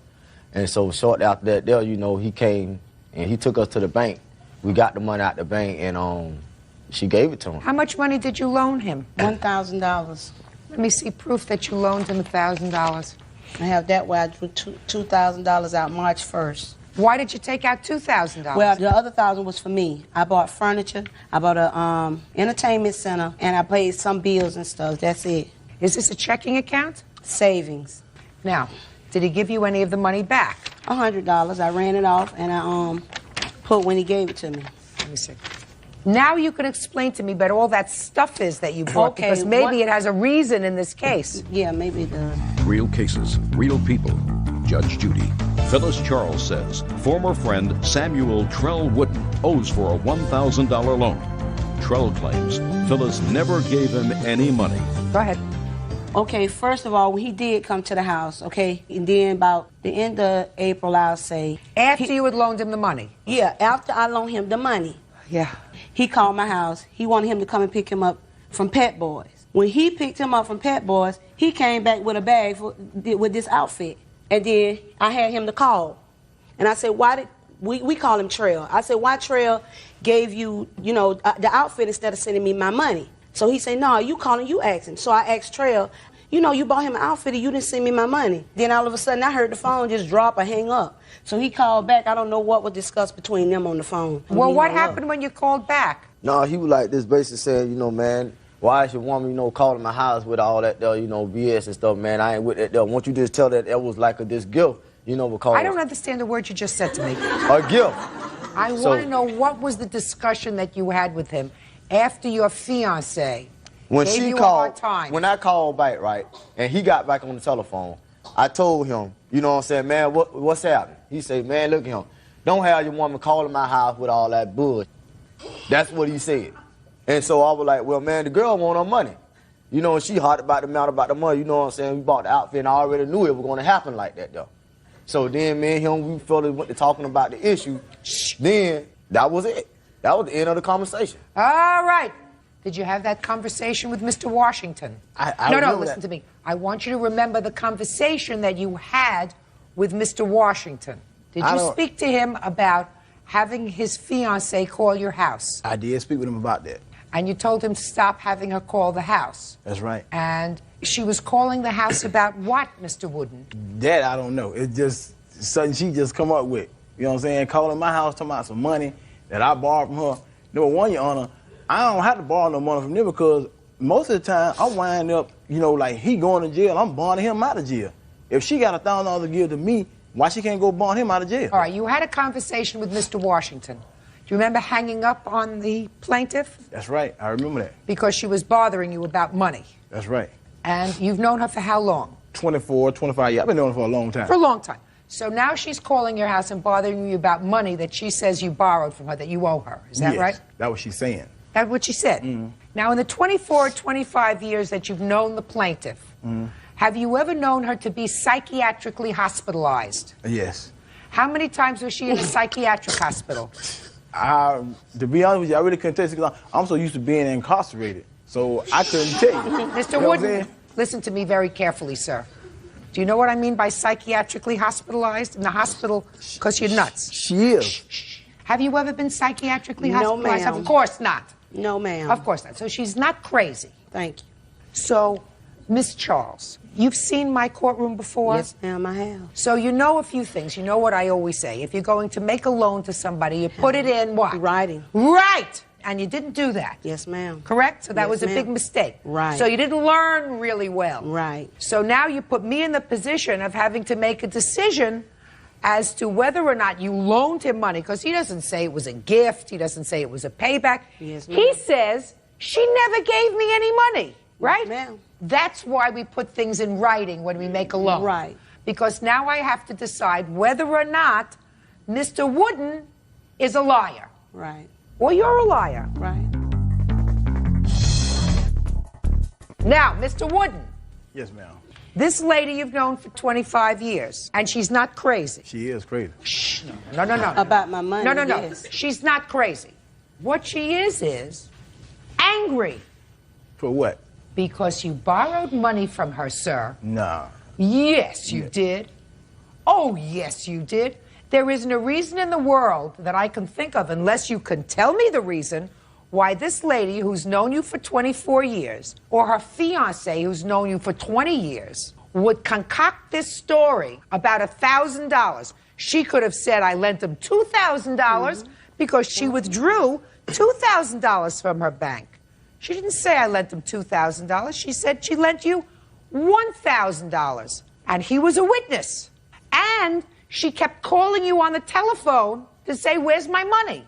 And so shortly after that, there, you know, he came and he took us to the bank. We got the money out the bank and she gave it to him. How much money did you loan him? $1,000. Let me see proof that you loaned him $1,000. I have that where I drew $2,000 out March 1st. Why did you take out $2,000? Well, the other $1,000 was for me. I bought furniture, I bought a entertainment center, and I paid some bills and stuff. That's it. Is this a checking account? Savings. Now, did he give you any of the money back? $100. I ran it off, and I put when he gave it to me. Let me see. Now you can explain to me about all that stuff is that you bought, Okay, because maybe it has a reason in this case. Yeah, maybe it does. Real cases, real people. Judge Judy. Phyllis Charles says former friend Samuel Trell Wooden owes for a $1,000 loan. Trell claims Phyllis never gave him any money. Go ahead. Okay, first of all, he did come to the house, okay? And then about the end of April, I'll say. After you had loaned him the money? Yeah, after I loaned him the money. Yeah. He called my house. He wanted him to come and pick him up from Pet Boys. When he picked him up from Pet Boys, he came back with a bag with this outfit. And then I had him to call. And I said, why did, we call him Trail. I said, why Trail gave you, you know, the outfit instead of sending me my money? So he said, no, you calling, you asking. So I asked Trail, you know, you bought him an outfit and you didn't send me my money. Then all of a sudden I heard the phone just drop or hang up. So he called back. I don't know what was discussed between them on the phone. Well, what happened when you called back? No, he was like this, basically saying, you know, man, why is your woman, you know, calling my house with all that, you know, BS and stuff, man? I ain't with that. Won't you just tell that was like this gift, you know, because I don't understand the word you just said to me. A gift. I want to know what was the discussion that you had with him after your fiancée when gave she you called, a hard time. When I called back, right, and he got back on the telephone, I told him, you know what I'm saying, man, what's happening? He said, man, look at him. Don't have your woman calling my house with all that bullshit. That's what he said. And so I was like, well, man, the girl want her money. You know, she hot about the amount about the money, you know what I'm saying? We bought the outfit and I already knew it was going to happen like that, though. So then me and him, we felt went to talking about the issue. Then that was it. That was the end of the conversation. All right. Did you have that conversation with Mr. Washington? No, listen to me. I want you to remember the conversation that you had with Mr. Washington. Did you speak to him about having his fiancée call your house? I did speak with him about that. And you told him to stop having her call the house? That's right. And she was calling the house about what, Mr. Wooden? That I don't know. It's just something she just come up with. You know what I'm saying? Calling my house, talking about some money that I borrowed from her. Number one, Your Honor, I don't have to borrow no money from them because most of the time I wind up, you know, like he going to jail, I'm borrowing him out of jail. If she got $1,000 to give to me, why she can't go bond him out of jail? All right, you had a conversation with Mr. Washington. Do you remember hanging up on the plaintiff? That's right, I remember that. Because she was bothering you about money. That's right. And you've known her for how long? 24, 25 years. I've been knowing her for a long time. For a long time. So now she's calling your house and bothering you about money that she says you borrowed from her, that you owe her. Is that yes, right? That's what she's saying. That's what she said? Mm. Now, in the 24, 25 years that you've known the plaintiff, have you ever known her to be psychiatrically hospitalized? Yes. How many times was she in a psychiatric hospital? To be honest with you, I really couldn't tell you because I'm so used to being incarcerated. So I couldn't tell you. Mr. Wooden, listen to me very carefully, sir. Do you know what I mean by psychiatrically hospitalized? In the hospital because you're nuts. She is. Shh, shh. Have you ever been psychiatrically No, hospitalized? ma'am. Of course not. No, ma'am. Of course not. So she's not crazy. Thank you. So, Miss Charles, you've seen my courtroom before? Yes, ma'am, I have. So you know a few things. You know what I always say. If you're going to make a loan to somebody, you put it in what? Writing. Right! And you didn't do that. Yes, ma'am. Correct? So that Yes, was a big ma'am. mistake. Right. So you didn't learn really well. Right. So now you put me in the position of having to make a decision as to whether or not you loaned him money, because he doesn't say it was a gift, he doesn't say it was a payback. Yes, ma'am. He says, she never gave me any money, right? Yes, ma'am. That's why we put things in writing when we make a loan. Right. Because now I have to decide whether or not Mr. Wooden is a liar. Right. Or you're a liar. Right. Now, Mr. Wooden, Yes, ma'am. this lady you've known for 25 years, and she's not crazy. She is crazy. Shh, no, no, no. About my money, No, no, no. yes. She's not crazy. What she is angry. For what? Because you borrowed money from her, sir. Nah. Yes, you did. Oh, yes, you did. There isn't a reason in the world that I can think of, unless you can tell me the reason, why this lady who's known you for 24 years, or her fiancé who's known you for 20 years, would concoct this story about $1,000. She could have said, I lent him $2,000 because she withdrew $2,000 from her bank. She didn't say I lent him $2,000. She said she lent you $1,000. And he was a witness. And she kept calling you on the telephone to say, where's my money?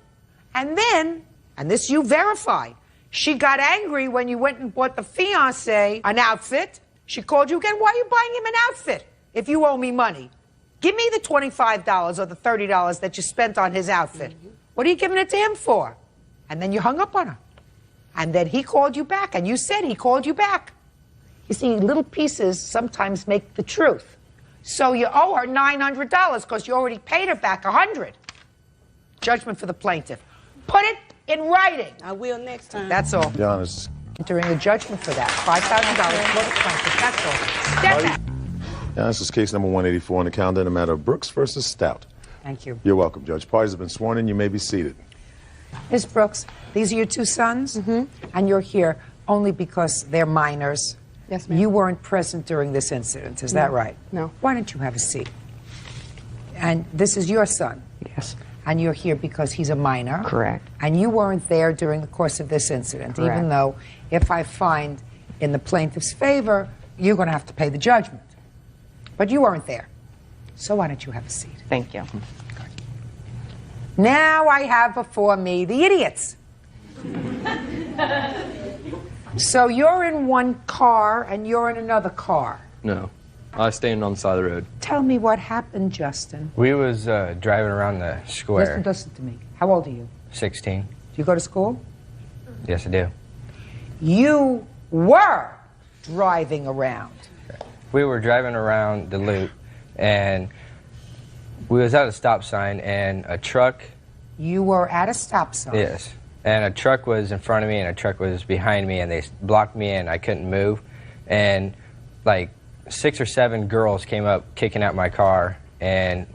And then, and this you verify, she got angry when you went and bought the fiancé an outfit. She called you again. Why are you buying him an outfit if you owe me money? Give me the $25 or the $30 that you spent on his outfit. What are you giving it to him for? And then you hung up on her. And then he called you back, and you said he called you back. You see, little pieces sometimes make the truth. So you owe her $900 because you already paid her back $100. Judgment for the plaintiff. Put it in writing. I will next time. That's all. Be honest. Entering a judgment for that. $5,000 for the plaintiff. That's all. Step back. Yeah, this is case number 184 on the calendar in the matter of Brooks versus Stout. Thank you. You're welcome, Judge. Parties have been sworn in. You may be seated. Ms. Brooks, these are your two sons? Mm-hmm. And you're here only because they're minors. Yes, ma'am. You weren't present during this incident, is that No. right? No. Why don't you have a seat? And this is your son? Yes. And you're here because he's a minor? Correct. And you weren't there during the course of this incident, Correct. even though if I find in the plaintiff's favor, you're going to have to pay the judgment. But you weren't there. So why don't you have a seat? Thank you. Now I have before me the idiots. So you're in one car and you're in another car. No. I stayed on the side of the road. Tell me what happened, Justin. We was driving around the square. Listen to me. How old are you? 16. Do you go to school? Yes, I do. You were driving around. We were driving around the loop, and we was at a stop sign, and a truck... You were at a stop sign? Yes. And a truck was in front of me, and a truck was behind me, and they blocked me, and I couldn't move. And, like, 6 or 7 girls came up kicking out my car, and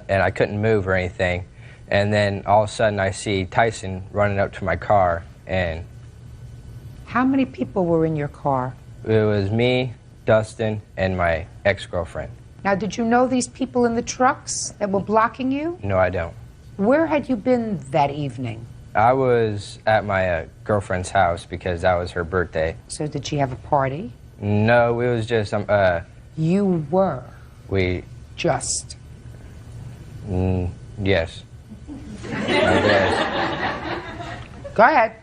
I couldn't move or anything. And then all of a sudden I see Tyson running up to my car, and... How many people were in your car? It was me, Dustin, and my ex-girlfriend. Now, did you know these people in the trucks that were blocking you? No, I don't. Where had you been that evening? I was at my girlfriend's house because that was her birthday. So did she have a party? No, it was just... You were? We... Just? Yes. I guess. Go ahead.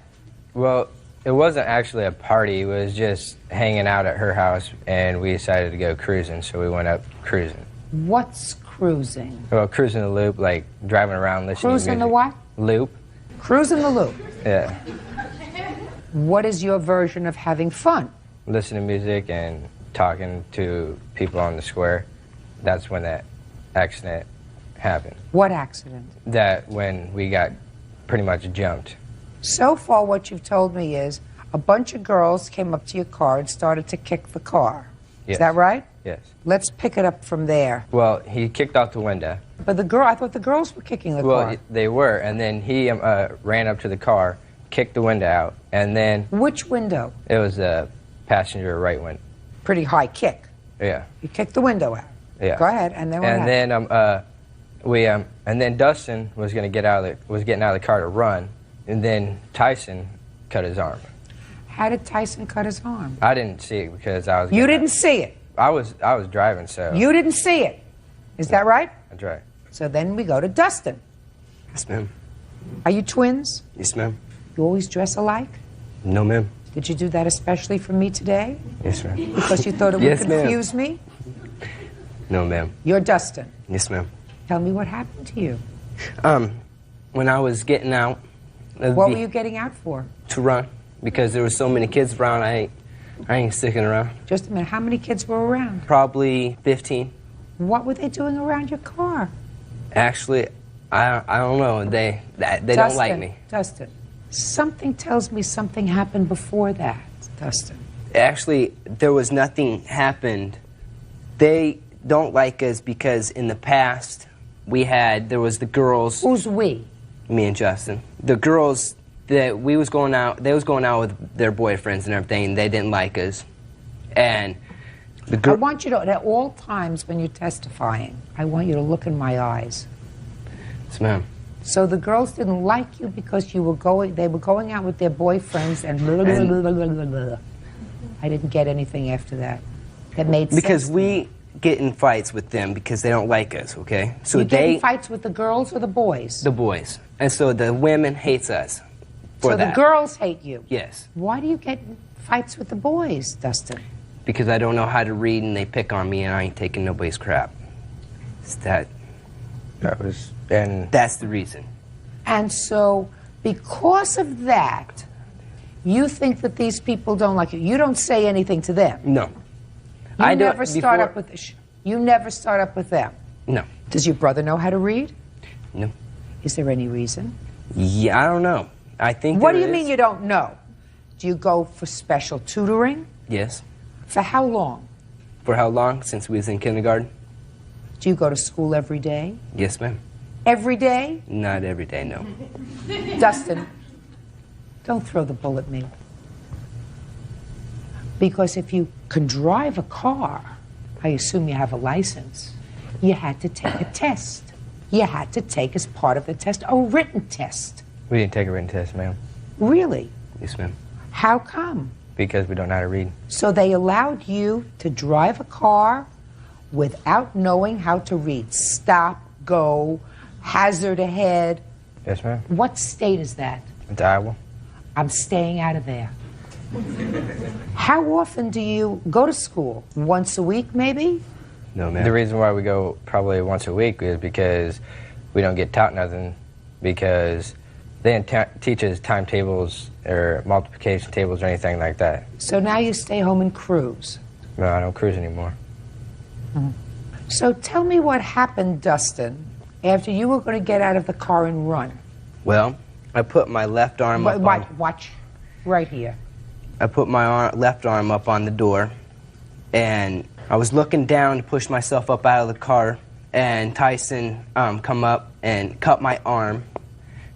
Well, it wasn't actually a party. It was just hanging out at her house, and we decided to go cruising, so we went up cruising. What's cruising? Well, cruising the loop, like driving around listening Cruising to music. the what? Loop. Cruising the loop. Yeah. What is your version of having fun? Listening to music and talking to people on the square. That's when that accident happened. What accident? That when we got pretty much jumped. So far, what you've told me is a bunch of girls came up to your car and started to kick the car. Yes. Is that right? Yes. Let's pick it up from there. Well, he kicked out the window. But I thought the girls were kicking the car. Well, they were, and then he ran up to the car, kicked the window out, and then... Which window? It was a passenger right window. Pretty high kick. Yeah. You kicked the window out. Yeah. Go ahead, and then what happened? And then Dustin was getting out of the car to run, and then Tyson cut his arm. How did Tyson cut his arm? I didn't see it because I was... You didn't see it? I was driving, so... You didn't see it? Is that right? That's right. So then we go to Dustin. Yes, ma'am. Are you twins? Yes, ma'am. You always dress alike? No, ma'am. Did you do that especially for me today? Yes, ma'am. Because you thought it would confuse me? No, ma'am. You're Dustin. Yes, ma'am. Tell me what happened to you. When I was getting out... What were you getting out for? To run, because there were so many kids around, I ain't sticking around. Just a minute, how many kids were around? Probably 15. What were they doing around your car? Actually, I don't know. They don't like me. Dustin, something tells me something happened before that, Dustin. Actually, there was nothing happened. They don't like us because in the past there was the girls. Who's we? Me and Justin. The girls that they was going out with their boyfriends and everything. They didn't like us, and I want you to, at all times when you're testifying, I want you to look in my eyes. Yes, ma'am. So the girls didn't like you because they were going out with their boyfriends and blah, blah, blah, blah, blah, blah. I didn't get anything after that. That made sense. Because we get in fights with them because they don't like us, okay? So you get in fights with the girls or the boys? The boys. And so the women hates us for that. So the girls hate you? Yes. Why do you get in fights with the boys, Dustin? Because I don't know how to read and they pick on me and I ain't taking nobody's crap. It's and that's the reason. And so, because of that, you think that these people don't like you. You don't say anything to them. No. You never start up with them. No. Does your brother know how to read? No. Is there any reason? Yeah, I don't know. I think. What do you mean you don't know? Do you go for special tutoring? Yes. For how long? For how long? Since we was in kindergarten. Do you go to school every day? Yes, ma'am. Every day? Not every day, no. Dustin, don't throw the bull at me. Because if you can drive a car, I assume you have a license, you had to take a test. You had to take, as part of the test, a written test. We didn't take a written test, ma'am. Really? Yes, ma'am. How come? Because we don't know how to read. So they allowed you to drive a car without knowing how to read. Stop, go, hazard ahead. Yes, ma'am. What state is that? It's Iowa. I'm staying out of there. How often do you go to school? Once a week, maybe? No, ma'am. The reason why we go probably once a week is because we don't get taught nothing, because they didn't teach us timetables or multiplication tables or anything like that. So now you stay home and cruise? No, I don't cruise anymore. So tell me what happened, Dustin, after you were going to get out of the car and run. Well, I put my left arm up on... Watch, right here. I put my left arm up on the door, and I was looking down to push myself up out of the car, and Tyson come up and cut my arm,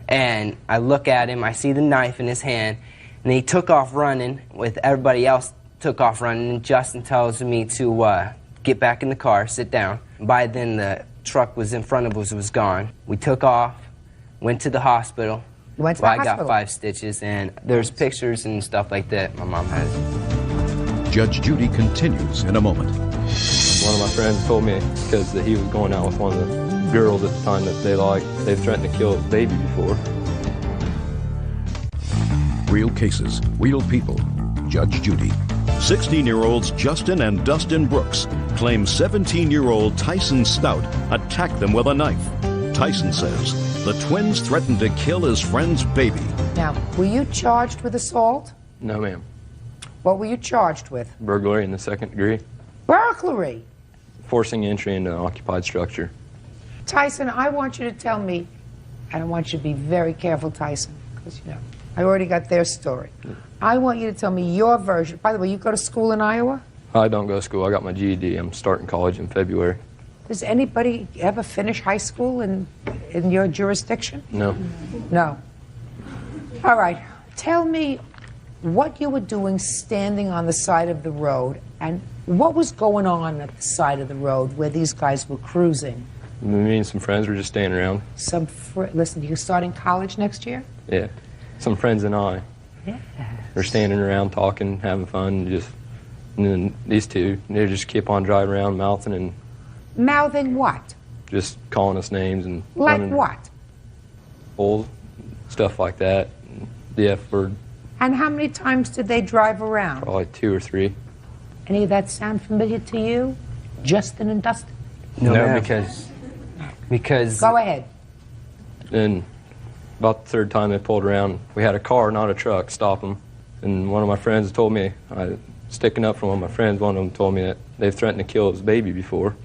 and I look at him, I see the knife in his hand, and he took off running with everybody else took off running, and Justin tells me to get back in the car, sit down. By then the truck was in front of us, was gone. We took off, went to the hospital. You went to the hospital? I got 5 stitches, and there's pictures and stuff like that my mom has. Judge Judy continues in a moment. One of my friends told me because he was going out with one of the girls at the time that they liked. They've threatened to kill his baby before. Real cases, real people. Judge Judy. 16-year-olds Justin and Dustin Brooks claim 17-year-old Tyson Stout attacked them with a knife. Tyson says the twins threatened to kill his friend's baby. Now, were you charged with assault? No, ma'am. What were you charged with? Burglary in the 2nd degree. Burglary? Forcing entry into an occupied structure. Tyson, I want you to tell me, and I want you to be very careful, Tyson, because, you know, I already got their story. I want you to tell me your version. By the way, you go to school in Iowa? I don't go to school. I got my GED. I'm starting college in February. Does anybody ever finish high school in your jurisdiction? No. No. All right. Tell me what you were doing standing on the side of the road and what was going on at the side of the road where these guys were cruising. Me and some friends were just staying around. Listen, you're starting college next year? Yeah. Some friends and I. Yeah. We're standing around talking, having fun, and then these two, they just keep on driving around mouthing and Mouthing what? just calling us names and Like running what? old stuff like that. The F word, And how many times did they drive around? probably 2 or 3. Any of that sound familiar to you? Justin and Dustin? No, because Go ahead. Then about the third time they pulled around, we had a car, not a truck, stop them. And one of my friends told me, sticking up for one of my friends, one of them told me that they've threatened to kill his baby before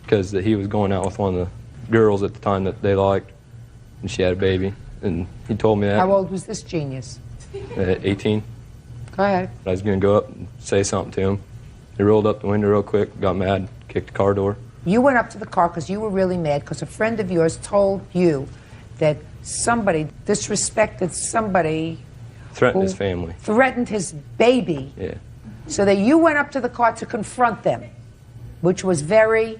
because that he was going out with one of the girls at the time that they liked, and she had a baby. And he told me that. How old was this genius? At 18. Go ahead. I was going to go up and say something to him. He rolled up the window real quick, got mad, kicked the car door. You went up to the car because you were really mad because a friend of yours told you that somebody disrespected somebody. Threatened who his family. Threatened his baby. Yeah. So that you went up to the car to confront them, which was very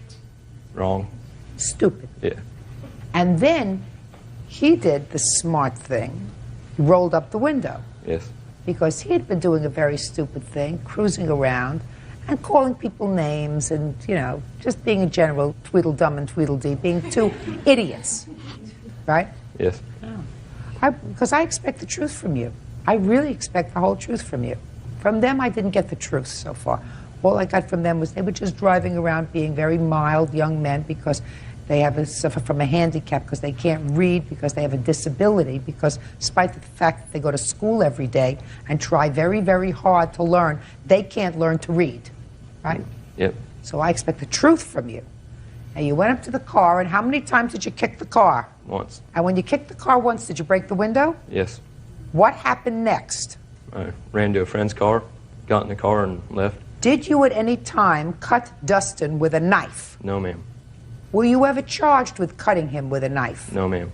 Wrong. stupid. Yeah. And then he did the smart thing. He rolled up the window Yes. because he had been doing a very stupid thing, cruising around and calling people names and, you know, just being a general tweedledum and tweedledee, being two idiots, right? Yes. Because I expect the truth from you. I really expect the whole truth from you. From them, I didn't get the truth so far. All I got from them was they were just driving around being very mild young men because they suffer from a handicap, because they can't read, because they have a disability, because despite the fact that they go to school every day and try very, very hard to learn, they can't learn to read, right? Yep. So I expect the truth from you. And you went up to the car, and how many times did you kick the car? Once. And when you kicked the car once, did you break the window? Yes. What happened next? I ran to a friend's car, got in the car, and left. Did you at any time cut Dustin with a knife? No, ma'am. Were you ever charged with cutting him with a knife? No, ma'am.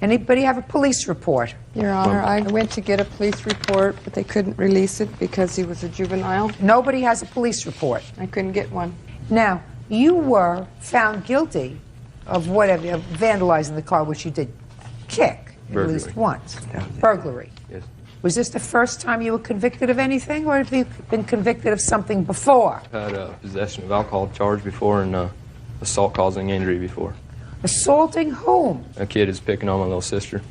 Anybody have a police report? Your Honor, I went to get a police report, but they couldn't release it because he was a juvenile. Nobody has a police report. I couldn't get one. Now, you were found guilty of whatever, of vandalizing the car, which you did kick Burglary. at least once. Burglary. Yes. Was this the first time you were convicted of anything, or have you been convicted of something before? Had a possession of alcohol charge before and assault causing injury before. Assaulting whom? A kid is picking on my little sister.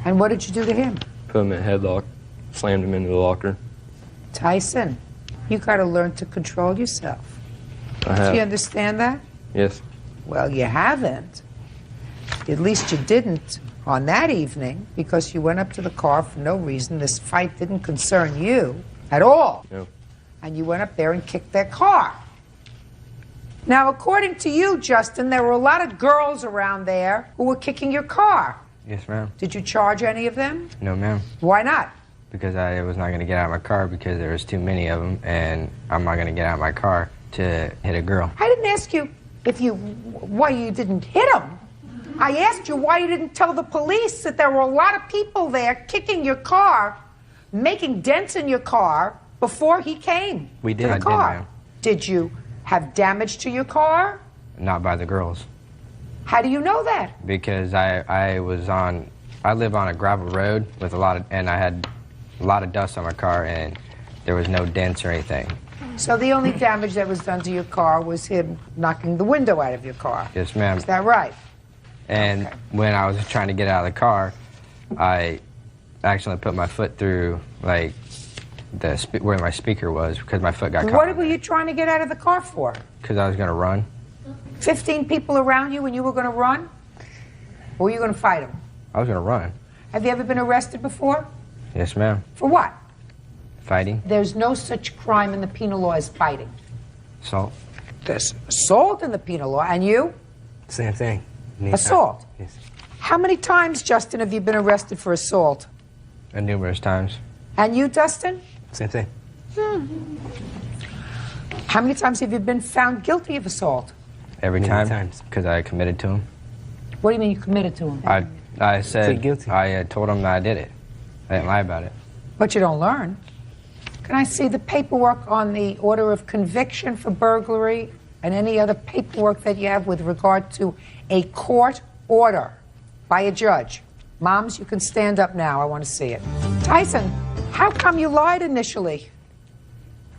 And what did you do to him? Put him in a headlock, slammed him into the locker. Tyson, you got to learn to control yourself. I have. Do you understand that? Yes. Well, you haven't. At least you didn't on that evening, because you went up to the car for no reason. This fight didn't concern you at all. No. And you went up there and kicked their car. Now, according to you, Justin, there were a lot of girls around there who were kicking your car. Yes, ma'am. Did you charge any of them? No, ma'am. Why not? Because I was not going to get out of my car because there was too many of them, and I'm not going to get out of my car to hit a girl. I didn't ask you why you didn't hit him. I asked you why you didn't tell the police that there were a lot of people there kicking your car, making dents in your car before he came. We did. To the I did, car. ma'am. Did you have damage to your car? Not by the girls. How do you know that? Because I live on a gravel road with and I had a lot of dust on my car, and there was no dents or anything. So the only damage that was done to your car was him knocking the window out of your car. Yes, ma'am. Is that right? And when I was trying to get out of the car, I accidentally put my foot through, like, where my speaker was, because my foot got caught. What were you trying to get out of the car for? Because I was going to run. 15 people around you and you were going to run? Or were you going to fight them? I was going to run. Have you ever been arrested before? Yes, ma'am. For what? Fighting. There's no such crime in the penal law as fighting. Assault. There's assault in the penal law. And you? Same thing. Assault. Yes. How many times, Justin, have you been arrested for assault? Numerous times. And you, Dustin? Same thing. How many times have you been found guilty of assault? Every time. Because I committed to him. What do you mean you committed to him? I said guilty. I told him that I did it. I didn't lie about it. But you don't learn. Can I see the paperwork on the order of conviction for burglary and any other paperwork that you have with regard to a court order by a judge? Moms, you can stand up now. I want to see it. Tyson, how come you lied initially?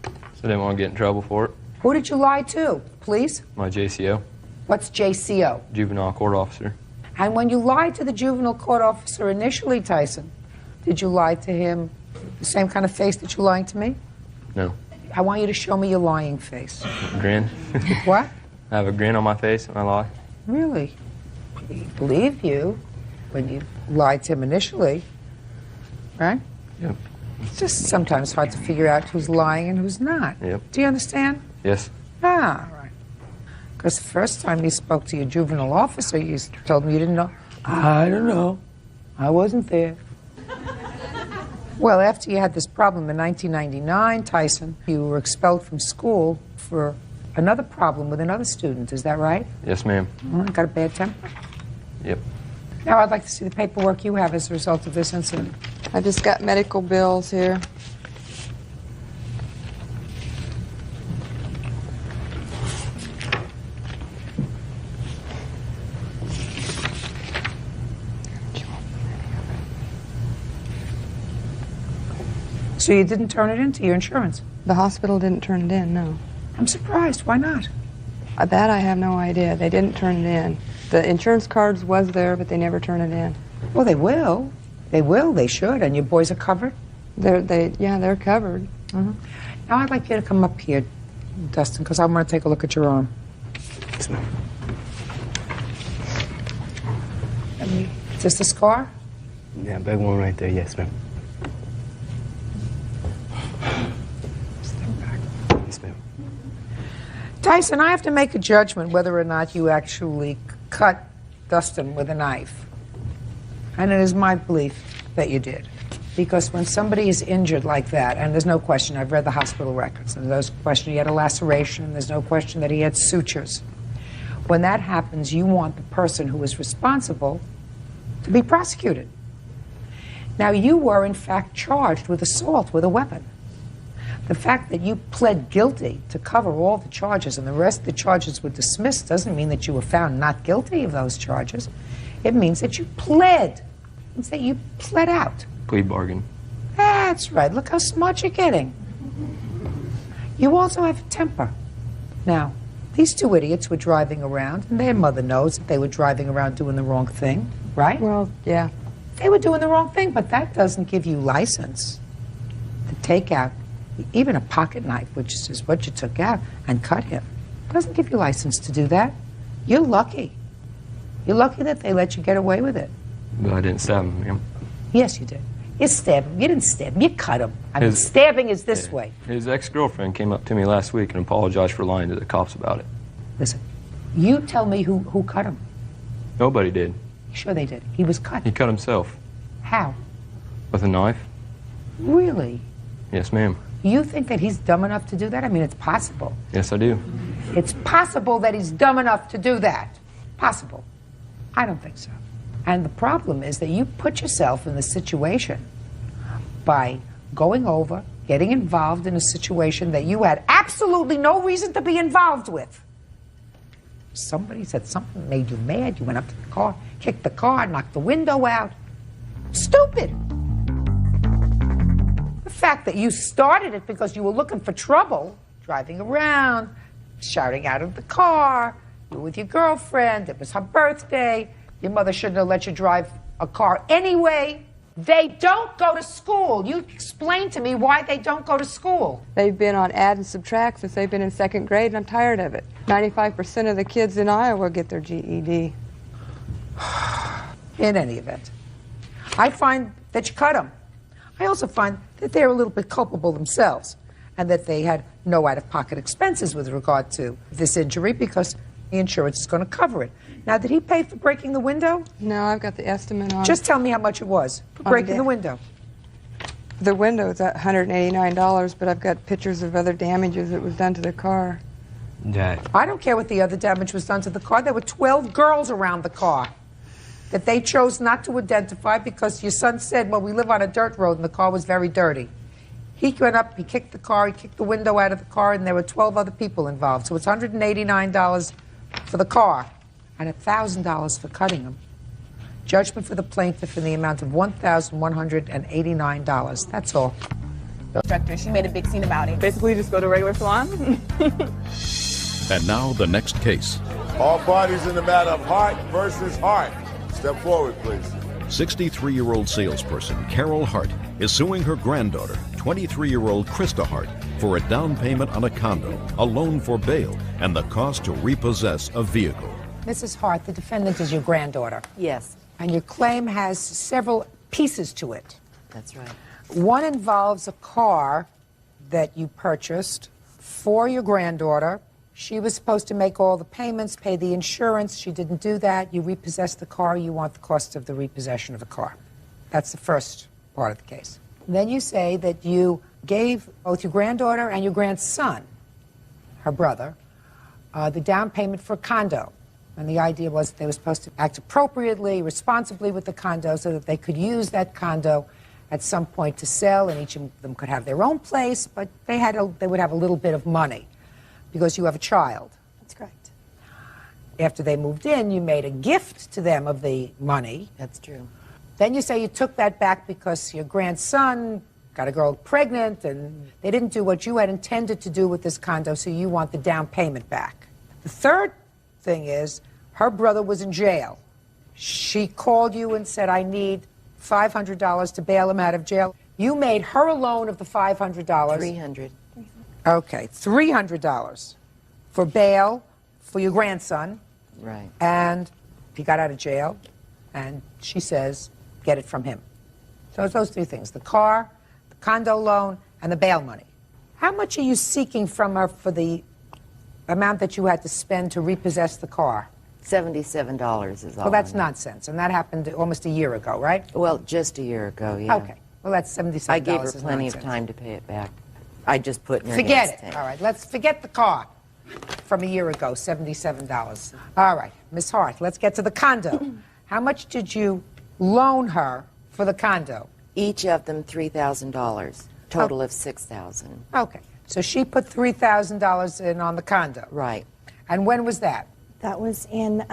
So I didn't want to get in trouble for it. Who did you lie to? Police? My JCO, What's JCO? juvenile court officer. And when you lied to the juvenile court officer initially, Tyson, did you lie to him the same kind of face that you're lying to me? No. I want you to show me your lying face. Grin. What? I have a grin on my face when I lie. Really? I believe you when you lied to him initially, right? Yep. It's just sometimes hard to figure out who's lying and who's not. Yep. Do you understand? Yes. Ah, right. Because the first time you spoke to your juvenile officer, you told me you didn't know. I don't know. I wasn't there. Well, after you had this problem in 1999, Tyson, you were expelled from school for another problem with another student. Is that right? Yes, ma'am. Got a bad temper? Yep. Now I'd like to see the paperwork you have as a result of this incident. I just got medical bills here. So you didn't turn it in to your insurance? The hospital didn't turn it in, no. I'm surprised. Why not? That I have no idea. They didn't turn it in. The insurance cards was there, but they never turn it in. Well, they will. They will. They should. And your boys are covered? They're covered. Mm-hmm. Now I'd like you to come up here, Dustin, because I want to take a look at your arm. Yes, ma'am. Is this the scar? Yeah, big one right there. Yes, ma'am. Yes, ma'am. Tyson, I have to make a judgment whether or not you actually cut Dustin with a knife. And it is my belief that you did. Because when somebody is injured like that, and there's no question, I've read the hospital records, and there's no question he had a laceration, there's no question that he had sutures. When that happens, you want the person who is responsible to be prosecuted. Now, you were, in fact, charged with assault with a weapon. The fact that you pled guilty to cover all the charges and the rest of the charges were dismissed doesn't mean that you were found not guilty of those charges. It means that you pled. It means that you pled out. Plea bargain. That's right. Look how smart you're getting. You also have a temper. Now, these two idiots were driving around, and their mother knows that they were driving around doing the wrong thing, right? Well, yeah. They were doing the wrong thing, but that doesn't give you license to take out even a pocket knife, which is what you took out, and cut him. It doesn't give you license to do that. You're lucky. You're lucky that they let you get away with it. But I didn't stab him, ma'am. Yes, you did. You stabbed him. You didn't stab him. You cut him. I mean, stabbing is this way. His ex-girlfriend came up to me last week and apologized for lying to the cops about it. Listen, you tell me who cut him. Nobody did. Sure they did. He was cut. He cut himself. How? With a knife? Really? Yes, ma'am. You think that he's dumb enough to do that? I mean, it's possible. Yes, I do. It's possible that he's dumb enough to do that. Possible. I don't think so. And the problem is that you put yourself in the situation by going over, getting involved in a situation that you had absolutely no reason to be involved with. Somebody said something made you mad. You went up to the car, kicked the car, knocked the window out. Stupid. The fact that you started it because you were looking for trouble, driving around, shouting out of the car, you were with your girlfriend, it was her birthday, your mother shouldn't have let you drive a car anyway. They don't go to school. You explain to me why they don't go to school. They've been on add and subtract since they've been in second grade, and I'm tired of it. 95% of the kids in Iowa get their GED. In any event, I find that you cut them. I also find that they're a little bit culpable themselves and that they had no out-of-pocket expenses with regard to this injury because the insurance is going to cover it. Now, did he pay for breaking the window? No, I've got the estimate on Just tell me how much it was for breaking the window. The window is at $189, but I've got pictures of other damages that was done to the car. I don't care what the other damage was done to the car. There were 12 girls around the car. that they chose not to identify because your son said, well, we live on a dirt road and the car was very dirty. He went up, he kicked the car, he kicked the window out of the car, and there were 12 other people involved. So it's $189 for the car and $1,000 for cutting him. Judgment for the plaintiff in the amount of $1,189. That's all. Instructor, she made a big scene about it. Basically, just go to a regular salon. And now the next case. All parties in the matter of Hart versus Hart. Step forward, please. 63-year-old salesperson Carol Hart is suing her granddaughter, 23-year-old Krista Hart, for a down payment on a condo, a loan for bail, and the cost to repossess a vehicle. Mrs. Hart, the defendant is your granddaughter. Yes. And your claim has several pieces to it. That's right. One involves a car that you purchased for your granddaughter. She was supposed to make all the payments, pay the insurance. She didn't do that. You repossessed the car. You want the cost of the repossession of the car. That's the first part of the case. Then you say that you gave both your granddaughter and your grandson, her brother, the down payment for a condo. And the idea was that they were supposed to act appropriately, responsibly with the condo so that they could use that condo at some point to sell, and each of them could have their own place, but they would have a little bit of money because you have a child. That's correct. After they moved in, you made a gift to them of the money. That's true. Then you say you took that back because your grandson got a girl pregnant and they didn't do what you had intended to do with this condo, so you want the down payment back. The third thing is her brother was in jail. She called you and said, I need $500 to bail him out of jail. You made her a loan of the $500. $300. Okay, $300 for bail for your grandson. Right. And he got out of jail, and she says, get it from him. So it's those three things, the car, the condo loan, and the bail money. How much are you seeking from her for the amount that you had to spend to repossess the car? $77 is all. Well, that's nonsense, and that happened almost a year ago, right? Well, just a year ago, yeah. Okay. Well, that's $77. I gave her plenty nonsense. of time to pay it back. I just put in her Forget hands it. All right, let's forget the car from a year ago, $77. All right, Miss Hart, let's get to the condo. How much did you loan her for the condo? Each of them $3,000, total of $6,000. Okay, so she put $3,000 in on the condo. Right. And when was that? That was in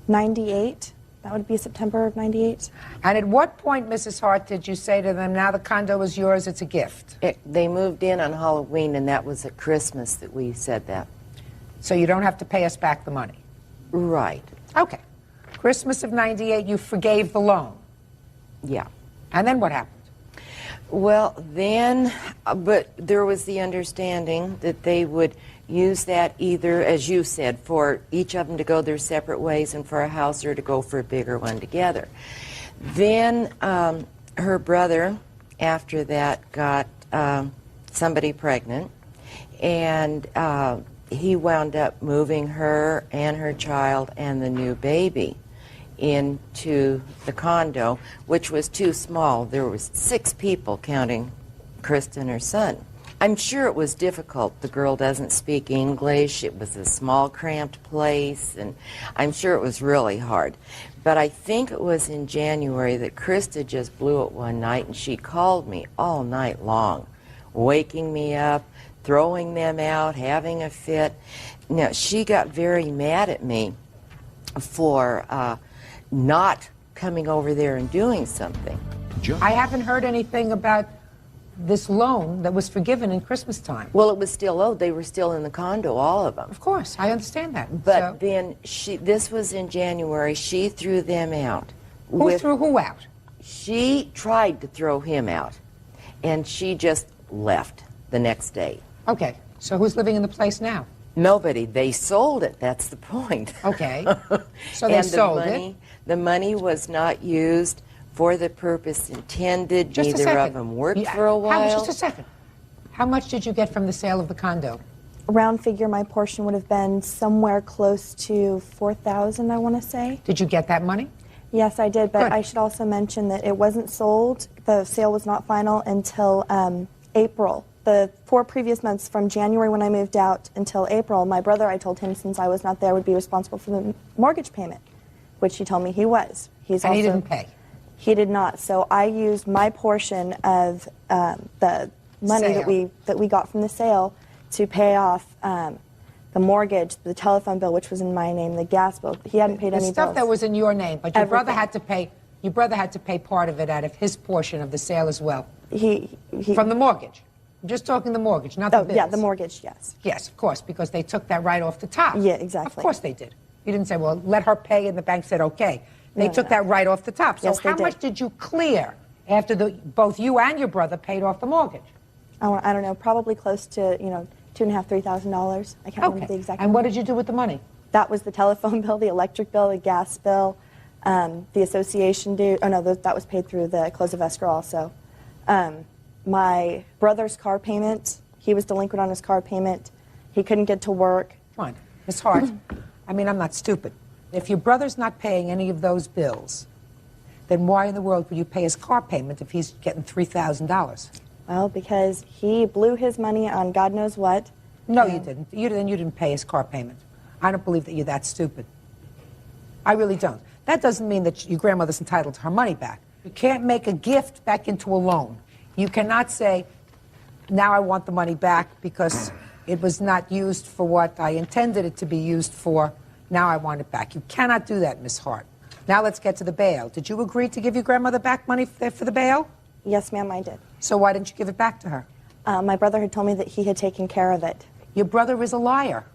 98. That would be September of 98. And at what point, Mrs. Hart, did you say to them, now the condo is yours, it's a gift? They moved in on Halloween, and that was at Christmas that we said that. So you don't have to pay us back the money? Right. Okay. Christmas of 98, you forgave the loan? Yeah. And then what happened? Well, then, but there was the understanding that they would use that either, as you said, for each of them to go their separate ways and for a house or to go for a bigger one together. Then her brother, after that, got somebody pregnant, and he wound up moving her and her child and the new baby into the condo, which was too small. There was 6 people, counting Krista and her son. I'm sure it was difficult. The girl doesn't speak English. It was a small, cramped place, and I'm sure it was really hard. But I think it was in January that Krista just blew it one night, and she called me all night long, waking me up, throwing them out, having a fit. Now, she got very mad at me for not coming over there and doing something. I haven't heard anything about this loan that was forgiven in Christmas time. Well, it was still owed. They were still in the condo, all of them. Of course, I understand that. But then this was in January, she threw them out. Who threw who out? She tried to throw him out, and she just left the next day. Okay, so who's living in the place now? Nobody. They sold it. That's the point. Okay, so they sold it. The money was not used for the purpose intended. Just Neither of them worked for a while. Just a second. How much did you get from the sale of the condo? Round figure, my portion would have been somewhere close to $4,000, I want to say. Did you get that money? Yes, I did, but Good. I should also mention that it wasn't sold. The sale was not final until April. The 4 previous months, from January when I moved out until April, my brother, I told him since I was not there, would be responsible for the mortgage payment, which he told me he was. And he didn't pay? He did not. So I used my portion of the money that we got from the sale to pay off the mortgage, the telephone bill, which was in my name, the gas bill. He hadn't paid any bills. The stuff that was in your name, but your brother Everything. had to pay. Your brother had to pay part of it out of his portion of the sale as well. He from the mortgage. I'm just talking the mortgage, not the bills. Yeah, the mortgage, yes. Yes, of course, because they took that right off the top. Yeah, exactly. Of course they did. You didn't say, well, let her pay, and the bank said, okay. They took that right off the top. So Yes, they how much did you clear after both you and your brother paid off the mortgage? I don't know, probably close to, $2,500, $3,000. I can't remember the exact And what did you do with the money? That was the telephone bill, the electric bill, the gas bill, the association due. Oh, no, that was paid through the close of escrow also. My brother's car payment, he was delinquent on his car payment. He couldn't get to work. Fine. It's hard. I mean, I'm not stupid. If your brother's not paying any of those bills, then why in the world would you pay his car payment if he's getting $3,000? Well, because he blew his money on God knows what. No, you didn't. You didn't pay his car payment. I don't believe that you're that stupid. I really don't. That doesn't mean that your grandmother's entitled to her money back. You can't make a gift back into a loan. You cannot say, now I want the money back because it was not used for what I intended it to be used for. Now I want it back. You cannot do that, Miss Hart. Now let's get to the bail. Did you agree to give your grandmother back money for the bail? Yes, ma'am, I did. So why didn't you give it back to her? My brother had told me that he had taken care of it. Your brother is a liar.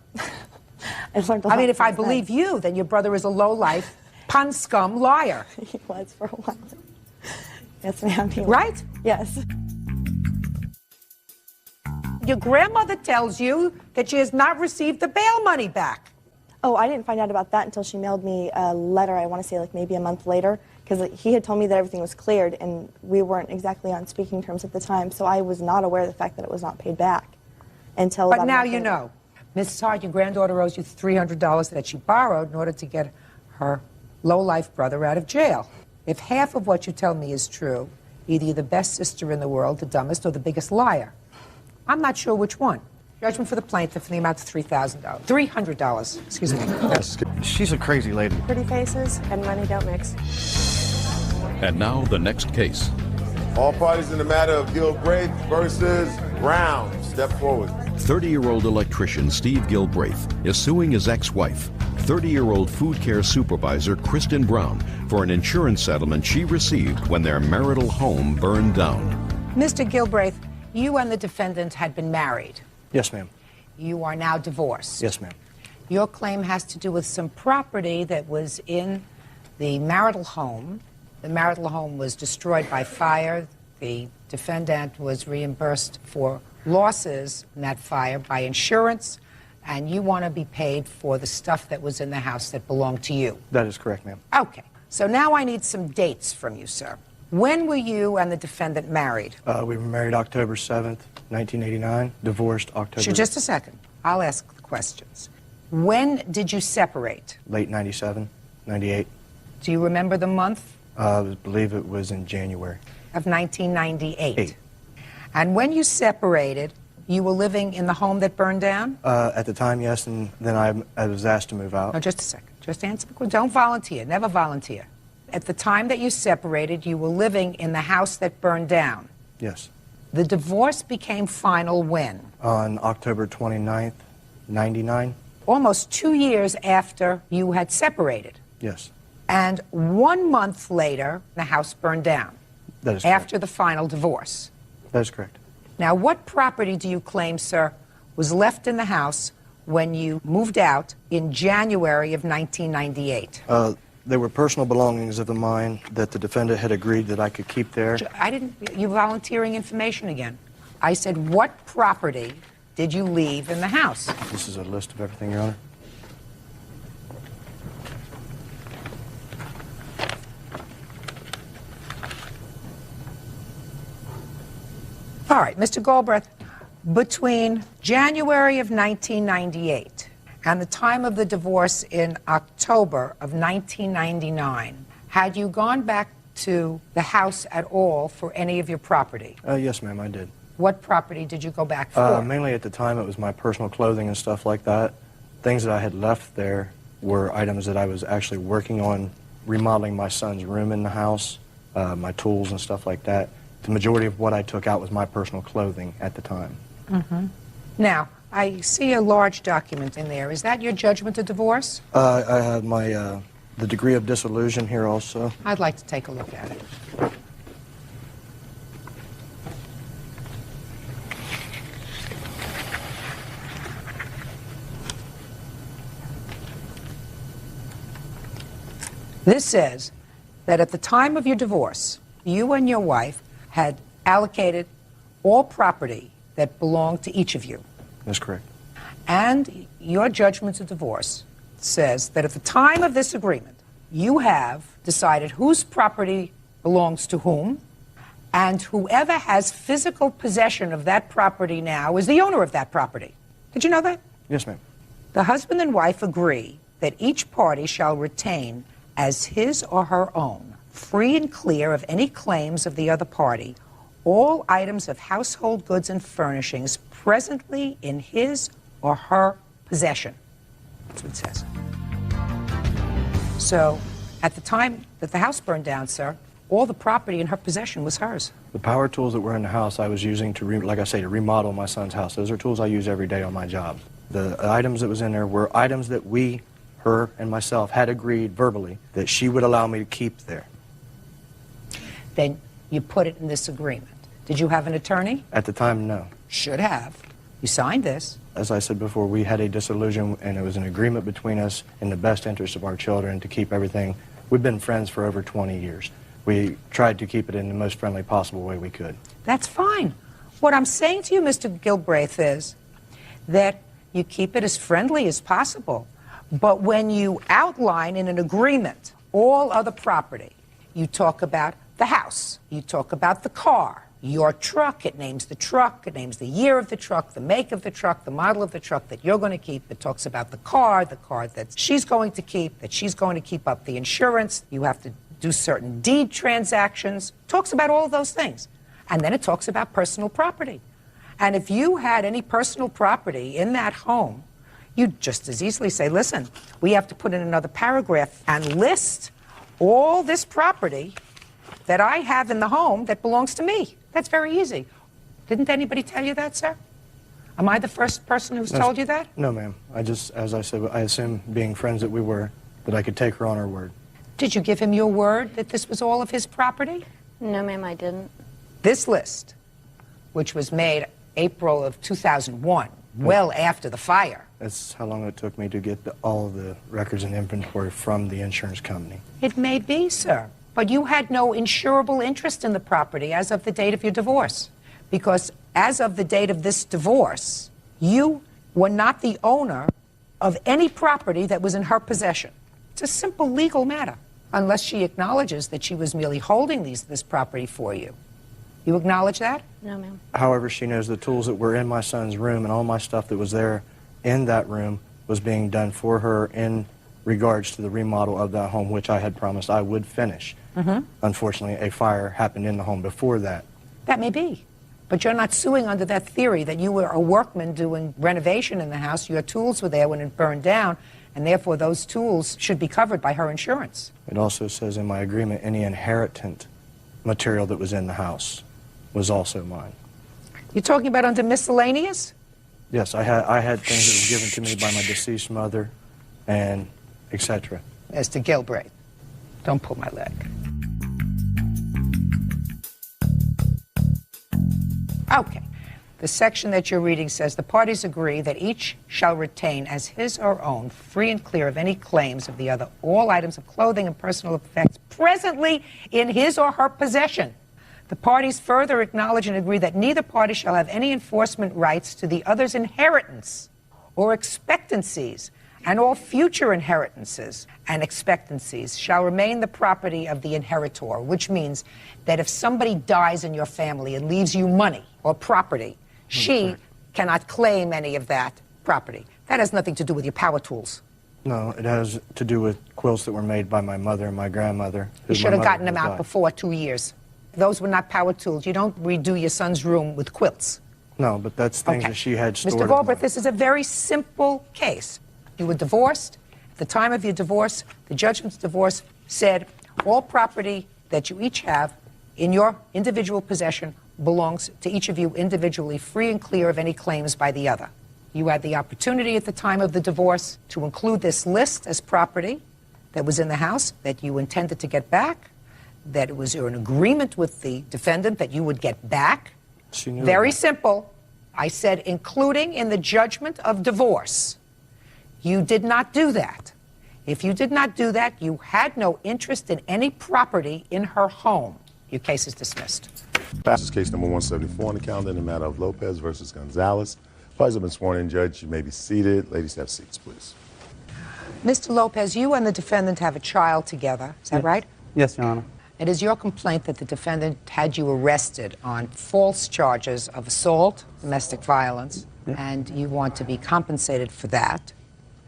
I mean, if I believe you, then your brother is a low-life, pun scum liar. He was for a while. Yes, ma'am. Right? Yes. Your grandmother tells you that she has not received the bail money back. Oh, I didn't find out about that until she mailed me a letter, I want to say like maybe a month later, because he had told me that everything was cleared, and we weren't exactly on speaking terms at the time, so I was not aware of the fact that it was not paid back until But about a now month you later. know. Mrs. Hart, your granddaughter owes you $300 that she borrowed in order to get her low-life brother out of jail. If half of what you tell me is true, either you're the best sister in the world, the dumbest, or the biggest liar. I'm not sure which one. Judgment for the plaintiff in the amount of $300. $300, excuse me. She's a crazy lady. Pretty faces and money don't mix. And now the next case. All parties in the matter of Gilbraith versus Brown. Step forward. 30-year-old electrician Steve Gilbraith is suing his ex-wife, 30-year-old food care supervisor Kristen Brown, for an insurance settlement she received when their marital home burned down. Mr. Gilbraith, you and the defendant had been married. Yes, ma'am. You are now divorced. Yes, ma'am. Your claim has to do with some property that was in the marital home. The marital home was destroyed by fire. The defendant was reimbursed for losses in that fire by insurance, and you want to be paid for the stuff that was in the house that belonged to you. That is correct, ma'am. Okay. So now I need some dates from you, sir. When were you and the defendant married? We were married October 7th, 1989, divorced October... Sure, just a second. I'll ask the questions. When did you separate? Late 97, 98. Do you remember the month? I believe it was in January. Of 1998. And when you separated, you were living in the home that burned down? At the time, yes, and then I was asked to move out. No, just a second. Just answer the question. Don't volunteer. Never volunteer. At the time that you separated, you were living in the house that burned down. Yes. The divorce became final when? On October 29th, 99. Almost 2 years after you had separated. Yes. And 1 month later, the house burned down. That is correct. After the final divorce. That is correct. Now, what property do you claim, sir, was left in the house when you moved out in January of 1998? They were personal belongings of mine that the defendant had agreed that I could keep there. You're volunteering information again. I said, what property did you leave in the house? This is a list of everything, Your Honor. All right, Mr. Galbraith, between January of 1998 and the time of the divorce in October of 1999, had you gone back to the house at all for any of your property? Yes, ma'am, I did. What property did you go back for? Mainly at the time, it was my personal clothing and stuff like that. Things that I had left there were items that I was actually working on remodeling my son's room in the house, my tools and stuff like that. The majority of what I took out was my personal clothing at the time. Mm-hmm. Now, I see a large document in there. Is that your judgment of divorce? I had my the degree of disillusion here also. I'd like to take a look at it. This says that at the time of your divorce, you and your wife had allocated all property that belonged to each of you. That's correct. And your judgment of divorce says that at the time of this agreement, you have decided whose property belongs to whom, and whoever has physical possession of that property now is the owner of that property. Did you know that? Yes, ma'am. The husband and wife agree that each party shall retain as his or her own, free and clear of any claims of the other party, all items of household goods and furnishings presently in his or her possession. That's what it says. So, at the time that the house burned down, sir, all the property in her possession was hers. The power tools that were in the house I was using to, like I say, to remodel my son's house. Those are tools I use every day on my job. The items that was in there were items that we, her and myself, had agreed verbally that she would allow me to keep there. Then you put it in this agreement. Did you have an attorney? At the time, no. Should have. You signed this. As I said before, we had a disillusion, and it was an agreement between us in the best interest of our children to keep everything. We've been friends for over 20 years. We tried to keep it in the most friendly possible way we could. That's fine. What I'm saying to you, Mr. Gilbraith, is that you keep it as friendly as possible. But when you outline in an agreement all other property, you talk about the house, you talk about the car, your truck, it names the truck, it names the year of the truck, the make of the truck, the model of the truck that you're going to keep. It talks about the car that she's going to keep, that she's going to keep up the insurance. You have to do certain deed transactions. It talks about all of those things. And then it talks about personal property. And if you had any personal property in that home, you'd just as easily say, listen, we have to put in another paragraph and list all this property that I have in the home that belongs to me. That's very easy. Didn't anybody tell you that, sir? Am I the first person who's told you that? No, ma'am. I just, as I said, I assumed, being friends that we were, that I could take her on her word. Did you give him your word that this was all of his property? No, ma'am, I didn't. This list, which was made April of 2001, well after the fire. That's how long it took me to get all the records and inventory from the insurance company. It may be, sir. But you had no insurable interest in the property as of the date of your divorce. Because as of the date of this divorce, you were not the owner of any property that was in her possession. It's a simple legal matter, unless she acknowledges that she was merely holding this property for you. You acknowledge that? No, ma'am. However, she knows the tools that were in my son's room and all my stuff that was there in that room was being done for her in regards to the remodel of that home, which I had promised I would finish. Mm-hmm. Unfortunately, a fire happened in the home before that. That may be. But you're not suing under that theory that you were a workman doing renovation in the house, your tools were there when it burned down, and therefore those tools should be covered by her insurance. It also says in my agreement any inheritant material that was in the house was also mine. You're talking about under miscellaneous? Yes, I had things that were given to me by my deceased mother and etc. As to Gilbraith. Don't pull my leg. Okay. The section that you're reading says the parties agree that each shall retain as his or own, free and clear of any claims of the other, all items of clothing and personal effects presently in his or her possession. The parties further acknowledge and agree that neither party shall have any enforcement rights to the other's inheritance or expectancies, and all future inheritances and expectancies shall remain the property of the inheritor, which means that if somebody dies in your family and leaves you money or property, she cannot claim any of that property. That has nothing to do with your power tools. No, it has to do with quilts that were made by my mother and my grandmother. You should have gotten them out before 2 years. Those were not power tools. You don't redo your son's room with quilts. No, but that's things that she had stored. Mr. Galbraith, this is a very simple case. You were divorced. At the time of your divorce, the judgment's divorce, said all property that you each have in your individual possession belongs to each of you individually, free and clear of any claims by the other. You had the opportunity at the time of the divorce to include this list as property that was in the house that you intended to get back, that it was an agreement with the defendant that you would get back. She knew Very that. simple. I said including in the judgment of divorce. You did not do that. If you did not do that, you had no interest in any property in her home. Your case is dismissed. This is case number 174 on the calendar in the matter of Lopez versus Gonzalez. Parties have been sworn in, Judge. You may be seated. Ladies, have seats, please. Mr. Lopez, you and the defendant have a child together. Is that right? Yes, Your Honor. It is your complaint that the defendant had you arrested on false charges of assault, domestic violence, and you want to be compensated for that.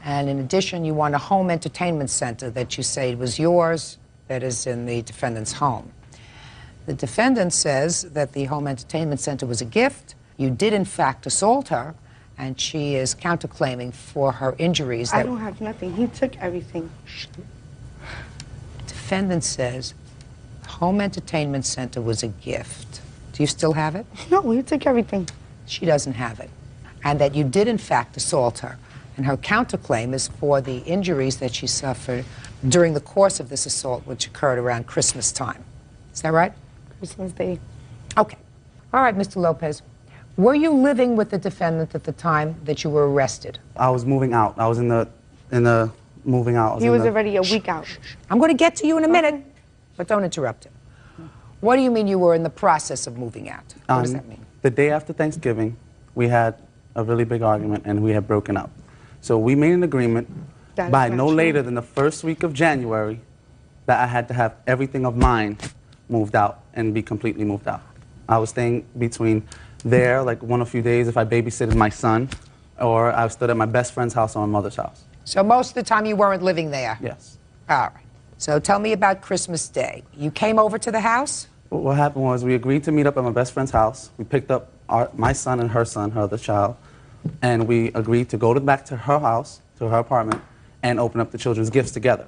And in addition, you want a home entertainment center that you say was yours, that is in the defendant's home. The defendant says that the home entertainment center was a gift. You did, in fact, assault her, and she is counterclaiming for her injuries. I don't have nothing. He took everything. Defendant says the home entertainment center was a gift. Do you still have it? No, he took everything. She doesn't have it. And that you did, in fact, assault her. And her counterclaim is for the injuries that she suffered during the course of this assault, which occurred around Christmas time. Is that right? Christmas Day. Okay. All right, Mr. Lopez. Were you living with the defendant at the time that you were arrested? I was moving out. I was in the moving out. He was already a week out. I'm going to get to you in a minute, but don't interrupt him. What do you mean you were in the process of moving out? What does that mean? The day after Thanksgiving, we had a really big argument and we had broken up. So we made an agreement by no later than the first week of January that I had to have everything of mine moved out and be completely moved out. I was staying between there, like a few days if I babysitted my son, or I stood at my best friend's house or my mother's house. So most of the time you weren't living there? Yes. All right. So tell me about Christmas Day. You came over to the house? What happened was we agreed to meet up at my best friend's house. We picked up my son and her son, her other child, and we agreed to go back to her house, to her apartment, and open up the children's gifts together.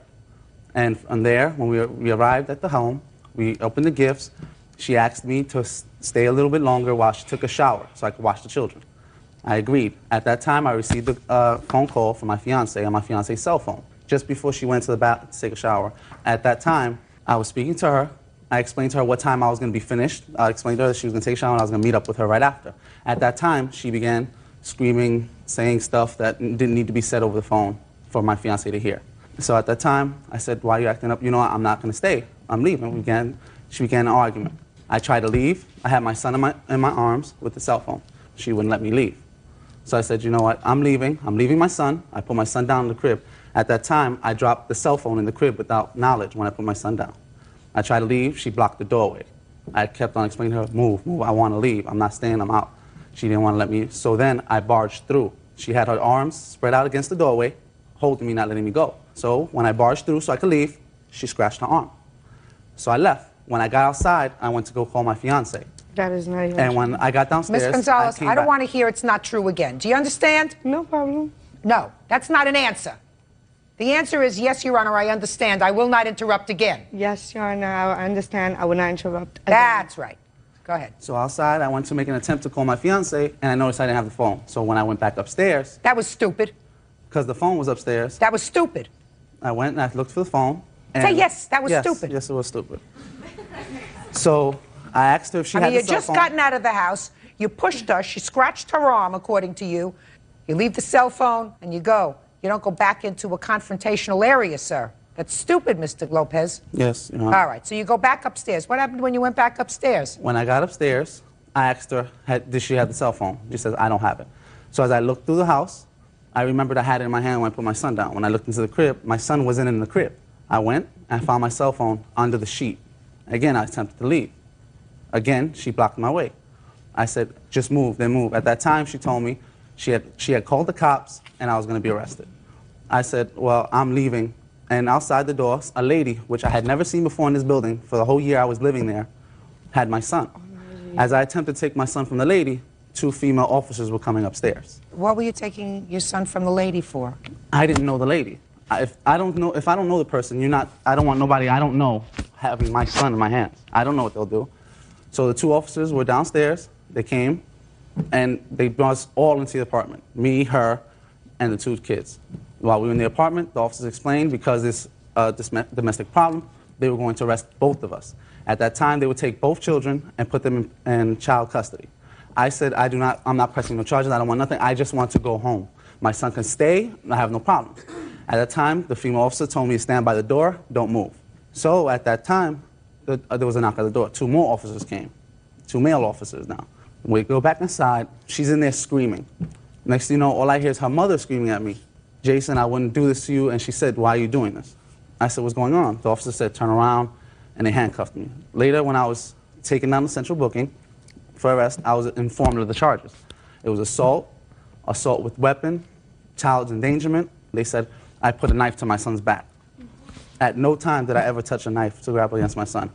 And from there, when we arrived at the home, we opened the gifts. She asked me to stay a little bit longer while she took a shower so I could watch the children. I agreed. At that time, I received a phone call from my fiancé on my fiancé's cell phone, just before she went to the bathroom to take a shower. At that time, I was speaking to her. I explained to her what time I was going to be finished. I explained to her that she was going to take a shower and I was going to meet up with her right after. At that time, she began screaming, saying stuff that didn't need to be said over the phone for my fiancé to hear. So at that time, I said, why are you acting up? You know what, I'm not going to stay. I'm leaving. She began an argument. I tried to leave. I had my son in my arms with the cell phone. She wouldn't let me leave. So I said, you know what, I'm leaving. I'm leaving my son. I put my son down in the crib. At that time, I dropped the cell phone in the crib without knowledge when I put my son down. I tried to leave. She blocked the doorway. I kept on explaining to her, move, I want to leave. I'm not staying, I'm out. She didn't want to let me. So then I barged through. She had her arms spread out against the doorway, holding me, not letting me go. So when I barged through so I could leave, she scratched her arm. So I left. When I got outside, I went to go call my fiancé. That is not even And when I got downstairs, Ms. Gonzalez, I don't back. want to hear it's not true again. Do you understand? No problem. No, that's not an answer. The answer is yes, Your Honor, I understand. I will not interrupt again. Yes, Your Honor, I understand. I will not interrupt again. That's right. Go ahead. So outside, I went to make an attempt to call my fiancé, and I noticed I didn't have the phone. So when I went back upstairs... That was stupid. Because the phone was upstairs. That was stupid. I went and I looked for the phone. And Say yes, that was stupid. Yes, it was stupid. So I asked her if she had the you cell just phone. gotten out of the house, you pushed her, she scratched her arm, according to you. You leave the cell phone and you go. You don't go back into a confrontational area, sir. That's stupid, Mr. Lopez. Yes, Your All Honor. right, so you go back upstairs. What happened when you went back upstairs? When I got upstairs, I asked her, did she have the cell phone? She says, I don't have it. So as I looked through the house, I remembered I had it in my hand when I put my son down. When I looked into the crib, my son wasn't in the crib. I went and found my cell phone under the sheet. Again, I attempted to leave. Again, she blocked my way. I said, just move, then move. At that time, she told me she had called the cops and I was going to be arrested. I said, well, I'm leaving. And outside the door, a lady, which I had never seen before in this building for the whole year I was living there, had my son. As I attempted to take my son from the lady, 2 female officers were coming upstairs. What were you taking your son from the lady for? I didn't know the lady. if I don't know the person, I don't want nobody I don't know having my son in my hands. I don't know what they'll do. So the 2 officers were downstairs. They came, and they brought us all into the apartment. Me, her, and the 2 kids. While we were in the apartment, the officers explained because it's a domestic problem, they were going to arrest both of us. At that time, they would take both children and put them in child custody. I said, I'm not pressing no charges. I don't want nothing. I just want to go home. My son can stay. I have no problem. At that time, the female officer told me to stand by the door, don't move. So at that time, there was a knock at the door. 2 more officers came, 2 male officers now. We go back inside. She's in there screaming. Next thing you know, all I hear is her mother screaming at me. Jason, I wouldn't do this to you. And she said, why are you doing this? I said, what's going on? The officer said, turn around, and they handcuffed me. Later, when I was taken down to central booking for arrest, I was informed of the charges. It was assault with weapon, child endangerment. They said I put a knife to my son's back. At no time did I ever touch a knife to grab against my son.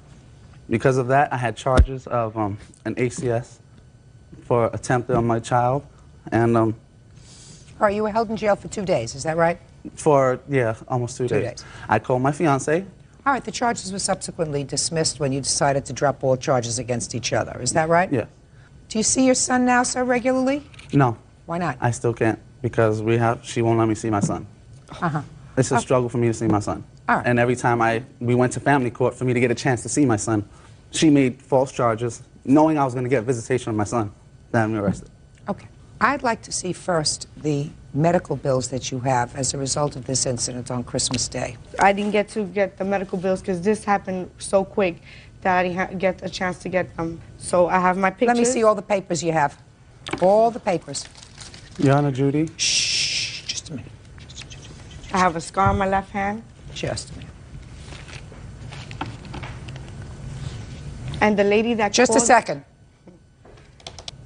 Because of that, I had charges of an ACS for attempted on my child, and All right, you were held in jail for 2 days, is that right? for, almost 2 days. 2 days. I called my fiance. All right, the charges were subsequently dismissed when you decided to drop all charges against each other, is that right? Yeah. Do you see your son now so regularly? No. Why not? I still can't because she won't let me see my son. Uh-huh. It's a struggle for me to see my son. All right. And every time we went to family court for me to get a chance to see my son, she made false charges, knowing I was going to get visitation of my son, to have me arrested. Okay. I'd like to see first the medical bills that you have as a result of this incident on Christmas Day. I didn't get to get the medical bills because this happened so quick that I didn't get a chance to get them. So I have my pictures. Let me see all the papers you have. All the papers. Your Honor, Judy. Shh, just a minute. I have a scar on my left hand. Just a minute. And the lady that Just called, a second.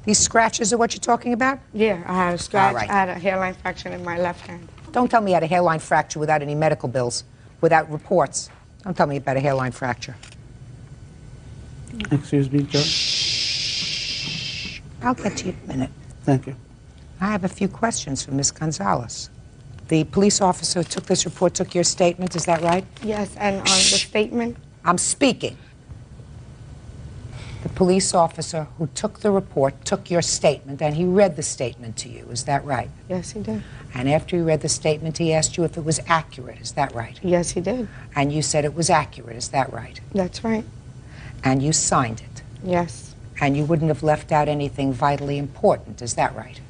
These scratches are what you're talking about? Yeah, I had a scratch. All right. I had a hairline fracture in my left hand. Don't tell me you had a hairline fracture without any medical bills, without reports. Don't tell me about a hairline fracture. Excuse me, Judge. Shh. I'll get to you in a minute. Thank you. I have a few questions for Ms. Gonzalez. The police officer who took this report took your statement, is that right? Yes, and on the statement? I'm speaking. The police officer who took the report took your statement, and he read the statement to you, is that right? Yes, he did. And after he read the statement, he asked you if it was accurate, is that right? Yes, he did. And you said it was accurate, is that right? That's right. And you signed it? Yes. And you wouldn't have left out anything vitally important, is that right?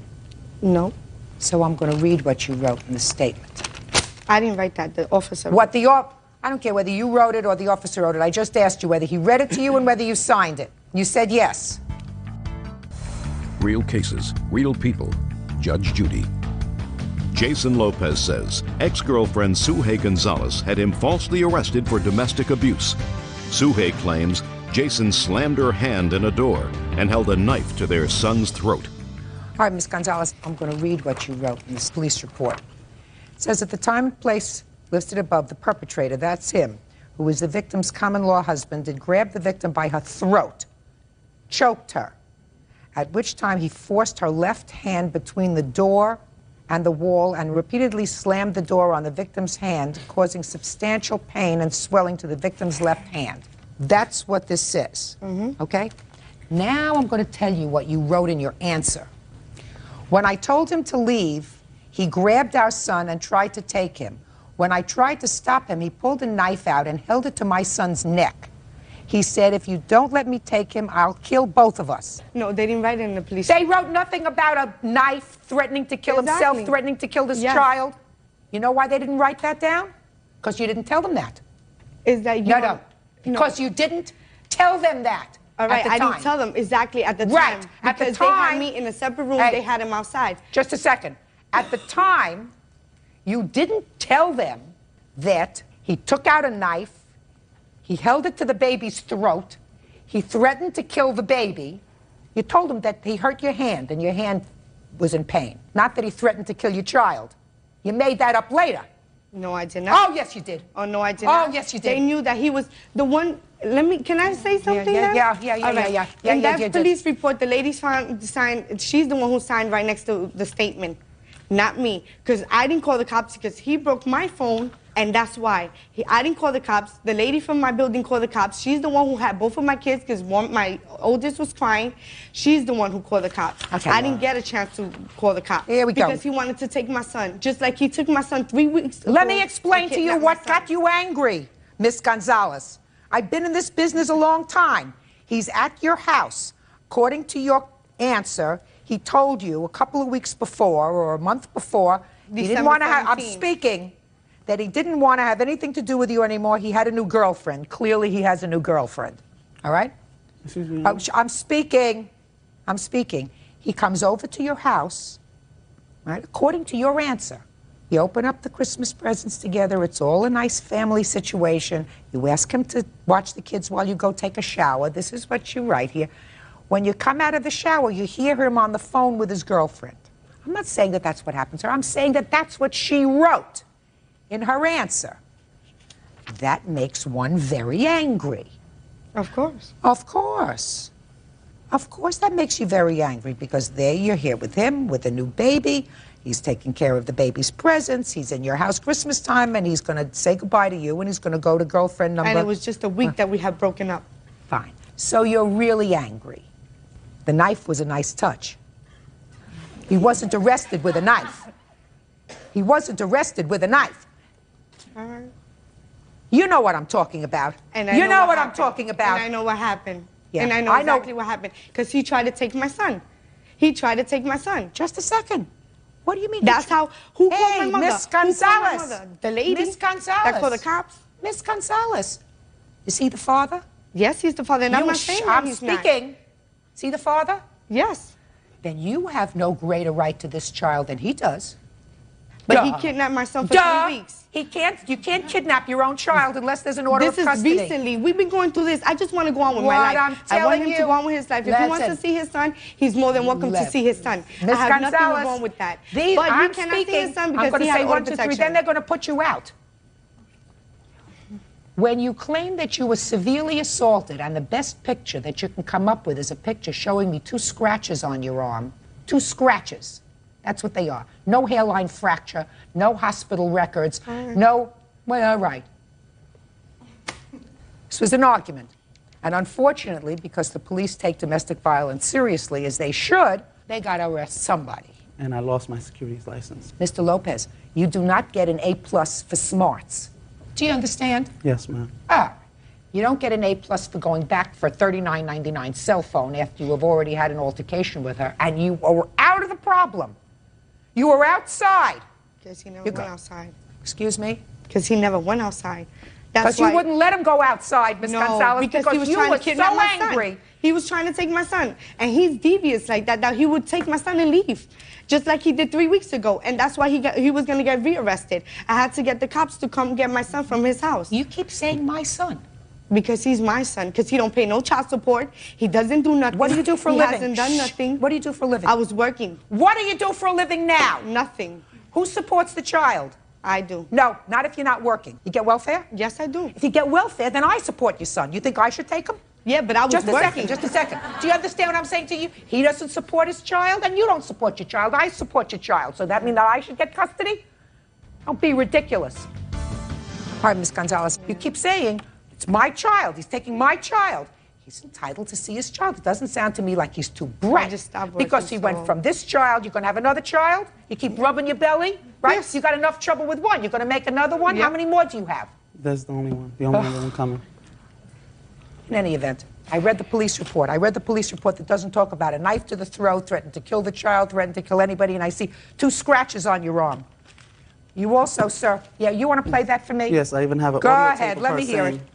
No. So I'm going to read what you wrote in the statement. I didn't write that. The officer. What the I don't care whether you wrote it or the officer wrote it. I just asked you whether he read it to you and whether you signed it. You said yes. Real cases, real people. Judge Judy. Jason Lopez says ex-girlfriend Suhey Gonzalez had him falsely arrested for domestic abuse. Suhey claims Jason slammed her hand in a door and held a knife to their son's throat. All right, Ms. Gonzalez, I'm going to read what you wrote in this police report. It says, at the time and place listed above, the perpetrator, that's him, who was the victim's common-law husband, had grabbed the victim by her throat, choked her, at which time he forced her left hand between the door and the wall and repeatedly slammed the door on the victim's hand, causing substantial pain and swelling to the victim's left hand. That's what this says, okay? Now I'm going to tell you what you wrote in your answer. When I told him to leave, he grabbed our son and tried to take him. When I tried to stop him, he pulled a knife out and held it to my son's neck. He said, if you don't let me take him, I'll kill both of us. No, they didn't write it in the police. They wrote nothing about a knife threatening to kill himself, threatening to kill this child. You know why they didn't write that down? Because you didn't tell them that. Is that you? No. Because you didn't tell them that. All right, at the time. I didn't tell them exactly at the time. Right, at the because time. they had me in a separate room, they had him outside. Just a second. At the time, you didn't tell them that he took out a knife, he held it to the baby's throat, he threatened to kill the baby. You told him that he hurt your hand and your hand was in pain, not that he threatened to kill your child. You made that up later. No, I did not. Oh, yes, you did. Oh, no, I did not. Oh, yes, you did. They knew that he was the one. Can I say something? Yeah. In that police report, the lady signed, she's the one who signed right next to the statement. not me. Because I didn't call the cops because he broke my phone, and that's why. I didn't call the cops. The lady from my building called the cops. She's the one who had both of my kids because my oldest was crying. She's the one who called the cops. Okay. I didn't get a chance to call the cops. Here we go. Because he wanted to take my son, just like he took my son 3 weeks ago. Let me explain and to you kidnapped what my son. got you angry, Miss Gonzalez. I've been in this business a long time. He's at your house. According to your answer, he told you a couple of weeks before or a month before he didn't want to have, I'm speaking, that he didn't want to have anything to do with you anymore. He had a new girlfriend. Clearly he has a new girlfriend. All right? Excuse me. I'm speaking. I'm speaking. He comes over to your house, right? According to your answer. You open up the Christmas presents together. It's all a nice family situation. You ask him to watch the kids while you go take a shower. This is what you write here. When you come out of the shower, you hear him on the phone with his girlfriend. I'm not saying that that's what happened to her. I'm saying that that's what she wrote in her answer. That makes one very angry. Of course. Of course. Of course that makes you very angry because there you're here with him, with a new baby. He's taking care of the baby's presents. He's in your house Christmas time, and he's going to say goodbye to you, and he's going to go to girlfriend number... And it was just a week that we had broken up. Fine. So you're really angry. The knife was a nice touch. He wasn't arrested with a knife. He wasn't arrested with a knife. You know what I'm talking about. And I you know what I'm happened. talking about. And I know what happened. Yeah, And I know exactly what happened. Because he tried to take my son. He tried to take my son. Just a second. What do you mean? That's how... Who called my mother? Miss Who called my Gonzalez. mother? The lady? Miss Gonzalez. That called the cops? Miss Gonzalez. Is he the father? Yes, he's the father. And I'm not saying that I'm he's not. speaking. Is he the father? Yes. Then you have no greater right to this child than he does. But he kidnapped my son for 3 weeks. You can't kidnap your own child unless there's an order of custody. This is recently. We've been going through this. I just want to go on with What my life. I'm I want telling him you- to go on with his life. If he wants to Listen. see his son, he's more than welcome to see his son. Miss I have nothing Gonzalez, wrong with that. These, But I'm he cannot speaking, see his son I'm because going he to had say order 1, 2, 3, protection. then they're going to put you out. When you claim that you were severely assaulted, and the best picture that you can come up with is a picture showing me 2 scratches on your arm. 2 scratches. That's what they are. No hairline fracture, no hospital records, no... Well, all right. This was an argument. And unfortunately, because the police take domestic violence seriously, as they should, they got to arrest somebody. And I lost my securities license. Mr. Lopez, you do not get an A+ for smarts. Do you understand? Yes, ma'am. You don't get an A+ for going back for a $39.99 cell phone after you have already had an altercation with her, and you were out of the problem. You were outside. Because he never You went go. outside. Excuse me? Because he never went outside. Because you wouldn't let him go outside, Miss Gonzalez, because because he was you trying were to kidnap so my son. angry. He was trying to take my son. And he's devious like that, that he would take my son and leave. Just like he did 3 weeks ago. And that's why he was going to get rearrested. I had to get the cops to come get my son from his house. You keep saying my son. Because he's my son. Because he don't pay no child support. He doesn't do nothing. What do you do for a he living? hasn't done nothing. What do you do for a living? I was working. What do you do for a living now? Nothing. Who supports the child? I do. No, not if you're not working. You get welfare? Yes, I do. If you get welfare, then I support your son. You think I should take him? Yeah, but I was working. Just a second. Do you understand what I'm saying to you? He doesn't support his child, and you don't support your child. I support your child. So that mean that I should get custody? Don't be ridiculous. All right, Miss Gonzalez, you keep saying, it's my child. He's taking my child. He's entitled to see his child. It doesn't sound to me like he's too bright. just stopped working, Because he went so- from this child, you're going to have another child? You keep rubbing your belly, right? Yes. You got enough trouble with one. You're going to make another one? Yep. How many more do you have? That's the only one. The only one coming. In any event, I read the police report. I read the police report that doesn't talk about a knife to the throat, threatened to kill the child, threatened to kill anybody, and I see 2 scratches on your arm. You also, sir, yeah, you want to play that for me? Yes, I even have an Go audio ahead, tape of let her me hear it. saying-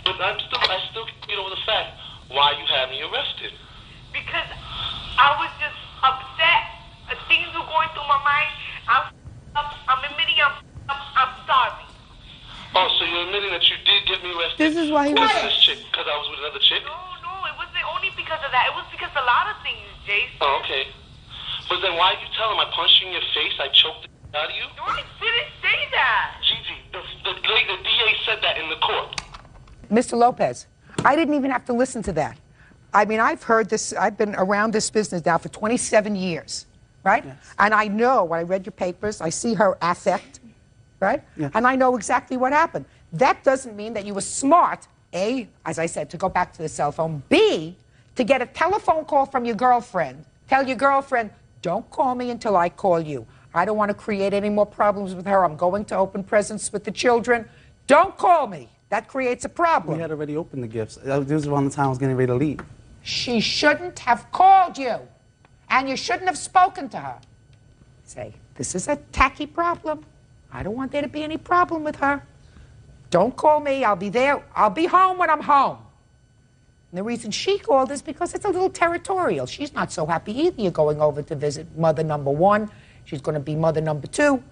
But I still can't get over the fact why you had me arrested. Because I was just upset. Things were going through my mind. I'm admitting I'm sorry. Oh, so you're admitting that you did get me arrested? This is why he was... This chick, because I was with another chick? No, it wasn't only because of that. It was because a lot of things, Jason. Oh, okay. But then why did you tell him I punched you in your face? I choked the out of you? No, I didn't say that. Gigi, the DA said that in the court. Mr. Lopez, I didn't even have to listen to that. I mean, I've heard this, I've been around this business now for 27 years. right? And I know, when I read your papers, I see her affect, right? And I know exactly what happened. That doesn't mean that you were smart, A, as I said, to go back to the cell phone, B, to get a telephone call from your girlfriend. Tell your girlfriend, don't call me until I call you. I don't want to create any more problems with her. I'm going to open presents with the children. Don't call me. That creates a problem. We had already opened the gifts. This was around the time I was getting ready to leave. She shouldn't have called you, and you shouldn't have spoken to her. Say, this is a tacky problem. I don't want there to be any problem with her. Don't call me. I'll be there. I'll be home when I'm home. And the reason she called is because it's a little territorial. She's not so happy either. You're going over to visit mother number 1. She's going to be mother number 2.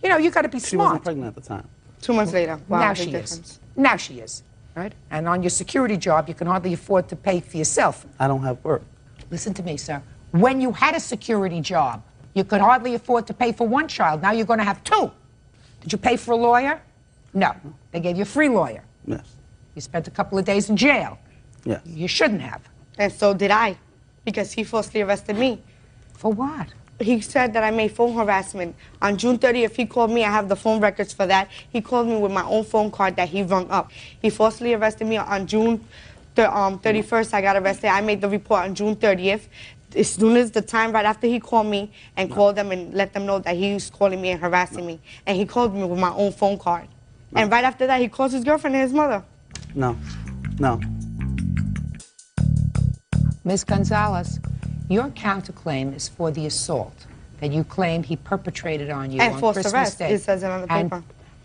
You know, you got to be smart. She wasn't pregnant at the time. 2 months later. Wow, now big she difference. is. Now she is, right? And on your security job, you can hardly afford to pay for yourself. I don't have work. Listen to me, sir. When you had a security job, you could hardly afford to pay for 1 child. Now you're going to have 2. Did you pay for a lawyer? No. They gave you a free lawyer. Yes. You spent a couple of days in jail. Yes. You shouldn't have. And so did I, because he falsely arrested me. For what? He said that I made phone harassment. On June 30th, he called me. I have the phone records for that. He called me with my own phone card that he rung up. He falsely arrested me on June 31st. I got arrested. I made the report on June 30th. As soon as the time right after he called me and called them and let them know that he was calling me and harassing me. And he called me with my own phone card. And right after that, he calls his girlfriend and his mother. No. No. Ms. Gonzalez, your counterclaim is for the assault that you claim he perpetrated on you And on false Christmas arrest. Day. It says it on the paper.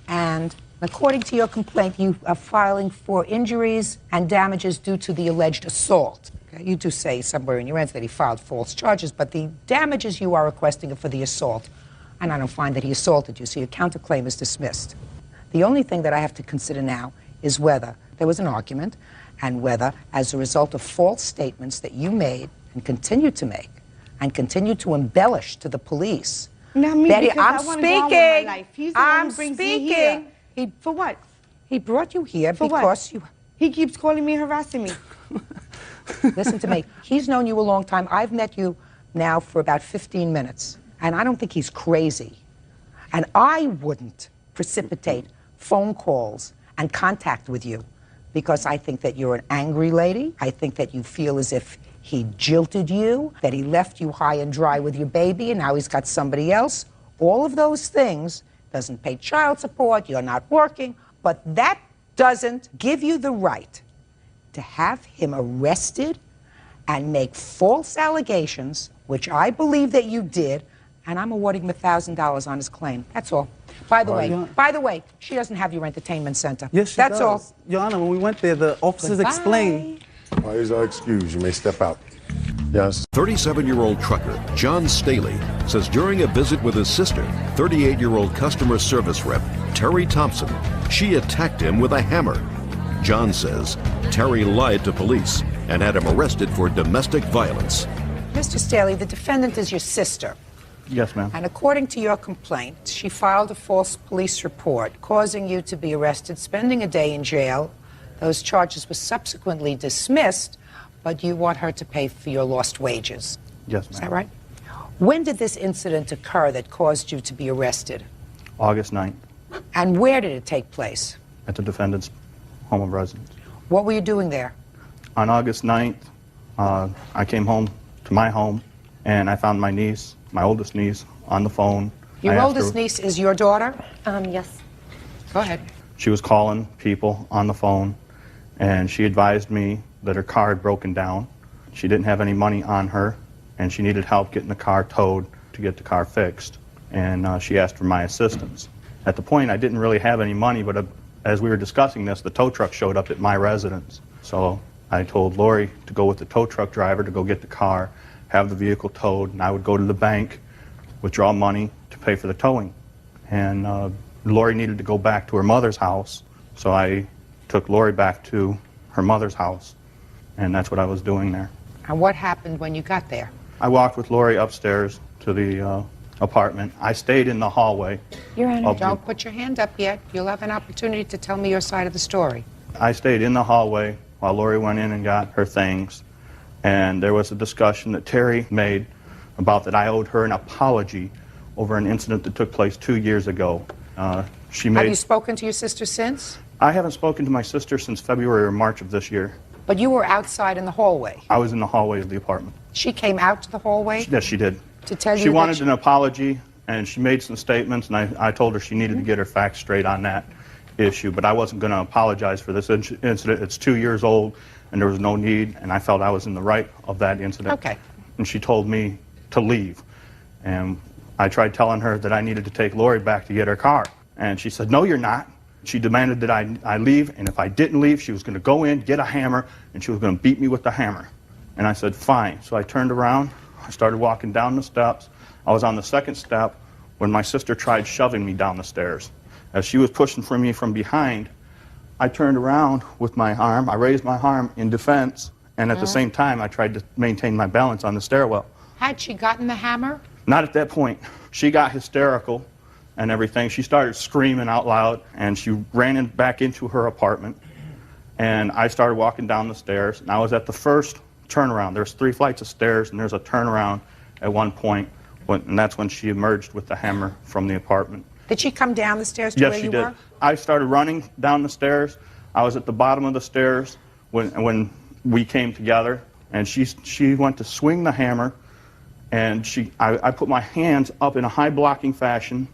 And according to your complaint, you are filing for injuries and damages due to the alleged assault. Okay? You do say somewhere in your answer that he filed false charges, but the damages you are requesting are for the assault. And I don't find that he assaulted you, so your counterclaim is dismissed. The only thing that I have to consider now is whether there was an argument and whether, as a result of false statements that you made and continue to make and continue to embellish to the police, Not me, that because I'm I wanna go on with my speaking. life. He's the one I'm who brings speaking. me here. For what? He brought you here For because what? He keeps calling me and harassing me. Listen to me. He's known you a long time. I've met you now for about 15 minutes, and I don't think he's crazy. And I wouldn't precipitate phone calls and contact with you because I think that you're an angry lady. I think that you feel as if he jilted you, that he left you high and dry with your baby, and now he's got somebody else. All of those things, doesn't pay child support, you're not working, but that doesn't give you the right to have him arrested and make false allegations, which I believe that you did, and I'm awarding him $1,000 on his claim. That's all. By the way, she doesn't have your entertainment center. Yes, she That's does. all. Your Honor, when we went there, the officers Goodbye. explained. Well, here's our excuse. You may step out. Yes. 37-year-old trucker John Staley says during a visit with his sister, 38-year-old customer service rep Terry Thompson, she attacked him with a hammer. John says Terry lied to police and had him arrested for domestic violence. Mr. Staley, the defendant is your sister. Yes, ma'am. And according to your complaint, she filed a false police report causing you to be arrested, spending a day in jail. Those charges were subsequently dismissed, but you want her to pay for your lost wages. Yes, ma'am. Is that right? When did this incident occur that caused you to be arrested? August 9th, And where did it take place? at the defendant's home of residence. What were you doing there? On August 9th, I came home to my home, and I found my niece, my oldest niece, on the phone. Your I asked oldest her- niece is your daughter? Yes. Go ahead. She was calling people on the phone, and she advised me that her car had broken down. She didn't have any money on her, and she needed help getting the car towed to get the car fixed. And she asked for my assistance. At the point, I didn't really have any money, but as we were discussing this, the tow truck showed up at my residence. So I told Lori to go with the tow truck driver to go get the car, have the vehicle towed, and I would go to the bank, withdraw money to pay for the towing. And Lori needed to go back to her mother's house, so I took Lori back to her mother's house, and that's what I was doing there. And what happened when you got there? I walked with Lori upstairs to the apartment. I stayed in the hallway. Your Honor, of the- don't put your hand up yet. You'll have an opportunity to tell me your side of the story. I stayed in the hallway while Lori went in and got her things, and there was a discussion that Terry made about that I owed her an apology over an incident that took place 2 years ago. Have you spoken to your sister since? I haven't spoken to my sister since February or March of this year. But you were outside in the hallway. I was in the hallway of the apartment. She came out to the hallway? Yes, she did. To tell you she that wanted an apology, and she made some statements, and I told her she needed to get her facts straight on that issue. But I wasn't going to apologize for this incident. It's 2 years old, and there was no need, and I felt I was in the right of that incident. Okay. And she told me to leave. And I tried telling her that I needed to take Lori back to get her car. And she said, no, you're not. She demanded that I leave, and if I didn't leave, she was going to go in, get a hammer, and she was going to beat me with the hammer. And I said, fine. So I turned around. I started walking down the steps. I was on the second step when my sister tried shoving me down the stairs. As she was pushing for me from behind, I turned around with my arm. I raised my arm in defense, and at the same time, I tried to maintain my balance on the stairwell. Had she gotten the hammer? Not at that point. She got hysterical and everything. She started screaming out loud, and she ran back into her apartment. And I started walking down the stairs, and I was at the first turnaround. There's 3 flights of stairs, and there's a turnaround at one point, and that's when she emerged with the hammer from the apartment. Did she come down the stairs to Yes, where she you did. were? I started running down the stairs. I was at the bottom of the stairs when we came together, and she went to swing the hammer, and I put my hands up in a high blocking fashion,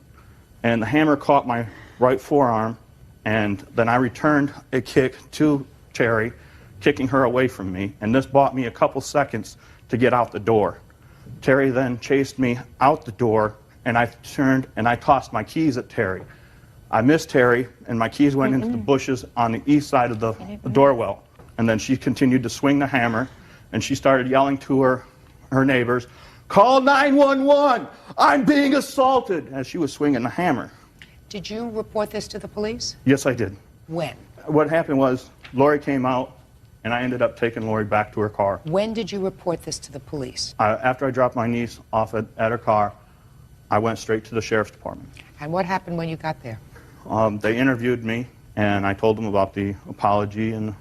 and the hammer caught my right forearm, and then I returned a kick to Terry, kicking her away from me, and this bought me a couple seconds to get out the door. Terry then chased me out the door, and I turned and I tossed my keys at Terry. I missed Terry, and my keys went into the bushes on the east side of the doorwell. And then she continued to swing the hammer, and she started yelling to her neighbors, call 911, I'm being assaulted, as she was swinging the hammer. Did you report this to the police? Yes, I did. When? What happened was Lori came out, and I ended up taking Lori back to her car. When did you report this to the police? After I dropped my niece off at her car, I went straight to the sheriff's department. And what happened when you got there? They interviewed me, and I told them about the apology and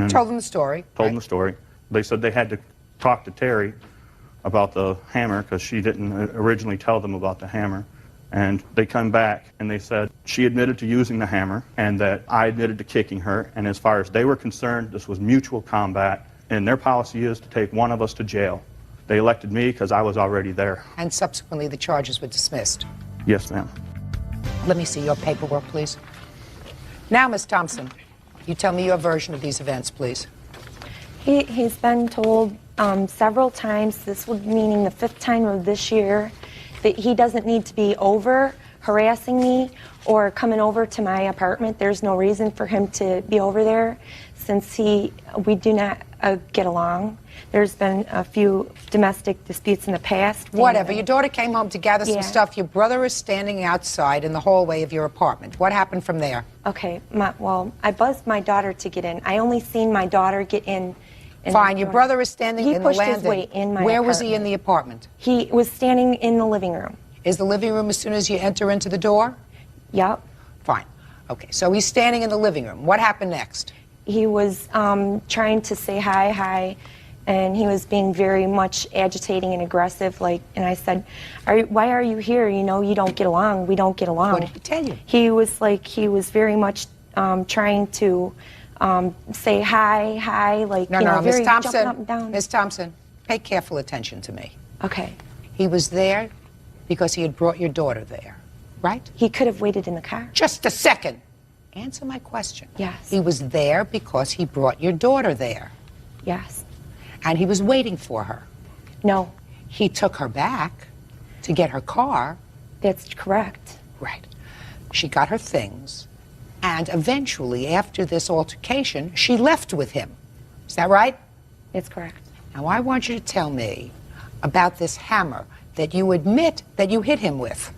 told them the story. Told them the story. They said they had to talk to Terry about the hammer because she didn't originally tell them about the hammer. And they come back and they said she admitted to using the hammer and that I admitted to kicking her. And as far as they were concerned, this was mutual combat, and their policy is to take one of us to jail. They elected me because I was already there. And subsequently the charges were dismissed. Yes, ma'am. Let me see your paperwork, please. Now, Ms. Thompson, you tell me your version of these events, please. He's been told several times, this would meaning the 5th time of this year, that he doesn't need to be over harassing me or coming over to my apartment. There's no reason for him to be over there since we do not get along. There's been a few domestic disputes in the past. Whatever. Your daughter came home to gather some Yeah. stuff. Your brother is standing outside in the hallway of your apartment. What happened from there? Okay. Well, I buzzed my daughter to get in. I only seen my daughter get in. Fine. Your brother is standing in the landing. He pushed his way in my Where apartment. was he in the apartment? He was standing in the living room. Is the living room as soon as you enter into the door? Yep. Fine. Okay. So he's standing in the living room. What happened next? He was trying to say hi, and he was being very much agitating and aggressive. And I said, why are you here? You know, you don't get along. We don't get along. What did he tell you? He was very much trying to say hi, No, Miss very Thompson. jumping up and down. Miss Thompson, pay careful attention to me. Okay. He was there because he had brought your daughter there, right? He could have waited in the car. Just a second. Answer my question. Yes. He was there because he brought your daughter there. Yes. And he was waiting for her. No. He took her back to get her car. That's correct. Right. She got her things, and eventually, after this altercation, she left with him. Is that right? That's correct. Now, I want you to tell me about this hammer that you admit that you hit him with.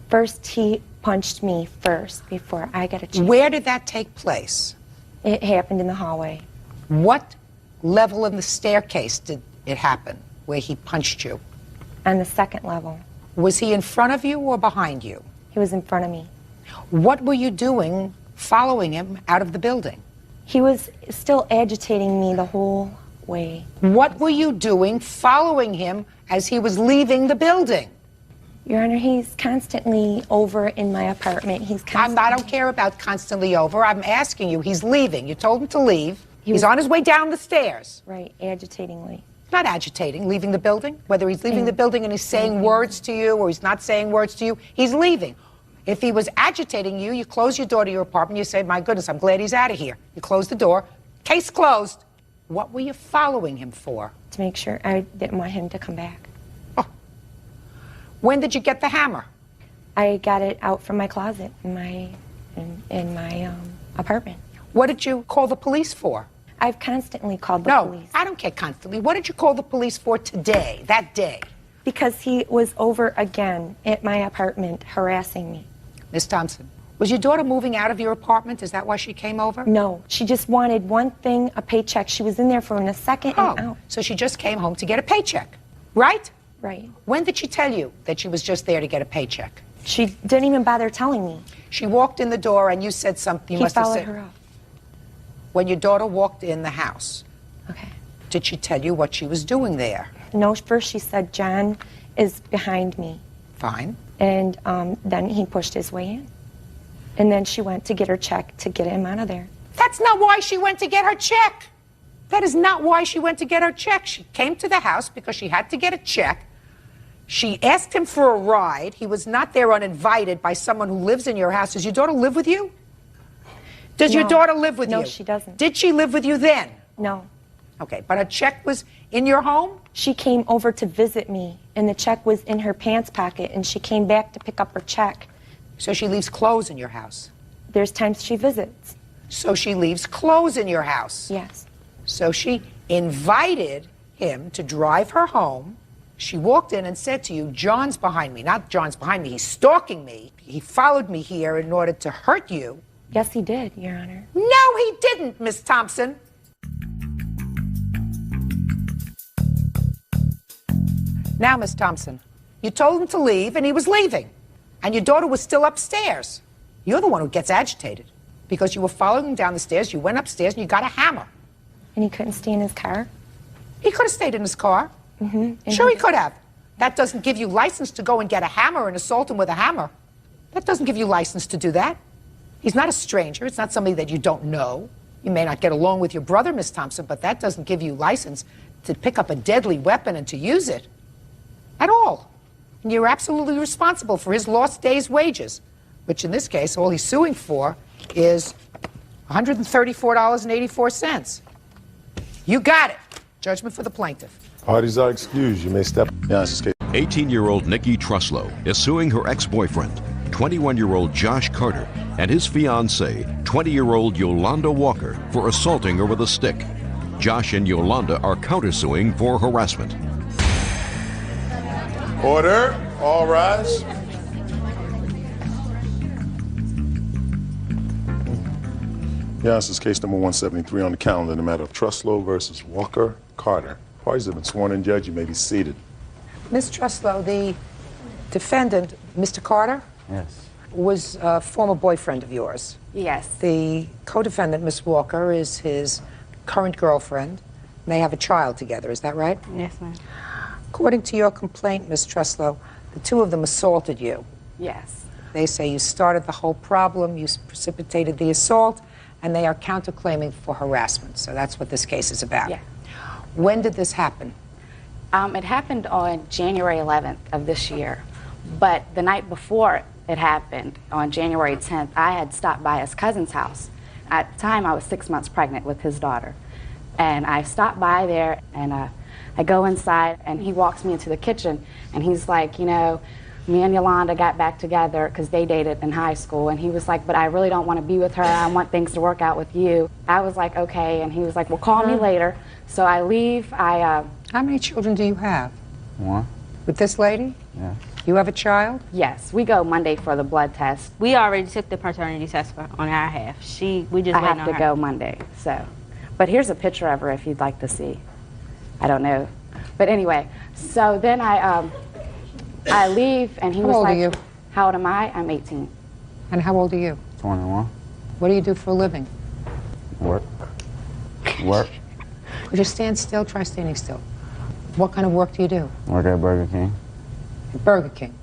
First, he punched me first before I got a chance. Where did that take place? It happened in the hallway. What level in the staircase did it happen where he punched you? On the 2nd level. Was he in front of you or behind you? He was in front of me. What were you doing following him out of the building? He was still agitating me the whole way. What were you doing following him as he was leaving the building? Your Honor, he's constantly over in my apartment. I don't care about constantly over. I'm asking you, he's leaving. You told him to leave. He's on his way down the stairs. Right, agitatingly. Not agitating, leaving the building. Whether he's leaving the building and he's saying words to you or he's not saying words to you, he's leaving. If he was agitating you, you close your door to your apartment, you say, my goodness, I'm glad he's out of here. You close the door, case closed. What were you following him for? To make sure I didn't want him to come back. Oh. When did you get the hammer? I got it out from my closet in my apartment. What did you call the police for? I've constantly called the police. I don't care constantly. What did you call the police for today, that day? Because he was over again at my apartment harassing me. Miss Thompson, was your daughter moving out of your apartment? Is that why she came over? No, she just wanted one thing, a paycheck. She was in there for a second and out. So she just came home to get a paycheck, right? Right. When did she tell you that she was just there to get a paycheck? She didn't even bother telling me. She walked in the door and you said something. He followed her up. When your daughter walked in the house, okay, did she tell you what she was doing there? No, first she said, John is behind me. Fine. And then he pushed his way in. And then she went to get her check to get him out of there. That's not why she went to get her check. That is not why she went to get her check. She came to the house because she had to get a check. She asked him for a ride. He was not there uninvited by someone who lives in your house. Does your daughter live with you? Does your daughter live with you? No, she doesn't. Did she live with you then? No. Okay, but a check was in your home? She came over to visit me, and the check was in her pants pocket, and she came back to pick up her check. So she leaves clothes in your house? There's times she visits. So she leaves clothes in your house? Yes. So she invited him to drive her home. She walked in and said to you, John's behind me. Not John's behind me, he's stalking me. He followed me here in order to hurt you. Yes, he did, Your Honor. No, he didn't, Miss Thompson. Now, Miss Thompson, you told him to leave, and he was leaving. And your daughter was still upstairs. You're the one who gets agitated. Because you were following him down the stairs, you went upstairs, and you got a hammer. And he couldn't stay in his car? He could have stayed in his car. Mm-hmm. Sure he could have. That doesn't give you license to go and get a hammer and assault him with a hammer. That doesn't give you license to do that. He's not a stranger. It's not somebody that you don't know. You may not get along with your brother, Miss Thompson, but that doesn't give you license to pick up a deadly weapon and to use it. At all. And you're absolutely responsible for his lost day's wages, which in this case, all he's suing for is $134.84. You got it. Judgment for the plaintiff. Parties are excused. You may step down. 18-year-old Nikki Truslow is suing her ex-boyfriend, 21-year-old Josh Carter, and his fiancée, 20-year-old Yolanda Walker, for assaulting her with a stick. Josh and Yolanda are countersuing for harassment. Order. All rise. Yeah, this is case number 173 on the calendar in the matter of Truslow versus Walker Carter. Parties have been sworn in. Judge, you may be seated. Ms. Truslow, the defendant, Mr. Carter, Yes. was a former boyfriend of yours. Yes. The co-defendant, Miss Walker, is his current girlfriend. They have a child together, is that right? Yes, ma'am. According to your complaint, Ms. Truslow, the two of them assaulted you. Yes. They say you started the whole problem, you precipitated the assault, and they are counterclaiming for harassment. So that's what this case is about. Yeah. When did this happen? It happened on January 11th of this year. But the night before it happened, on January 10th, I had stopped by his cousin's house. At the time, I was 6 months pregnant with his daughter. And I stopped by there, and I go inside, and he walks me into the kitchen, and he's like, you know, me and Yolanda got back together because they dated in high school, and he was like, but I really don't want to be with her. I want things to work out with you. I was like, okay, and he was like, well, call me later. So I leave. How many children do you have? One. With this lady? Yeah. You have a child? Yes, we go Monday for the blood test. We already took the paternity test on our half. We just I waiting have on to her. go Monday, so. But here's a picture of her if you'd like to see. I don't know. But anyway, so then I leave, and he How was old like, are you? how old am I? I'm 18. And how old are you? 21. What do you do for a living? Work. Work. Would you stand still? Try standing still. What kind of work do you do? Work at Burger King. Burger King.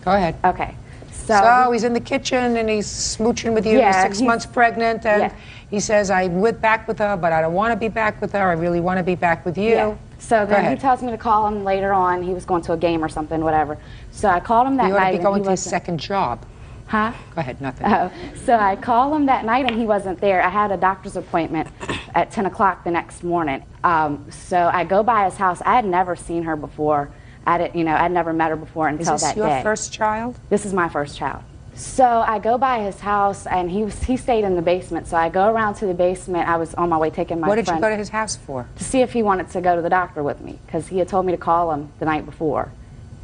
Go ahead. Okay. So he's in the kitchen and he's smooching with you. Yeah, you're 6 months pregnant, and he says, "I'm back with her, but I don't want to be back with her. I really want to be back with you." Yeah. So Go then he ahead. tells me to call him later on. He was going to a game or something, whatever. So I called him that You ought to night. be and going he to his wasn't- second job. Huh? Go ahead, nothing. Oh, so I called him that night and he wasn't there. I had a doctor's appointment at 10 o'clock the next morning. So I go by his house. I had never seen her before. I'd never met her before until Is that this your day. first child? This is my first child. So I go by his house and he stayed in the basement. So I go around to the basement. I was on my way taking my What did friend you go to his house for? to see if he wanted to go to the doctor with me, because he had told me to call him the night before,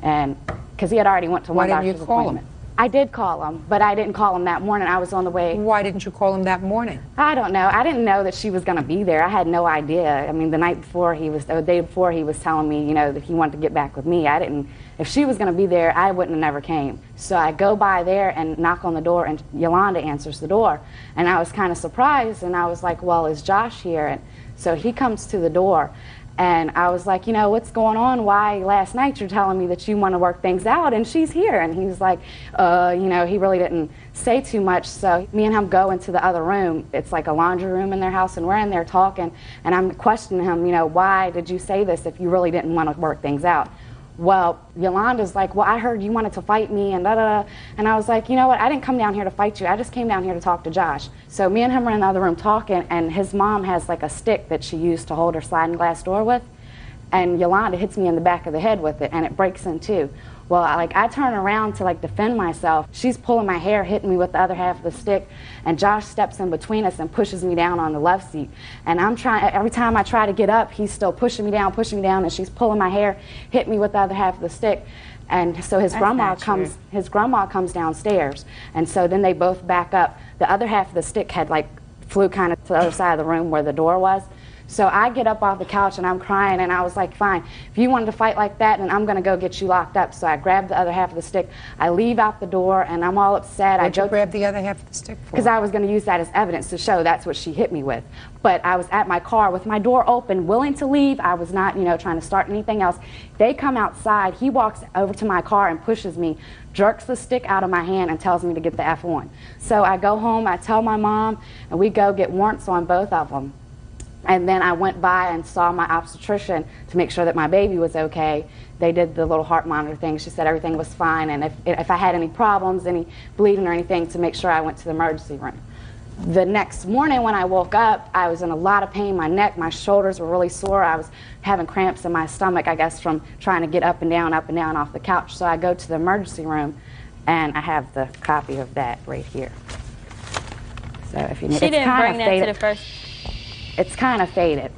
and because he had already went to Why one didn't you doctor's call him? appointment. I did call him, but I didn't call him that morning. I was on the way. Why didn't you call him that morning? I don't know. I didn't know that she was going to be there. I had no idea. I mean, the day before he was telling me, that he wanted to get back with me. If she was going to be there, I wouldn't have never came. So I go by there and knock on the door, and Yolanda answers the door. And I was kind of surprised, and I was like, well, is Josh here? And so he comes to the door. And I was like, what's going on? Why last night you're telling me that you want to work things out and she's here? And he was like, he really didn't say too much. So me and him go into the other room. It's like a laundry room in their house, and we're in there talking. And I'm questioning him, why did you say this if you really didn't want to work things out? Well, Yolanda's like, well, I heard you wanted to fight me and da-da-da. And I was like, you know what, I didn't come down here to fight you. I just came down here to talk to Josh. So me and him are in the other room talking, and his mom has like a stick that she used to hold her sliding glass door with. And Yolanda hits me in the back of the head with it, and it breaks in two. Well, I turn around to defend myself. She's pulling my hair, hitting me with the other half of the stick, and Josh steps in between us and pushes me down on the left seat. And every time I try to get up, he's still pushing me down, and she's pulling my hair, hitting me with the other half of the stick. And so his grandma comes downstairs, and so then they both back up. The other half of the stick had flew kind of to the other side of the room where the door was. So I get up off the couch and I'm crying, and I was like, fine, if you wanted to fight like that, then I'm going to go get you locked up. So I grabbed the other half of the stick. I leave out the door, and I'm all upset. What'd you grab the other half of the stick for? Because I was going to use that as evidence to show that's what she hit me with. But I was at my car with my door open, willing to leave. I was not, trying to start anything else. They come outside. He walks over to my car and pushes me, jerks the stick out of my hand, and tells me to get the F on. So I go home, I tell my mom, and we go get warrants on both of them. And then I went by and saw my obstetrician to make sure that my baby was okay. They did the little heart monitor thing. She said everything was fine, and if I had any problems, any bleeding or anything, to make sure I went to the emergency room. The next morning when I woke up, I was in a lot of pain. My neck, my shoulders were really sore. I was having cramps in my stomach, I guess, from trying to get up and down off the couch. So I go to the emergency room, and I have the copy of that right here. So if you need, she didn't bring that to the first. It's kind of faded.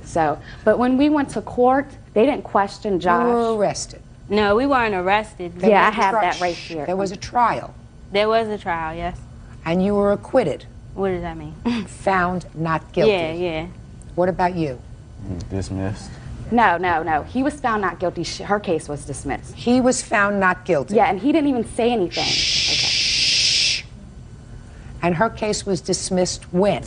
So, but when we went to court, they didn't question Josh. You were arrested. No, we weren't arrested. Yeah, I have that right here. There was a trial. There was a trial, yes. And you were acquitted. What does that mean? Found not guilty. Yeah. What about you? Dismissed. No. He was found not guilty. Her case was dismissed. He was found not guilty. Yeah, and he didn't even say anything. Shh. Okay. And her case was dismissed when?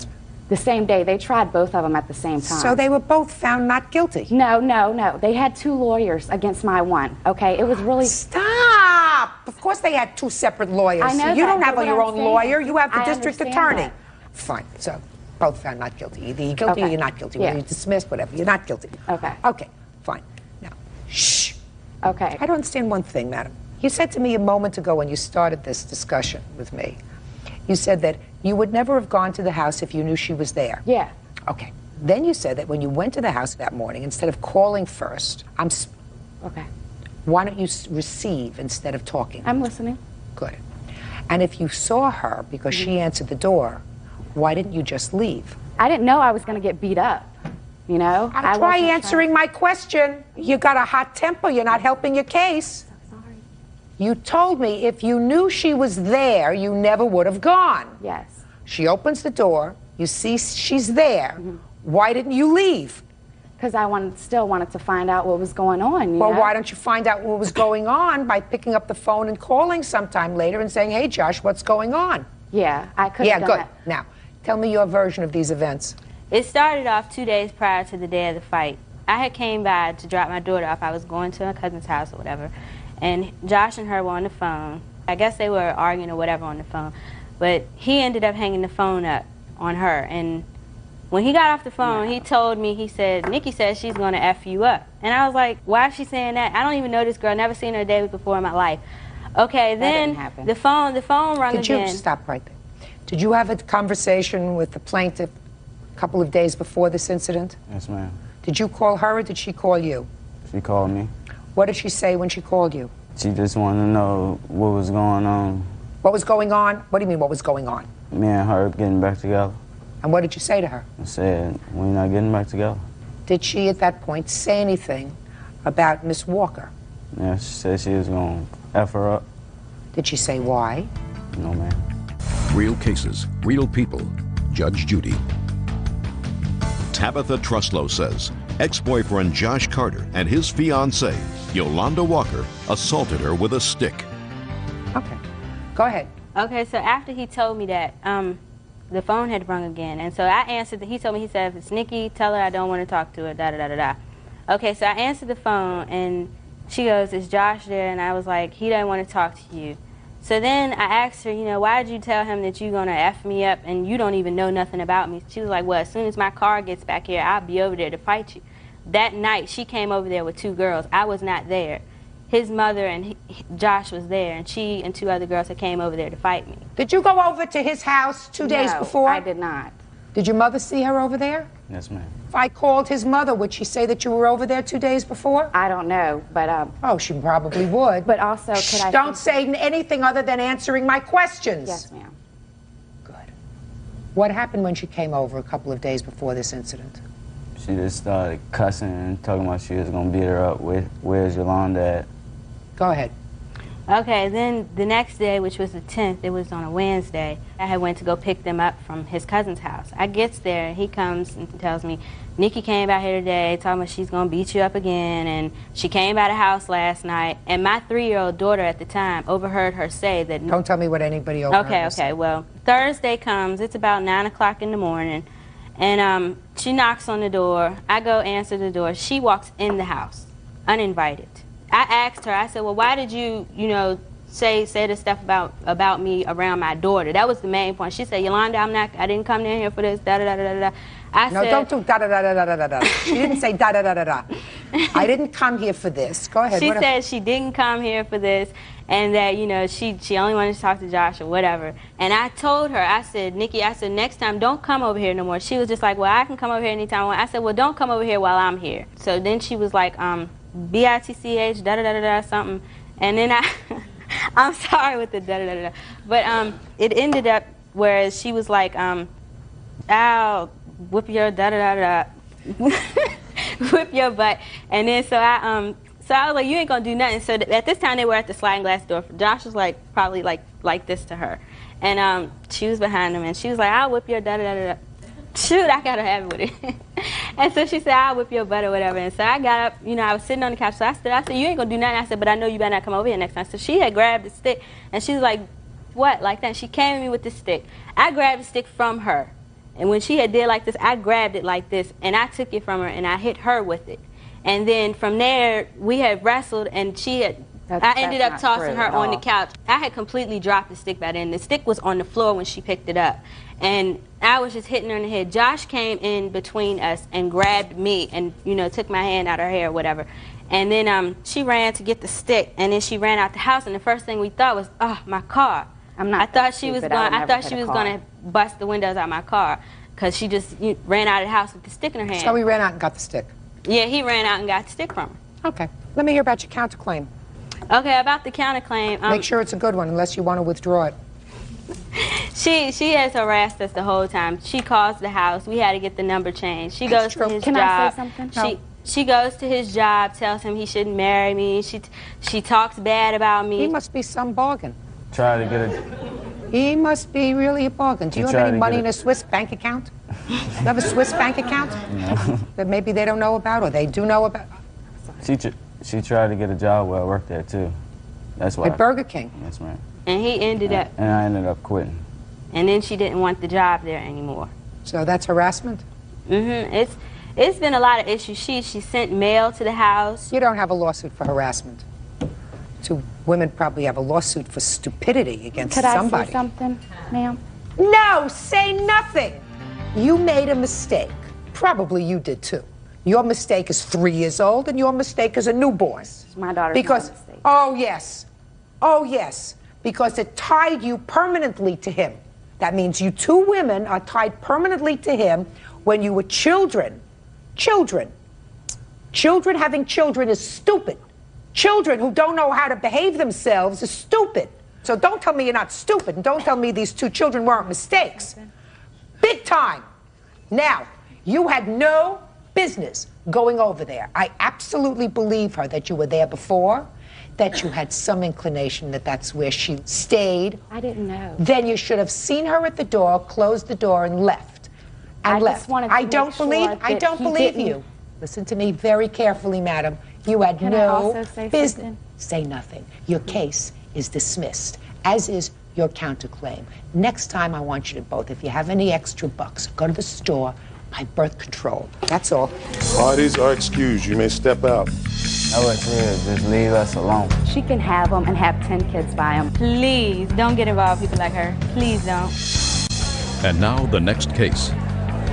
The same day. They tried both of them at the same time. So they were both found not guilty? No. They had two lawyers against my one, okay? It was really... Stop! Of course they had two separate lawyers. I know you that, don't have but your what own I'm lawyer. saying- You have the I district understand attorney. that. Fine. So both found not guilty. Either you're guilty or Okay. you're not guilty. Yeah. Whether you're dismissed, whatever. You're not guilty. Okay. Okay. Fine. Now, shh. Okay. I don't understand one thing, madam. You said to me a moment ago when you started this discussion with me, you said that you would never have gone to the house if you knew she was there. Yeah. Okay. Then you said that when you went to the house that morning, instead of calling first, Okay. why don't you receive instead of talking? I'm listening. Good. And if you saw her because she answered the door, why didn't you just leave? I didn't know I was going to get beat up, I Try wasn't answering my question. You got a hot temper. You're not helping your case. Sorry. You told me if you knew she was there, you never would have gone. Yes. She opens the door. You see she's there. Why didn't you leave? Because I still wanted to find out what was going on. Well, why don't you find out what was going on by picking up the phone and calling sometime later and saying, hey, Josh, what's going on? Yeah, I could have Yeah, done good. that. Now, tell me your version of these events. It started off 2 days prior to the day of the fight. I had came by to drop my daughter off. I was going to my cousin's house or whatever, and Josh and her were on the phone. I guess they were arguing or whatever on the phone, but he ended up hanging the phone up on her, and when he got off the phone, he told me, he said, Nikki says she's going to F you up. And I was like, why is she saying that? I don't even know this girl. Never seen her a day before in my life. Okay, then the phone rung again. Did you stop right there? Did you have a conversation with the plaintiff a couple of days before this incident? Yes, ma'am. Did you call her or did she call you? She called me. What did she say when she called you? She just wanted to know what was going on. What was going on? What do you mean, what was going on? Me and her getting back together. And what did you say to her? I said, we're not getting back together. Did she at that point say anything about Miss Walker? Yeah, she said she was going to F her up. Did she say why? No, ma'am. Real cases, real people. Judge Judy. Tabitha Truslow says ex-boyfriend Josh Carter and his fiancée, Yolanda Walker, assaulted her with a stick. Okay. Go ahead. Okay, so after he told me that, the phone had rung again, and so I answered. He told me, he said, if it's Nikki, tell her I don't want to talk to her, da-da-da-da-da. Okay, so I answered the phone, and she goes, is Josh there? And I was like, he doesn't want to talk to you. So then I asked her, you know, why did you tell him that you're going to F me up and you don't even know nothing about me? She was like, well, as soon as my car gets back here, I'll be over there to fight you. That night, she came over there with 2 girls. I was not there. His mother and Josh was there, and she and 2 other girls that came over there to fight me. Did you go over to his house 2 days before? I did not. Did your mother see her over there? Yes, ma'am. If I called his mother, would she say that you were over there 2 days before? I don't know, but oh, she probably would. But also, could I? Don't say anything other than answering my questions. Yes, ma'am. Good. What happened when she came over a couple of days before this incident? She just started cussing and talking about she was going to beat her up. Where's Yolanda at? Go ahead. Okay, then the next day, which was the 10th, it was on a Wednesday, I had went to go pick them up from his cousin's house. I gets there, and he comes and tells me, Nikki came out here today, talking about she's going to beat you up again, and she came by the house last night, and my 3-year-old daughter at the time overheard her say that... Don't tell me what anybody overheard. Okay, well, Thursday comes, it's about 9 o'clock in the morning, and she knocks on the door. I go answer the door. She walks in the house, uninvited. I asked her, I said, well, why did you, say the stuff about me around my daughter? That was the main point. She said, Yolanda, I didn't come in here for this, da-da-da-da-da-da. No, don't do da-da-da-da-da-da-da. She didn't say da-da-da-da-da. I didn't come here for this. Go ahead. She said she didn't come here for this, and that, she only wanted to talk to Josh or whatever. And I told her, I said, Nikki, I said, next time, don't come over here no more. She was just like, well, I can come over here anytime I want. I said, well, don't come over here while I'm here. So then she was like, B-I-T-C-H, da-da-da-da-da, something. And then I'm sorry with the da-da-da-da-da. But it ended up where she was like, I'll whip your da-da-da-da, whip your butt. And then so I was like, you ain't gonna do nothing. So at this time, they were at the sliding glass door. Josh was like, probably like this to her. And she was behind him, and she was like, I'll whip your da-da-da-da-da. Shoot, I got her happy with it. And so she said, I'll whip your butt or whatever. And so I got up, I was sitting on the couch. So I said, you ain't gonna do nothing. I said, but I know you better not come over here next time. So she had grabbed the stick, and she was like, what, like that? And she came at me with the stick. I grabbed the stick from her. And when she had did like this, I grabbed it like this, and I took it from her, and I hit her with it. And then from there, we had wrestled, and I ended up tossing her on the couch. I had completely dropped the stick by then. The stick was on the floor when she picked it up. And I was just hitting her in the head. Josh came in between us and grabbed me and, took my hand out of her hair or whatever. And then she ran to get the stick, and then she ran out the house, and the first thing we thought was, oh, my car. I thought she was going to bust the windows out of my car, because she just ran out of the house with the stick in her hand. So he ran out and got the stick? Yeah, he ran out and got the stick from her. Okay. Let me hear about your counterclaim. Okay, about the counterclaim. Make sure it's a good one, unless you want to withdraw it. She has harassed us the whole time. She calls the house. We had to get the number changed. She goes to his job. Can I say something? No. She goes to his job, tells him he shouldn't marry me. She talks bad about me. He must be some bargain. Try to get a... He must be really a bargain. Do you have any money in a Swiss bank account? You have a Swiss bank account? No. That maybe they don't know about, or they do know about? She tried to get a job where I worked there, too. That's why. At Burger King? Yes, ma'am. And he ended up... And I ended up quitting. And then she didn't want the job there anymore. So that's harassment? It's been a lot of issues. She sent mail to the house. You don't have a lawsuit for harassment. Two women probably have a lawsuit for stupidity against somebody. Could I say something, ma'am? No, say nothing. You made a mistake. Probably you did too. Your mistake is 3 years old, and your mistake is a newborn. My daughter's because, not a mistake. Oh yes, because it tied you permanently to him. That means you two women are tied permanently to him when you were children. Children. Children having children is stupid. Children who don't know how to behave themselves is stupid. So don't tell me you're not stupid, and don't tell me these two children weren't mistakes. Big time. Now, you had no business going over there. I absolutely believe her that you were there before, that you had some inclination that that's where she stayed. I didn't know. Then you should have seen her at the door, closed the door, and left. I just wanted to I make don't sure believe. I that don't he believe didn't- you. Listen to me very carefully, madam. You had Can I no also say business. something? Say nothing. Your case is dismissed, as is your counterclaim. Next time, I want you to both, if you have any extra bucks, go to the store, buy birth control. That's all. Parties are excused. You may step out. No, it's real. Just leave us alone. She can have them and have 10 kids by them. Please don't get involved with people like her. Please don't. And now the next case.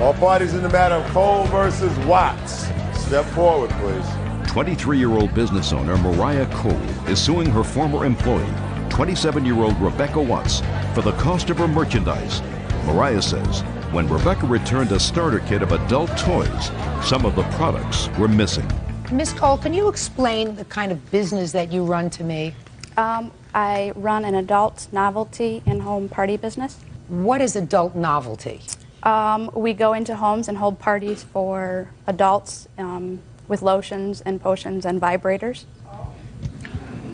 All parties in the matter of Cole versus Watts. Step forward, please. 23-year-old business owner Mariah Cole is suing her former employee, 27-year-old Rebecca Watts, for the cost of her merchandise. Mariah says when Rebecca returned a starter kit of adult toys, some of the products were missing. Miss Cole, can you explain the kind of business that you run to me? I run an adult novelty and home party business. What is adult novelty? We go into homes and hold parties for adults with lotions and potions and vibrators.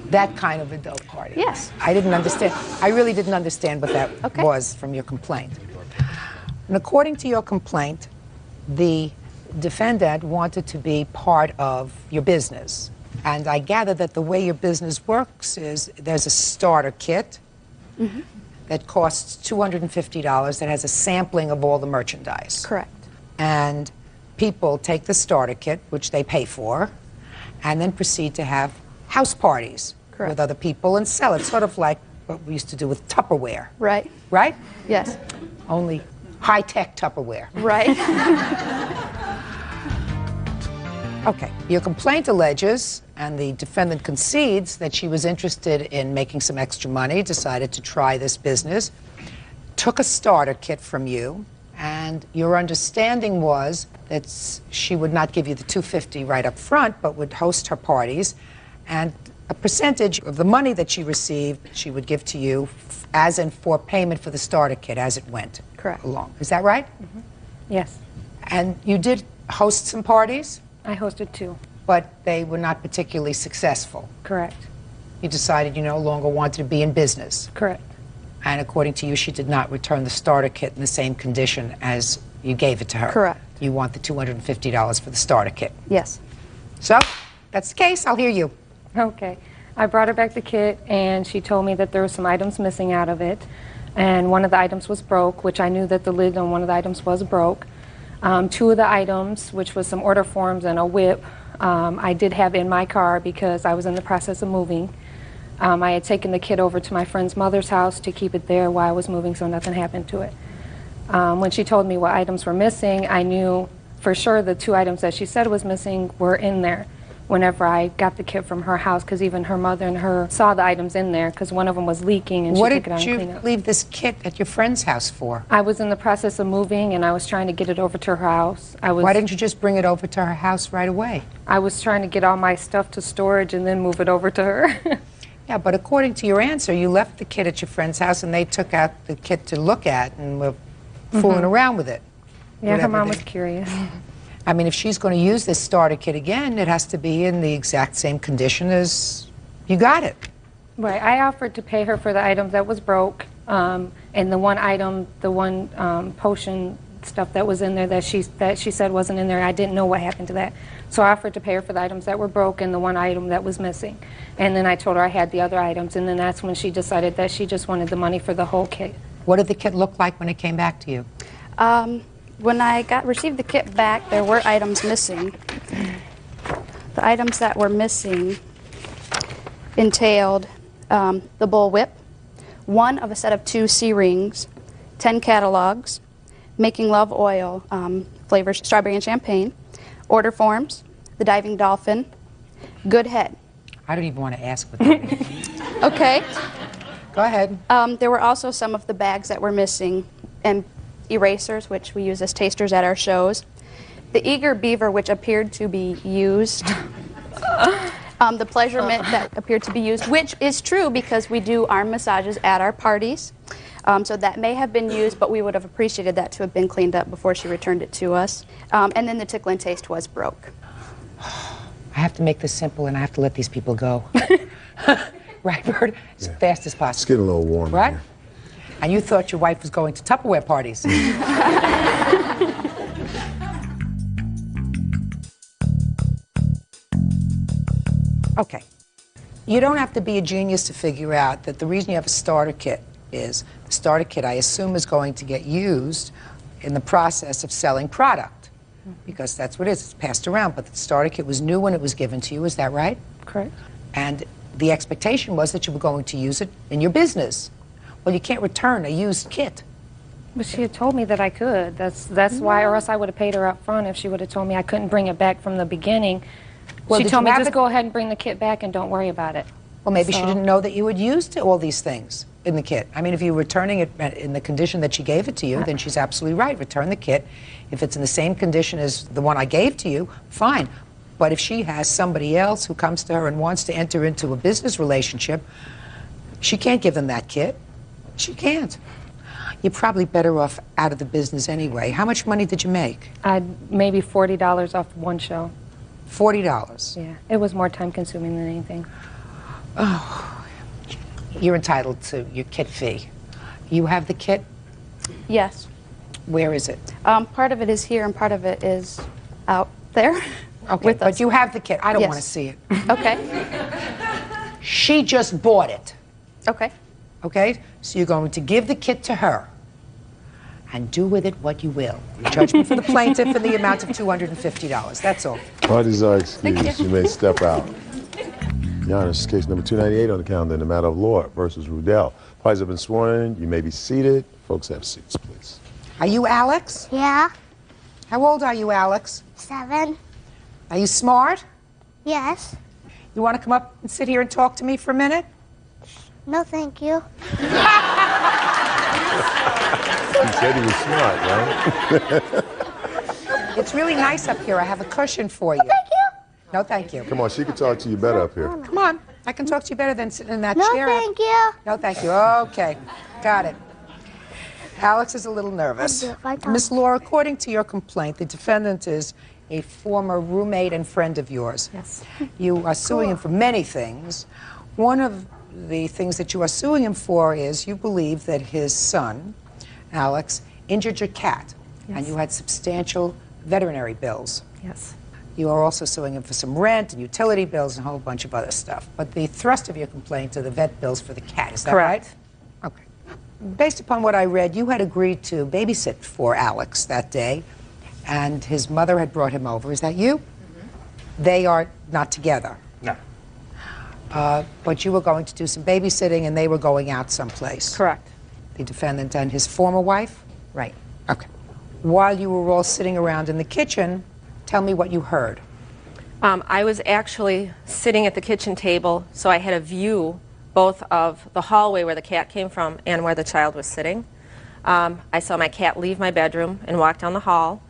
That kind of adult party? Yes. I didn't understand. I really didn't understand what that was from your complaint. And according to your complaint, the defendant wanted to be part of your business. And I gather that the way your business works is there's a starter kit that costs $250 that has a sampling of all the merchandise. Correct. And people take the starter kit, which they pay for, and then proceed to have house parties with other people and sell it, sort of like what we used to do with Tupperware. Right. Right? Yes. Only high-tech Tupperware. Right. Okay. Your complaint alleges, and the defendant concedes, that she was interested in making some extra money, decided to try this business, took a starter kit from you, and your understanding was that she would not give you the $250 right up front, but would host her parties, and a percentage of the money that she received, she would give to you as in for payment for the starter kit as it went along. Is that right? Yes. And you did host some parties? I hosted 2. But they were not particularly successful? Correct. You decided you no longer wanted to be in business? Correct. And according to you, she did not return the starter kit in the same condition as you gave it to her? Correct. You want the $250 for the starter kit? Yes. So, that's the case. I'll hear you. Okay. I brought her back the kit, and she told me that there were some items missing out of it. And one of the items was broke, which I knew that the lid on one of the items was broke. 2 of the items, which was some order forms and a whip, I did have in my car because I was in the process of moving. I had taken the kit over to my friend's mother's house to keep it there while I was moving so nothing happened to it. When she told me what items were missing, I knew for sure the 2 items that she said was missing were in there whenever I got the kit from her house, because even her mother and her saw the items in there because one of them was leaking and she What took it did out and you cleaned it. leave this kit at your friend's house for? I was in the process of moving and I was trying to get it over to her house. Why didn't you just bring it over to her house right away? I was trying to get all my stuff to storage and then move it over to her. Yeah, but according to your answer, you left the kit at your friend's house and they took out the kit to look at and were fooling around with it. Yeah, her Whatever mom they- was curious. I mean, if she's going to use this starter kit again, it has to be in the exact same condition as you got it. Right, I offered to pay her for the items that was broke, and the one item, the one potion stuff that was in there that she said wasn't in there, I didn't know what happened to that. So I offered to pay her for the items that were broke and the one item that was missing. And then I told her I had the other items, and then that's when she decided that she just wanted the money for the whole kit. What did the kit look like when it came back to you? When I received the kit back, there were items missing. The items that were missing entailed the bull whip, one of a set of 2 C-rings, 10 catalogs, making love oil, flavors strawberry and champagne, order forms, the diving dolphin, good head. I don't even want to ask what that means. Okay. Go ahead. There were also some of the bags that were missing, and erasers, which we use as tasters at our shows. The eager beaver, which appeared to be used. The pleasure mint that appeared to be used, which is true because we do arm massages at our parties. So that may have been used, but we would have appreciated that to have been cleaned up before she returned it to us. And then the tickle and taste was broke. I have to make this simple, and I have to let these people go. Right, Bert? As fast as possible. It's getting a little warm. Right? Here. And you thought your wife was going to Tupperware parties. Okay. You don't have to be a genius to figure out that the reason you have a starter kit is the starter kit, I assume, is going to get used in the process of selling product. Because that's what it is. It's passed around. But the starter kit was new when it was given to you. Is that right? Correct. And the expectation was that you were going to use it in your business. Well, you can't return a used kit. But she had told me that I could. That's why, or else I would have paid her up front if she would have told me I couldn't bring it back from the beginning. Well, she did told you me, have just it- go ahead and bring the kit back and don't worry about it. Well, maybe she So- didn't know that you had used all these things in the kit. I mean, if you're returning it in the condition that she gave it to you, then she's absolutely right. Return the kit. If it's in the same condition as the one I gave to you, fine. But if she has somebody else who comes to her and wants to enter into a business relationship, she can't give them that kit. She can't. You're probably better off out of the business anyway. How much money did you make? Maybe $40 off one show. $40. Yeah, it was more time consuming than anything. Oh, you're entitled to your kit fee. You have the kit? Yes. Where is it? Part of it is here and part of it is out there. Okay, with but us. you have the kit. I don't Yes. want to see it. Okay. She just bought it. Okay. Okay? So you're going to give the kit to her and do with it what you will. Judgment for the plaintiff in the amount of $250. That's all. Parties are excused. Thank you. You may step out. Your Honor, this is case number 298 on the calendar in the matter of Lord versus Rudell. Parties have been sworn in. You may be seated. Folks, have seats, please. Are you Alex? Yeah. How old are you, Alex? 7. Are you smart? Yes. You want to come up and sit here and talk to me for a minute? No, thank you. He said he was smart, right? It's really nice up here. I have a cushion for you. Thank you. No, thank you. Come on, she can talk to you better up here. Come on. I can talk to you better than sitting in that No, chair. thank you. No, thank you. Okay. Got it. Alex is a little nervous. Miss Laura, according to your complaint, the defendant is a former roommate and friend of yours. Yes. You are suing him for many things. One of the things that you are suing him for is you believe that his son, Alex, injured your cat, and Yes. you had substantial veterinary bills. Yes. You are also suing him for some rent and utility bills and a whole bunch of other stuff. But the thrust of your complaint are the vet bills for the cat. Is that Correct. right? Okay. Based upon what I read, you had agreed to babysit for Alex that day, and his mother had brought him over. Is that you? They are not together. No. But you were going to do some babysitting, and they were going out someplace. Correct. The defendant and his former wife? Right. Okay. While you were all sitting around in the kitchen, tell me what you heard. I was actually sitting at the kitchen table, so I had a view both of the hallway where the cat came from and where the child was sitting. I saw my cat leave my bedroom and walk down the hall.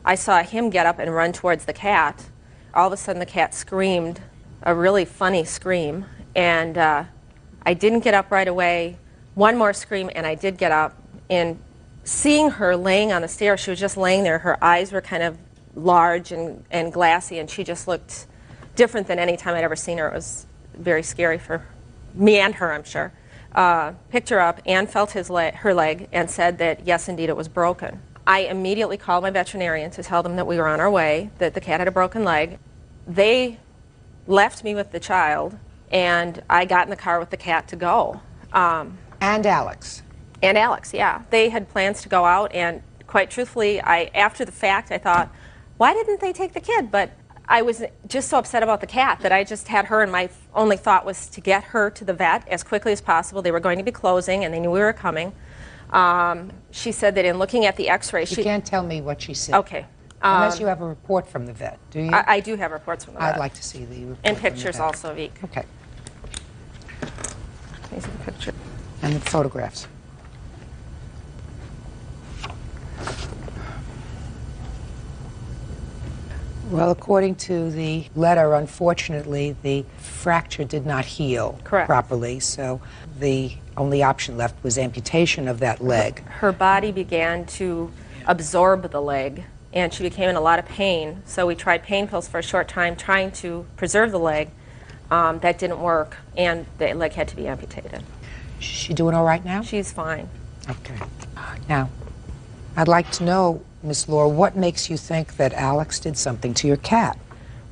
I saw him get up and run towards the cat. All of a sudden the cat screamed a really funny scream, and I didn't get up right away. One more scream and I did get up, and seeing her laying on the stairs, she was just laying there. Her eyes were kind of large and glassy, and she just looked different than any time I'd ever seen her. It was very scary for me and her, I'm sure. Picked her up and felt her leg and said that, yes, indeed, it was broken. I immediately called my veterinarian to tell them that we were on our way, that the cat had a broken leg. They left me with the child, and I got in the car with the cat to go. And Alex? And Alex, yeah. They had plans to go out, and quite truthfully, after the fact, I thought, why didn't they take the kid? But I was just so upset about the cat that I just had her, and my only thought was to get her to the vet as quickly as possible. They were going to be closing, and they knew we were coming. She said that in looking at the x-ray... You can't tell me what she said. Okay. Unless you have a report from the vet, do you? I do have reports from the vet. I'd like to see the report. And from the pictures vet. also, Vic. Okay. Let me see the picture. And the photographs. Well, according to the letter, unfortunately, the fracture did not heal properly, so the only option left was amputation of that leg. Her body began to absorb the leg, and she became in a lot of pain. So we tried pain pills for a short time, trying to preserve the leg. That didn't work, and the leg had to be amputated. Is she doing all right now? She's fine. Okay. Now, I'd like to know, Miss Laura, what makes you think that Alex did something to your cat?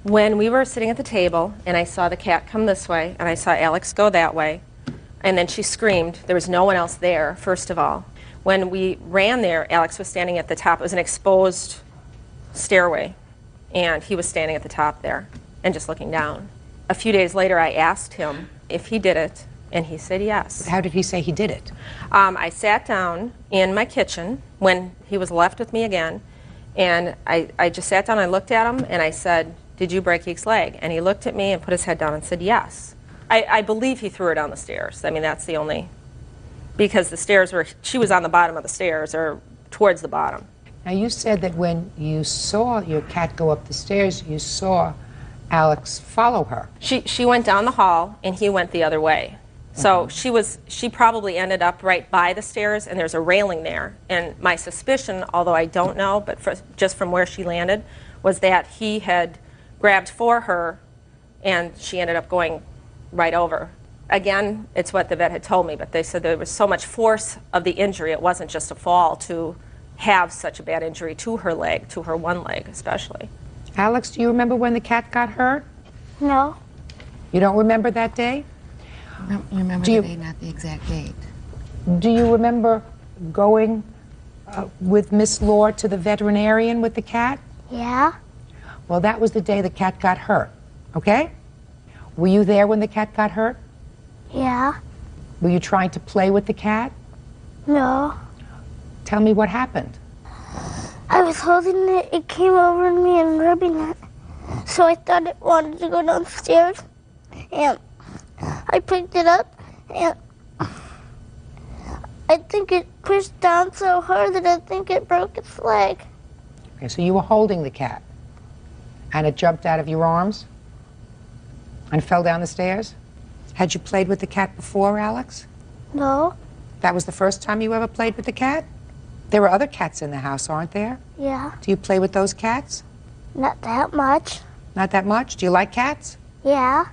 When we were sitting at the table, and I saw the cat come this way, and I saw Alex go that way, and then she screamed. There was no one else there, first of all. When we ran there, Alex was standing at the top. It was an exposed stairway, and he was standing at the top there and just looking down. A few days later, I asked him if he did it, and he said yes. How did he say he did it? I sat down in my kitchen when he was left with me again, and I just sat down, I looked at him, and I said, "Did you break Eek's leg?" And he looked at me and put his head down and said yes. I believe he threw her down the stairs. I mean, that's the only... Because the stairs were... She was on the bottom of the stairs, or towards the bottom. Now, you said that when you saw your cat go up the stairs, you saw Alex follow her. She went down the hall, and he went the other way. So she probably ended up right by the stairs, and there's a railing there. And my suspicion, although I don't know, but just from where she landed, was that he had grabbed for her, and she ended up going right over. Again, it's what the vet had told me, but they said there was so much force of the injury, it wasn't just a fall, to have such a bad injury to her leg, to her one leg especially. Alex, do you remember when the cat got hurt? No. You don't remember that day? I remember the day, not the exact date. Do you remember going with Miss Laura to the veterinarian with the cat? Yeah. Well, that was the day the cat got hurt, okay? Were you there when the cat got hurt? Yeah. Were you trying to play with the cat? No. Tell me what happened. I was holding it, it came over me and rubbing it. So I thought it wanted to go downstairs, and I picked it up, and I think it pushed down so hard that I think it broke its leg. Okay, so you were holding the cat, and it jumped out of your arms and fell down the stairs? Had you played with the cat before, Alex? No. That was the first time you ever played with the cat? There were other cats in the house, aren't there? Yeah. Do you play with those cats? Not that much. Not that much? Do you like cats? Yeah.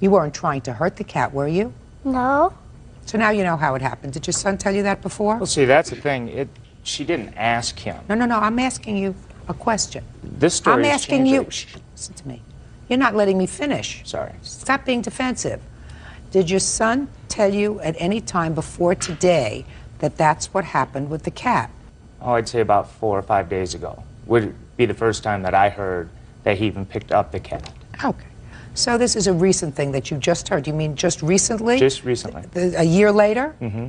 You weren't trying to hurt the cat, were you? No. So now you know how it happened. Did your son tell you that before? Well, see, that's the thing. She didn't ask him. No, I'm asking you a question. This story I'm is asking you. changing. Shh, listen to me. You're not letting me finish. Sorry. Stop being defensive. Did your son tell you at any time before today that that's what happened with the cat? Oh, I'd say about 4 or 5 days ago. Would be the first time that I heard that he even picked up the cat. Okay. So this is a recent thing that you just heard. You mean just recently? Just recently. A year later? Mm-hmm.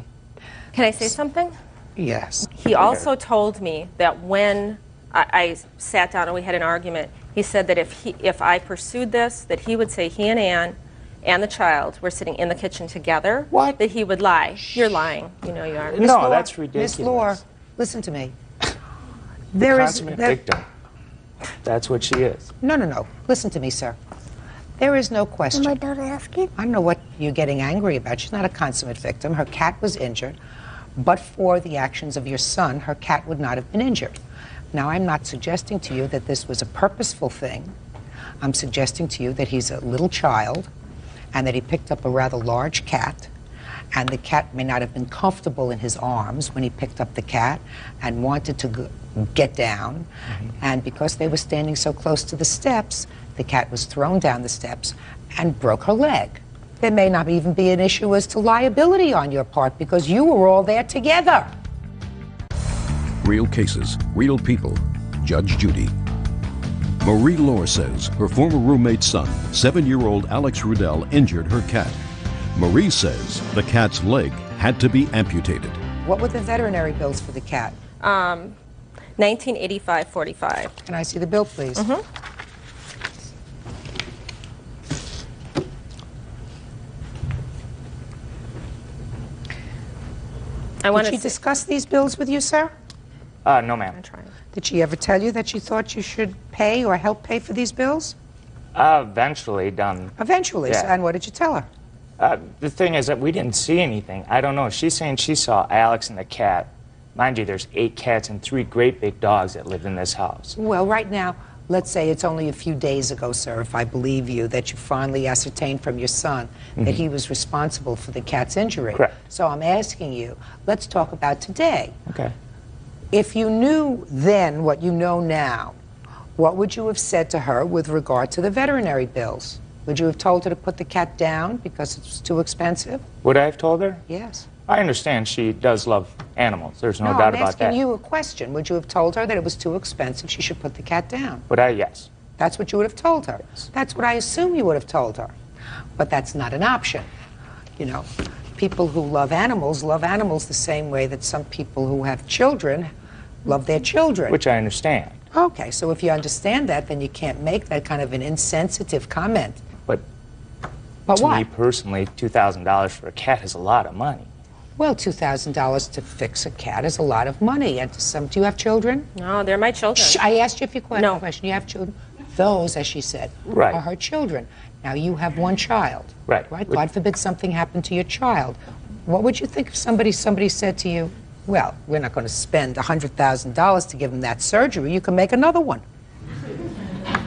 Can I say something? Yes. He also told me that when I sat down and we had an argument, he said that if I pursued this, that he would say he and Ann and the child were sitting in the kitchen together. What? That he would lie. You're lying. You know you are. No, that's ridiculous. Miss Laura, listen to me. The consummate victim. That's what she is. No. Listen to me, sir. There is no question. Am I done asking? I don't know what you're getting angry about. She's not a consummate victim. Her cat was injured. But for the actions of your son, her cat would not have been injured. Now, I'm not suggesting to you that this was a purposeful thing. I'm suggesting to you that he's a little child and that he picked up a rather large cat, and the cat may not have been comfortable in his arms when he picked up the cat and wanted to get down. And because they were standing so close to the steps, the cat was thrown down the steps and broke her leg. There may not even be an issue as to liability on your part because you were all there together. Real cases, real people. Judge Judy. Marie Lohr says her former roommate's son, 7-year-old Alex Rudell, injured her cat. Marie says the cat's leg had to be amputated. What were the veterinary bills for the cat? $1985.45. Can I see the bill, please? Did she discuss these bills with you, sir? No, ma'am. Did she ever tell you that she thought you should pay or help pay for these bills? Eventually done. Eventually. Yeah. So, and what did you tell her? The thing is that we didn't see anything. I don't know. She's saying she saw Alex and the cat. Mind you, there's 8 cats and 3 great big dogs that live in this house. Well, right now, let's say it's only a few days ago, sir, if I believe you, that you finally ascertained from your son that he was responsible for the cat's injury. Correct. So I'm asking you, let's talk about today. Okay. If you knew then what you know now, what would you have said to her with regard to the veterinary bills? Would you have told her to put the cat down because it's too expensive? Would I have told her? Yes. I understand she does love animals. There's no doubt about that. I'm asking you a question. Would you have told her that it was too expensive, she should put the cat down? Would I? Yes. That's what you would have told her. Yes. That's what I assume you would have told her. But that's not an option. You know, people who love animals the same way that some people who have children love their children. Which I understand. Okay, so if you understand that, then you can't make that kind of an insensitive comment. But to me personally, $2,000 for a cat is a lot of money. Well, $2,000 to fix a cat is a lot of money. And do you have children? No, they're my children. Shh, I asked you if you had a question. You have children? Those, as she said, Right. are her children. Now, you have one child. Right. Right? God forbid something happened to your child. What would you think if somebody said to you, well, we're not going to spend $100,000 to give him that surgery. You can make another one.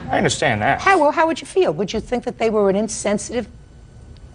I understand that. How would you feel? Would you think that they were an insensitive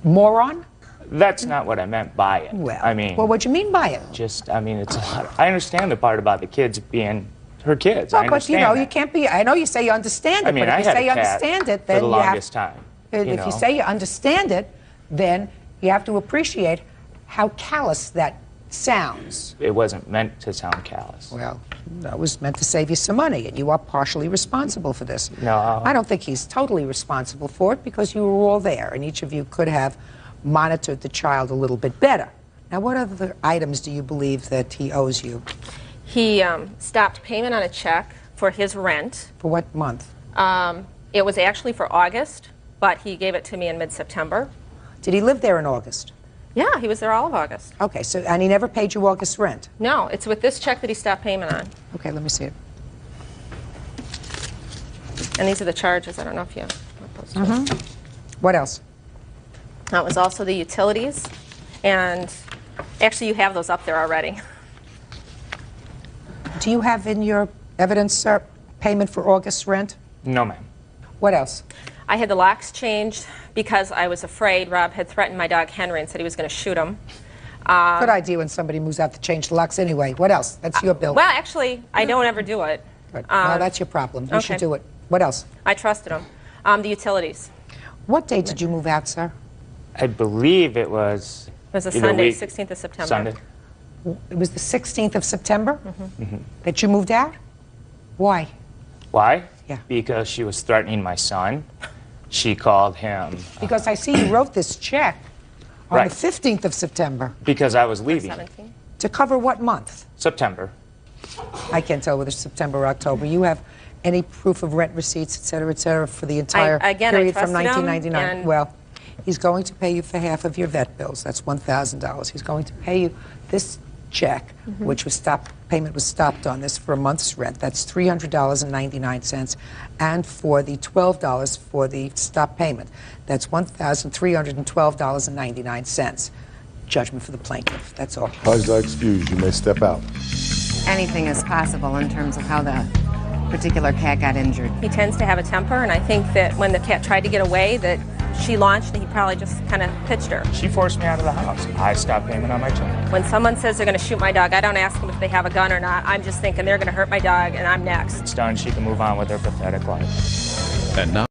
moron? That's not what I meant by it. Well, I mean, what do you mean by it? just, I mean, it's a lot. I understand the part about the kids being her kids. I Well, but you understand know, that. you can't be. I know you say you understand it, I mean, but I if you had say a you cat understand it, for then the you have. longest time. If you say you understand it, then you have to appreciate how callous that sounds. It wasn't meant to sound callous. Well, that was meant to save you some money, and you are partially responsible for this. No. I don't think he's totally responsible for it because you were all there, and each of you could have monitored the child a little bit better. Now, what other items do you believe that he owes you? He stopped payment on a check for his rent. For what month? It was actually for August, but he gave it to me in mid-September. Did he live there in August? Yeah, he was there all of August. Okay, so, and he never paid you August rent? No, it's with this check that he stopped payment on. Okay, let me see it. And these are the charges. I don't know if you want those too. What else? That was also the utilities. And actually, you have those up there already. Do you have in your evidence, sir, payment for August rent? No, ma'am. What else? I had the locks changed because I was afraid Rob had threatened my dog Henry and said he was going to shoot him. Good idea when somebody moves out to change the locks anyway. What else? That's your bill. Well, actually, I don't ever do it. Good. Well, that's your problem. You should do it. What else? I trusted him. The utilities. What date did you move out, sir? I believe it was. It was a either Sunday, week- 16th of September. Sunday. It was the 16th of September that you moved out? Why? Why? Yeah. Because she was threatening my son. She called him Because I see you wrote this check on Right. the 15th of September. because I was leaving. To cover what month? September. I can't tell whether it's September or October. You have any proof of rent receipts, et cetera, for the entire period from trusted him, 1999? and- Well, he's going to pay you for half of your vet bills. That's $1,000. He's going to pay you this check, which was payment was stopped on this for a month's rent. That's $300.99. And for the $12 for the stop payment, that's $1,312.99. Judgment for the plaintiff. That's all. Parties are excused. You may step out. Anything is possible in terms of how the particular cat got injured. He tends to have a temper, and I think that when the cat tried to get away, that she launched and he probably just kind of pitched her. She forced me out of the house. I stopped payment on my check. When someone says they're going to shoot my dog, I don't ask them if they have a gun or not. I'm just thinking they're going to hurt my dog, and I'm next. It's done. She can move on with her pathetic life. And now